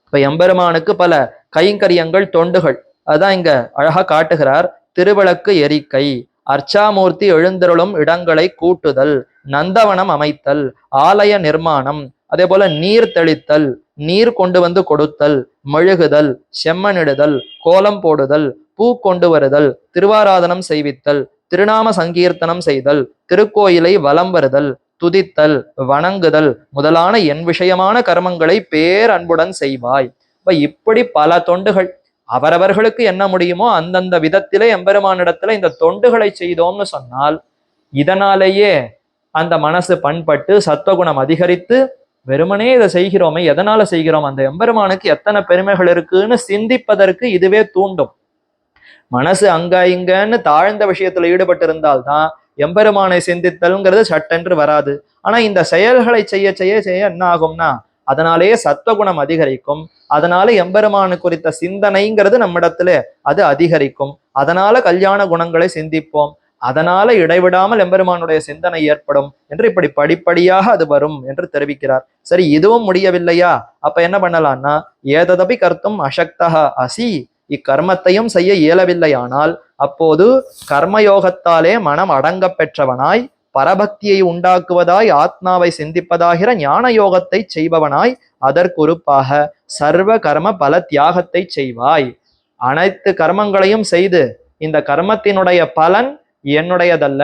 இப்ப எம்பெருமானுக்கு பல கைங்கரியங்கள் தொண்டுகள் அதுதான் இங்க அழகா காட்டுகிறார். திருவிளக்கு எரிக்கை, அர்ச்சாமூர்த்தி எழுந்தருளும் இடங்களை கூட்டுதல், நந்தவனம் அமைத்தல், ஆலய நிர்மாணம், அதே போல நீர் தெளித்தல், நீர் கொண்டு வந்து கொடுத்தல், மெழுகுதல், செம்மனிடுதல், கோலம் போடுதல், பூ கொண்டு வருதல், திருவாராதனம் செய்வித்தல், திருநாம சங்கீர்த்தனம் செய்தல், திருக்கோயிலை வலம் வருதல், துதித்தல், வணங்குதல் முதலான என் விஷயமான கர்மங்களை பேரன்புடன் செய்வாய். இப்படி பல தொண்டுகள் அவரவர்களுக்கு என்ன முடியுமோ அந்தந்த விதத்திலே எம்பெருமானிடத்துல இந்த தொண்டுகளை செய்தோம்னு சொன்னால் இதனாலேயே அந்த மனசு பண்பட்டு சத்துவகுணம் அதிகரித்து வெறுமனே இதை செய்கிறோமே, எதனால செய்கிறோம், அந்த எம்பெருமானுக்கு எத்தனை பெருமைகள் இருக்குன்னு சிந்திப்பதற்கு இதுவே தூண்டும். மனசு அங்க இங்கன்னு தாழ்ந்த விஷயத்துல ஈடுபட்டு இருந்தால்தான் எம்பெருமானை சிந்தித்தல்ங்கிறது சட்டென்று வராது. ஆனா இந்த செயல்களை செய்ய செய்ய செய்ய என்ன ஆகும்னா அதனாலேயே சத்துவகுணம் அதிகரிக்கும். அதனால எம்பெருமானு குறித்த சிந்தனைங்கிறது நம்மிடத்துல அது அதிகரிக்கும். அதனால கல்யாண குணங்களை சிந்திப்போம். அதனால இடைவிடாமல் எம்பெருமானுடைய சிந்தனை ஏற்படும் என்று இப்படி படிப்படியாக அது வரும் என்று தெரிவிக்கிறார். சரி, இதுவும் முடியவில்லையா, அப்ப என்ன பண்ணலாம்னா ஏததபி கர்த்தும் அசக்தஹ அசி, இக்கர்மத்தையும் செய்ய இயலவில்லையானால் அப்போது கர்மயோகத்தாலே மனம் அடங்க பெற்றவனாய் பரபக்தியை உண்டாக்குவதாய் ஆத்மாவை சிந்திப்பதாகிற ஞான யோகத்தை செய்பவனாய் அதற்குறுப்பாக சர்வ கர்ம பல தியாகத்தை செய்வாய். அனைத்து கர்மங்களையும் செய்து இந்த கர்மத்தினுடைய பலன் என்னுடையதல்ல,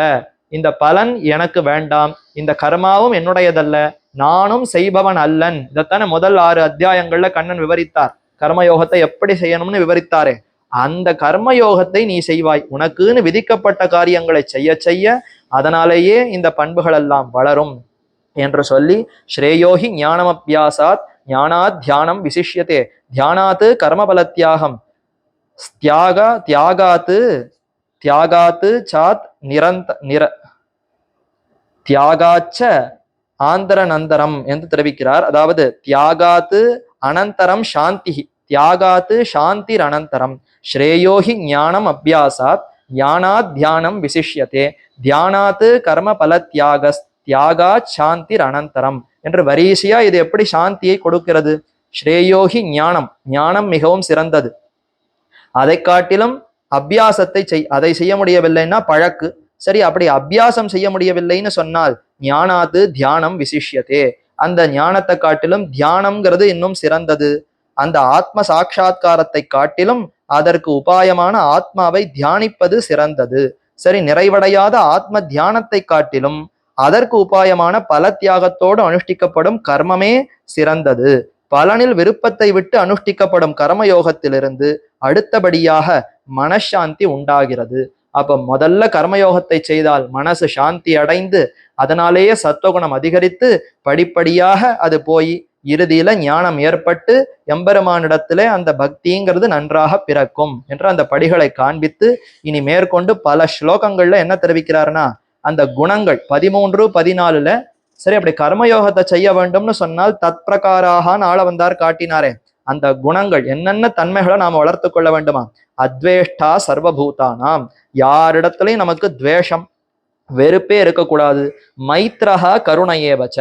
இந்த பலன் எனக்கு வேண்டாம், இந்த கர்மாவும் என்னுடையதல்ல, நானும் செய்பவன் அல்லன். இதைத்தானே முதல் 6 அத்தியாயங்கள்ல கண்ணன் விவரித்தார். கர்மயோகத்தை எப்படி செய்யணும்னு விவரித்தாரே, அந்த கர்மயோகத்தை நீ செய்வாய். உனக்குன்னு விதிக்கப்பட்ட காரியங்களை செய்ய செய்ய அதனாலேயே இந்த பண்புகள் எல்லாம் வளரும் என்று சொல்லி ஸ்ரேயோகி ஞானமபியாசாத் ஞானாத் தியானம் விசிஷ்யதே தியானாத்து கர்மபல தியாகம் தியாகாத்து சாத் தியாகாச்ச ஆந்தரநந்தரம் என்று தெரிவிக்கிறார். அதாவது தியாகாத்து அனந்தரம் சாந்தி, தியாகாத்து சாந்திர் அனந்தரம், ஸ்ரேயோகி ஞானம் அபியாசாத் ஞானாத் தியானம் விசிஷ்யதே தியானாத்து கர்ம பல தியாகாத் சாந்திர் அனந்தரம் என்று வரிசையா இது எப்படி சாந்தியை கொடுக்கிறது. ஸ்ரேயோகி ஞானம், ஞானம் மிகவும் சிறந்தது. அதை காட்டிலும் அபியாசத்தை அதை செய்ய முடியவில்லைன்னா பழக்கு. சரி, அப்படி அபியாசம் செய்ய முடியவில்லைன்னு சொன்னால் ஞானாத்து தியானம் விசிஷ்யதே, அந்த ஞானத்தை காட்டிலும் தியானம்ங்கிறது இன்னும் சிறந்தது. அந்த ஆத்ம சாட்சா்காரத்தை காட்டிலும் அதற்கு உபாயமான ஆத்மாவை தியானிப்பது சிறந்தது. சரி, நிறைவடையாத ஆத்ம தியானத்தை காட்டிலும் அதற்கு உபாயமான பல தியாகத்தோடு அனுஷ்டிக்கப்படும் கர்மமே சிறந்தது. பலனில் விருப்பத்தை விட்டு அனுஷ்டிக்கப்படும் கர்மயோகத்திலிருந்து அடுத்தபடியாக மனசாந்தி உண்டாகிறது. அப்ப முதல்ல கர்மயோகத்தை செய்தால் மனசு சாந்தி அடைந்து அதனாலேயே சத்துவகுணம் அதிகரித்து படிப்படியாக அது போய் இறுதியில ஞானம் ஏற்பட்டு எம்பெருமானிடத்திலே அந்த பக்திங்கிறது நன்றாக பிறக்கும் என்று அந்த படிகளை காண்பித்து இனி மேற்கொண்டு பல ஸ்லோகங்கள்ல என்ன தெரிவிக்கிறார்னா அந்த குணங்கள் 13, 14ல சரி அப்படி கர்மயோகத்தை செய்ய வேண்டும்னு சொன்னால் தத் பிரகாராக ஆள வந்தார் காட்டினாரே, அந்த குணங்கள் என்னென்ன தன்மைகளை நாம வளர்த்து கொள்ள வேண்டுமா? அத்வேஷ்டா சர்வபூதானாம், யாரிடத்துலயும் நமக்கு துவேஷம் வெறுப்பே இருக்கக்கூடாது. மைத்ரஹா கருணையேவச்ச,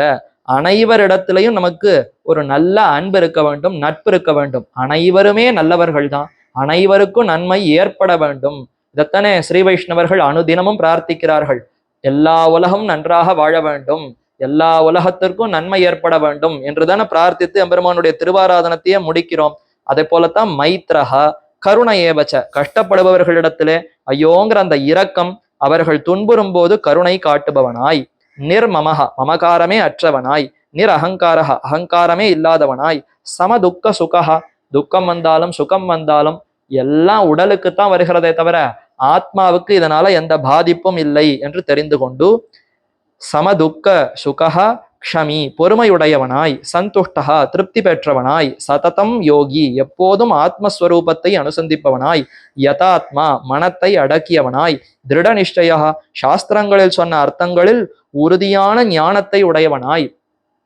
அனைவரிடத்திலையும் நமக்கு ஒரு நல்ல அன்பு இருக்க வேண்டும், நட்பு இருக்க வேண்டும். அனைவருமே நல்லவர்கள் தான், அனைவருக்கும் நன்மை ஏற்பட வேண்டும். இதைத்தானே ஸ்ரீ வைஷ்ணவர்கள் அனுதினமும் பிரார்த்திக்கிறார்கள். எல்லா உலகம் நன்றாக வாழ வேண்டும், எல்லா உலகத்திற்கும் நன்மை ஏற்பட வேண்டும் என்றுதானே பிரார்த்தித்து எம்பெருமானுடைய திருவாராதனத்தையே முடிக்கிறோம். அதே போலத்தான் மைத்ரஹா கருணையேவச்ச, கஷ்டப்படுபவர்களிடத்திலே ஐயோங்கிற அந்த இரக்கம், அவர்கள் துன்புறும் போது கருணை காட்டுபவனாய், நிர்மமஹ மமகாரமே அற்றவனாய், நிர் அகங்காரஹ அகங்காரமே இல்லாதவனாய், சம துக்க சுகஹா துக்கம் வந்தாலும் சுகம் வந்தாலும் எல்லாம் உடலுக்குத்தான் வருகிறதே தவிர ஆத்மாவுக்கு இதனால எந்த பாதிப்பும் இல்லை என்று தெரிந்து கொண்டு, சமதுக்க சுகஹா க்ஷமி பொறுமையுடையவனாய், சந்துஷ்டஹா திருப்தி பெற்றவனாய், சததம் யோகி எப்போதும் ஆத்மஸ்வரூபத்தை அனுசந்திப்பவனாய், யதாத்மா மனத்தை அடக்கியவனாய், திருட நிஷ்டயா சாஸ்திரங்களில் சொன்ன அர்த்தங்களில் உறுதியான ஞானத்தை உடையவனாய்.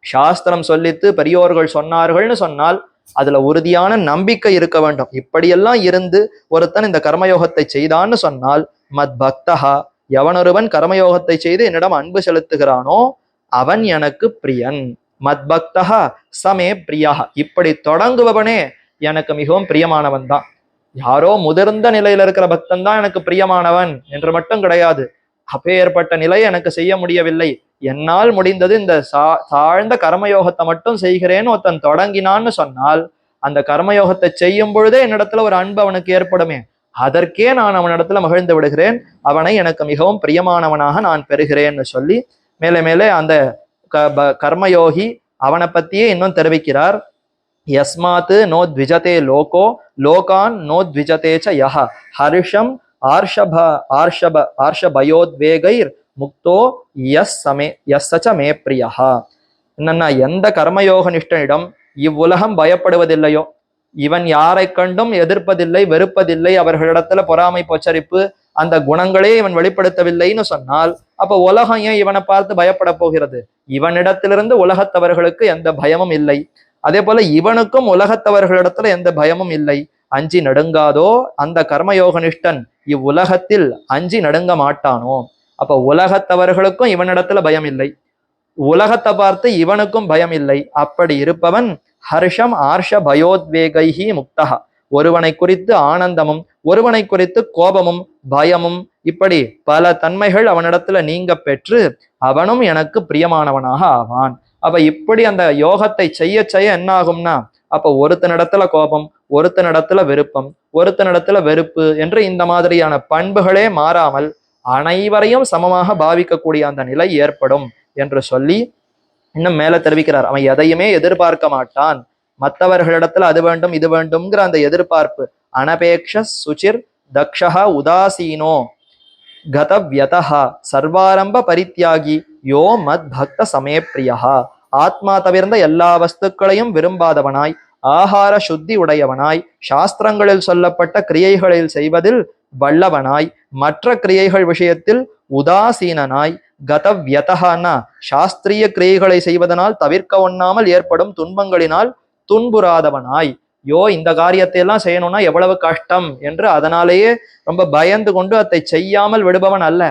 சாஸ்திரம் சொல்லித்து பெரியோர்கள் சொன்னார்கள்னு சொன்னால் அதுல உறுதியான நம்பிக்கை இருக்க வேண்டும். இப்படியெல்லாம் இருந்து ஒருத்தன் இந்த கர்மயோகத்தை செய்தான்னு சொன்னால், மத் பக்தஹா எவனொருவன் கர்மயோகத்தை செய்து என்னிடம் அன்பு செலுத்துகிறானோ அவன் எனக்கு பிரியன். மத் பக்தஹா சமே பிரியா, இப்படி தொடங்குபவனே எனக்கு மிகவும் பிரியமானவன் தான். யாரோ முதிர்ந்த நிலையில இருக்கிற பக்தன் தான் எனக்கு பிரியமானவன் என்று மட்டும் கிடையாது. அப்பேற்பட்ட நிலையை எனக்கு செய்ய முடியவில்லை, என்னால் முடிந்தது இந்த தாழ்ந்த கர்மயோகத்தை மட்டும் செய்கிறேன்னு ஒருத்தன் தொடங்கினான்னு சொன்னால், அந்த கர்மயோகத்தை செய்யும் பொழுதே என்னிடத்துல ஒரு அன்பு அவனுக்கு ஏற்படுமே, அதற்கே நான் அவனிடத்துல மகிழ்ந்து விடுகிறேன், அவனை எனக்கு மிகவும் பிரியமானவனாக நான் பெறுகிறேன்னு சொல்லி மேலே மேலே அந்த கர்மயோகி அவனை பத்தியே இன்னும் தெரிவிக்கிறார். யஸ்மாத் நோ த்விஜதே லோகோ லோகான் நோ த்விஜதே ச யஹ ஹர்ஷம் ஆர்ஷபயோத்வேகைர் முக்தோ யஸ்ஸ மே பிரியஹா. என்னன்னா, எந்த கர்மயோக நிஷ்டனிடம் இவ்வுலகம் பயப்படுவதில்லையோ, இவன் யாரை கண்டும் எதிர்ப்பதில்லை, வெறுப்பதில்லை, அவர்களிடத்துல பொறாமை பொச்சரிப்பு அந்த குணங்களே இவன் வெளிப்படுத்தவில்லைன்னு சொன்னால், அப்ப உலகம் ஏன் இவனை பார்த்து பயப்பட போகிறது? இவனிடத்திலிருந்து உலகத்தவர்களுக்கு எந்த பயமும் இல்லை, அதே போல இவனுக்கும் உலகத்தவர்களிடத்துல எந்த பயமும் இல்லை. அஞ்சி நடுங்காதோ அந்த கர்மயோக நிஷ்டன் இவ்வுலகத்தில் அஞ்சி நடுங்க மாட்டானோ. அப்ப உலகத்தவர்களுக்கும் இவனிடத்துல பயம் இல்லை, உலகத்தை பார்த்து இவனுக்கும் பயம் இல்லை. அப்படி இருப்பவன் ஹர்ஷம் ஆர்ஷ பயோத்வேகைஹி முக்தஹா, ஒருவனை குறித்து ஆனந்தமும் ஒருவனை குறித்து கோபமும் பயமும் இப்படி பல தன்மைகள் அவனிடத்துல நீங்க பெற்று அவனும் எனக்கு பிரியமானவனாக ஆவான். அப்ப இப்படி அந்த யோகத்தை செய்ய செய்ய என்ன ஆகும்னா, அப்ப ஒருத்தனிடத்துல கோபம், ஒருத்தனிடத்துல விருப்பம், ஒருத்தனிடத்துல வெறுப்பு என்று இந்த மாதிரியான பண்புகளே மாறாமல் அனைவரையும் சமமாக பாவிக்கக்கூடிய அந்த நிலை ஏற்படும் என்று சொல்லி இன்னும் மேல தெரிவிக்கிறார். அவன் எதையுமே எதிர்பார்க்க மாட்டான், மற்றவர்களிடத்துல அது வேண்டும் இது வேண்டும்ங்கிற அந்த எதிர்பார்ப்பு. அனபேக்ஷ சுச்சிர் தக்ஷா உதாசீனோ கதவ்யதா சர்வாரம்ப பரித்தியாகி யோ மத் பக்த சமே பிரியா. ஆத்மா தவிர்ந்த எல்லா வஸ்துக்களையும் விரும்பாதவனாய், ஆகார சுத்தி உடையவனாய், சாஸ்திரங்களில் சொல்லப்பட்ட கிரியைகளில் செய்வதில் வல்லவனாய், மற்ற கிரியைகள் விஷயத்தில் உதாசீனனாய், கதவ்யதஹானா சாஸ்திரிய கிரியைகளை செய்வதனால் தவிர்க்க ஒண்ணாமல் ஏற்படும் துன்பங்களினால் துன்புறாதவனாய், யோ இந்த காரியத்தை எல்லாம் செய்யணும்னா எவ்வளவு கஷ்டம் என்று அதனாலேயே ரொம்ப பயந்து கொண்டு அதை செய்யாமல் விடுபவன் அல்ல.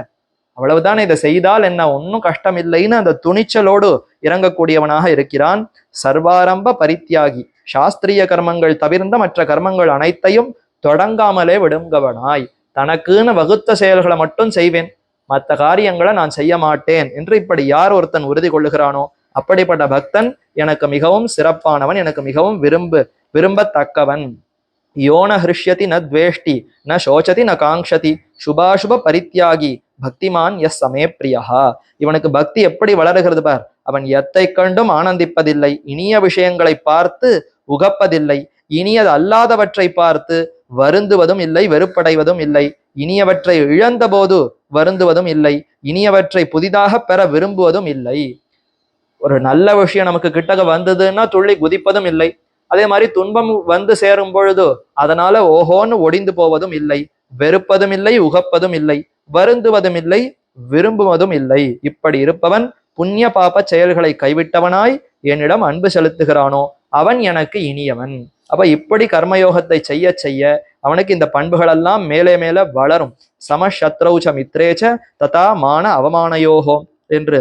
அவ்வளவுதான், இதை செய்தால் என்ன ஒன்னும் கஷ்டம் இல்லைன்னு அந்த துணிச்சலோடு இறங்கக்கூடியவனாக இருக்கிறான். சர்வாரம்ப பரித்தியாகி, சாஸ்திரிய கர்மங்கள் தவிர்ந்த மற்ற கர்மங்கள் அனைத்தையும் தொடங்காமலே விடுங்கவனாய், தனக்குன்னு வகுத்த செயல்களை மட்டும் செய்வேன், மற்ற காரியங்களை நான் செய்ய மாட்டேன் என்று இப்படி யார் ஒருத்தன் உறுதி கொள்ளுகிறானோ அப்படிப்பட்ட பக்தன் எனக்கு மிகவும் சிறப்பானவன், எனக்கு மிகவும் விரும்பத்தக்கவன். யோன ஹிருஷ்யதி ந துவேஷ்டி ந சோச்சதி ந காங்க்ஷதி சுபாசுப பரித்தியாகி பக்திமான் எஸ் சமே பிரியா. இவனுக்கு பக்தி எப்படி வளருகிறது பார். அவன் எத்தை கண்டும் ஆனந்திப்பதில்லை, இனிய விஷயங்களை பார்த்து உகப்பதில்லை, இனியது அல்லாதவற்றை பார்த்து வருந்துவதும் இல்லை, வெறுப்படைவதும் இல்லை, இனியவற்றை இழந்த போது வருந்துவதும் இல்லை, இனியவற்றை புதிதாக பெற விரும்புவதும் இல்லை. ஒரு நல்ல விஷயம் நமக்கு கிட்டக வந்ததுன்னா துள்ளி குதிப்பதும் இல்லை, அதே மாதிரி துன்பம் வந்து சேரும் பொழுது அதனால ஓஹோன்னு ஒடிந்து போவதும் இல்லை, வெறுப்பதும் இல்லை, உகப்பதும் இல்லை, வருந்துவதும் இல்லை, விரும்புவதும் இல்லை. இப்படி இருப்பவன் புண்ணிய பாப செயல்களை கைவிட்டவனாய் என்னிடம் அன்பு செலுத்துகிறானோ அவன் எனக்கு இனியவன். அப்ப இப்படி கர்மயோகத்தை செய்ய செய்ய அவனுக்கு இந்த பண்புகள் எல்லாம் மேலே மேலே வளரும். சமசத்ரௌச்ச மித்ரேச்ச ததா மான அவமானயோகோ என்று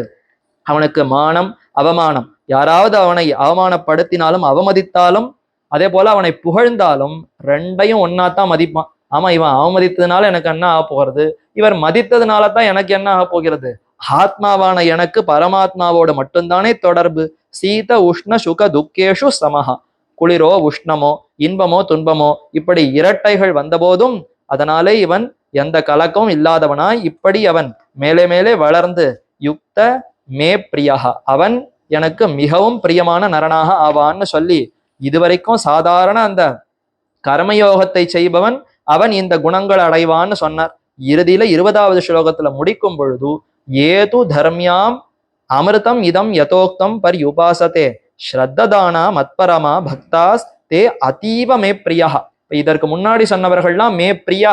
அவனுக்கு மானம் அவமானம், யாராவது அவனை அவமானப்படுத்தினாலும் அவமதித்தாலும் அதே போல அவனை புகழ்ந்தாலும் ரெண்டையும் ஒன்னாத்தான் மதிப்பான். ஆமா, இவன் அவமதித்ததுனால எனக்கு என்ன ஆக போகிறது, இவர் மதித்ததுனால தான் எனக்கு என்ன ஆக போகிறது. ஆத்மாவான எனக்கு பரமாத்மாவோடு மட்டும்தானே தொடர்பு. சீத உஷ்ண சுக துக்கேஷு சமஹா, குளிரோ உஷ்ணமோ இன்பமோ துன்பமோ இப்படி இரட்டைகள் வந்தபோதும் அதனாலே இவன் எந்த கலக்கமும் இல்லாதவனாய் இப்படி அவன் மேலே மேலே வளர்ந்து யுக்த மே பிரியா, அவன் எனக்கு மிகவும் பிரியமான நரனாக ஆவான்னு சொல்லி இதுவரைக்கும் சாதாரண அந்த கர்மயோகத்தை செய்பவன் அவன் இந்த குணங்கள் அடைவான்னு சொன்னார். இறுதியில 20வது ஸ்லோகத்துல முடிக்கும் பொழுது ஏது தர்மியாம் அமிர்தம் இதம் யதோக்தம் பரியுபாசதே ஸ்ரத்ததானா மத்பரமா பக்தாஸ் தே அதீவ மே பிரியா. இதற்கு முன்னாடி சொன்னவர்கள்லாம் மே பிரியா,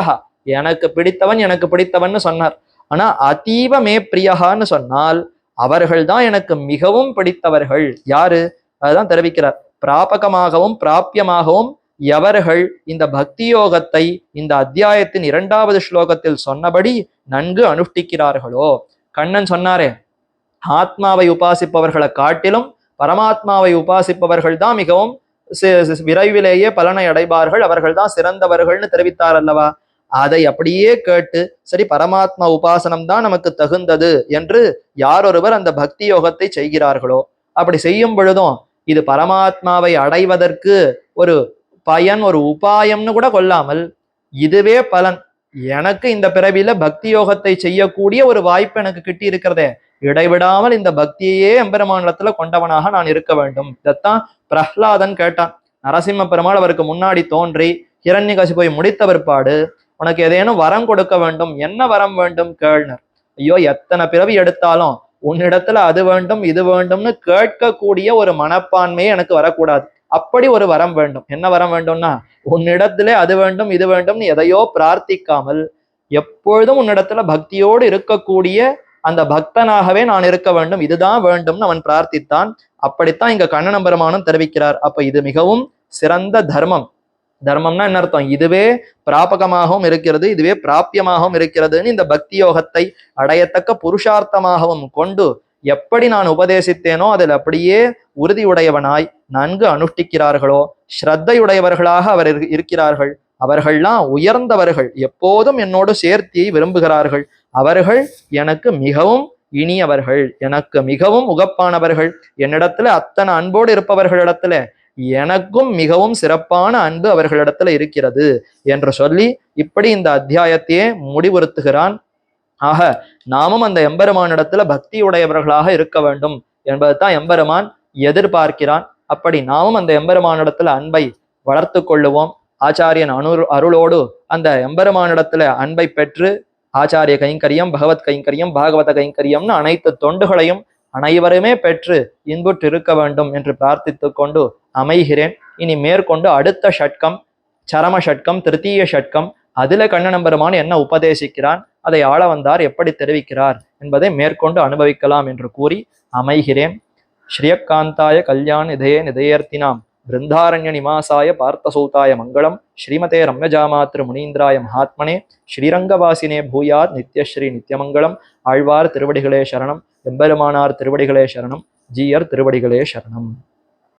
எனக்கு பிடித்தவன் எனக்கு பிடித்தவன் சொன்னார். ஆனா அதீவ மே பிரியகான்னு சொன்னால் அவர்கள் தான் எனக்கு மிகவும் பிடித்தவர்கள். யாரு? அதுதான் தெரிவிக்கிறார். பிராபகமாகவும் பிராபியமாகவும் எவர்கள் இந்த பக்தி யோகத்தை இந்த அத்தியாயத்தின் 2வது ஸ்லோகத்தில் சொன்னபடி நன்கு அனுஷ்டிக்கிறார்களோ. கண்ணன் சொன்னாரே, ஆத்மாவை உபாசிப்பவர்களை காட்டிலும் பரமாத்மாவை உபாசிப்பவர்கள் தான் மிகவும் விரைவிலேயே பலனை அடைவார்கள், அவர்கள் தான் சிறந்தவர்கள்னு தெரிவித்தார் அல்லவா. அதை அப்படியே கேட்டு சரி பரமாத்மா உபாசனம் தான் நமக்கு தகுந்தது என்று யாரொருவர் அந்த பக்தி யோகத்தை செய்கிறார்களோ, அப்படி செய்யும் பொழுதும் இது பரமாத்மாவை அடைவதற்கு ஒரு பயன் ஒரு உபாயம்னு கூட கொள்ளாமல் இதுவே பலன், எனக்கு இந்த பிறவியில பக்தி யோகத்தை செய்யக்கூடிய ஒரு வாய்ப்பு எனக்கு கிட்டி இருக்கிறதே, இடைவிடாமல் இந்த பக்தியே எம்பெருமானிடத்துல கொண்டவனாக நான் இருக்க வேண்டும். இதைத்தான் பிரஹ்லாதன் கேட்டான். நரசிம்ம பெருமாள் அவருக்கு முன்னாடி தோன்றி ஹிரண்யகசிபை முடித்த பிற்பாடு உனக்கு ஏதேனும் வரம் கொடுக்க வேண்டும், என்ன வரம் வேண்டும் கேள்னர். ஐயோ, எத்தனை பிறவி எடுத்தாலும் உன்னிடத்துல அது வேண்டும் இது வேண்டும்னு கேட்கக்கூடிய ஒரு மனப்பான்மையே எனக்கு வரக்கூடாது. அப்படி ஒரு வரம் வேண்டும். என்ன வரம் வேண்டும்னா, உன்னிடத்துல அது வேண்டும் இது வேண்டும்னு எதையோ பிரார்த்திக்காமல் எப்பொழுதும் உன்னிடத்துல பக்தியோடு இருக்கக்கூடிய அந்த பக்தனாகவே நான் இருக்க வேண்டும், இதுதான் வேண்டும்னு அவன் பிரார்த்தித்தான். அப்படித்தான் இங்க கண்ணன் பெருமானும் தெரிவிக்கிறார். அப்ப இது மிகவும் சிறந்த தர்மம். தர்மம்னா என்ன அர்த்தம்? இதுவே பிராபகமாகவும் இருக்கிறது, இதுவே பிராபியமாகவும் இருக்கிறதுன்னு இந்த பக்தி யோகத்தை அடையத்தக்க புருஷார்த்தமாகவும் கொண்டு எப்படி நான் உபதேசித்தேனோ அதில் அப்படியே உறுதியுடையவனாய் நன்கு அனுஷ்டிக்கிறார்களோ, ஸ்ரத்தையுடையவர்களாக அவர் இருக்கிறார்கள், அவர்கள்லாம் உயர்ந்தவர்கள், எப்போதும் என்னோடு சேர்த்தியை விரும்புகிறார்கள், அவர்கள் எனக்கு மிகவும் இனியவர்கள், எனக்கு மிகவும் உகப்பானவர்கள், என்னிடத்துல அத்தனை அன்போடு இருப்பவர்களிடத்துல எனக்கும் மிகவும் சிறப்பான அன்பு அவர்களிடத்துல இருக்கிறது என்று சொல்லி இப்படி இந்த அத்தியாயத்தையே முடிவுறுத்துகிறான். ஆக நாமும் அந்த எம்பெருமானிடத்துல பக்தி உடையவர்களாக இருக்க வேண்டும் என்பதுதான் எம்பெருமான் எதிர்பார்க்கிறான். அப்படி நாமும் அந்த எம்பெருமானிடத்துல அன்பை வளர்த்து கொள்ளுவோம். ஆச்சாரியன் அருளோடு அந்த எம்பெருமானிடத்துல அன்பை பெற்று ஆச்சாரிய கைங்கரியம், பகவத் கைங்கரியம், பாகவத கைங்கரியம்னு அனைத்து தொண்டுகளையும் அனைவருமே பெற்று இன்புற்று இருக்க வேண்டும் என்று பிரார்த்தித்து கொண்டு அமைகிறேன். இனி மேற்கொண்டு அடுத்த ஷட்கம், சரம ஷட்கம், திருத்தீய ஷட்கம், அதுல கண்ணன் பெருமான் என்ன உபதேசிக்கிறான், அதை ஆள வந்தார் எப்படி தெரிவிக்கிறார் என்பதை மேற்கொண்டு அனுபவிக்கலாம் என்று கூறி அமைகிறேன். ஸ்ரீயக்காந்தாய கல்யாண நிதயே நிதயர்த்தினாம் பிருந்தாரண்ய நிவாசாய பார்த்தசூதாய மங்களம். ஸ்ரீமதே ரம்யஜாமாத்ரு முனீந்திராய மகாத்மனே ஸ்ரீரங்கவாசினே பூயாத் நித்யஸ்ரீ நித்யமங்கலம். ஆழ்வார் திருவடிகளே சரணம், எம்பெருமானார் திருவடிகளே சரணம், ஜீயர் திருவடிகளே சரணம்.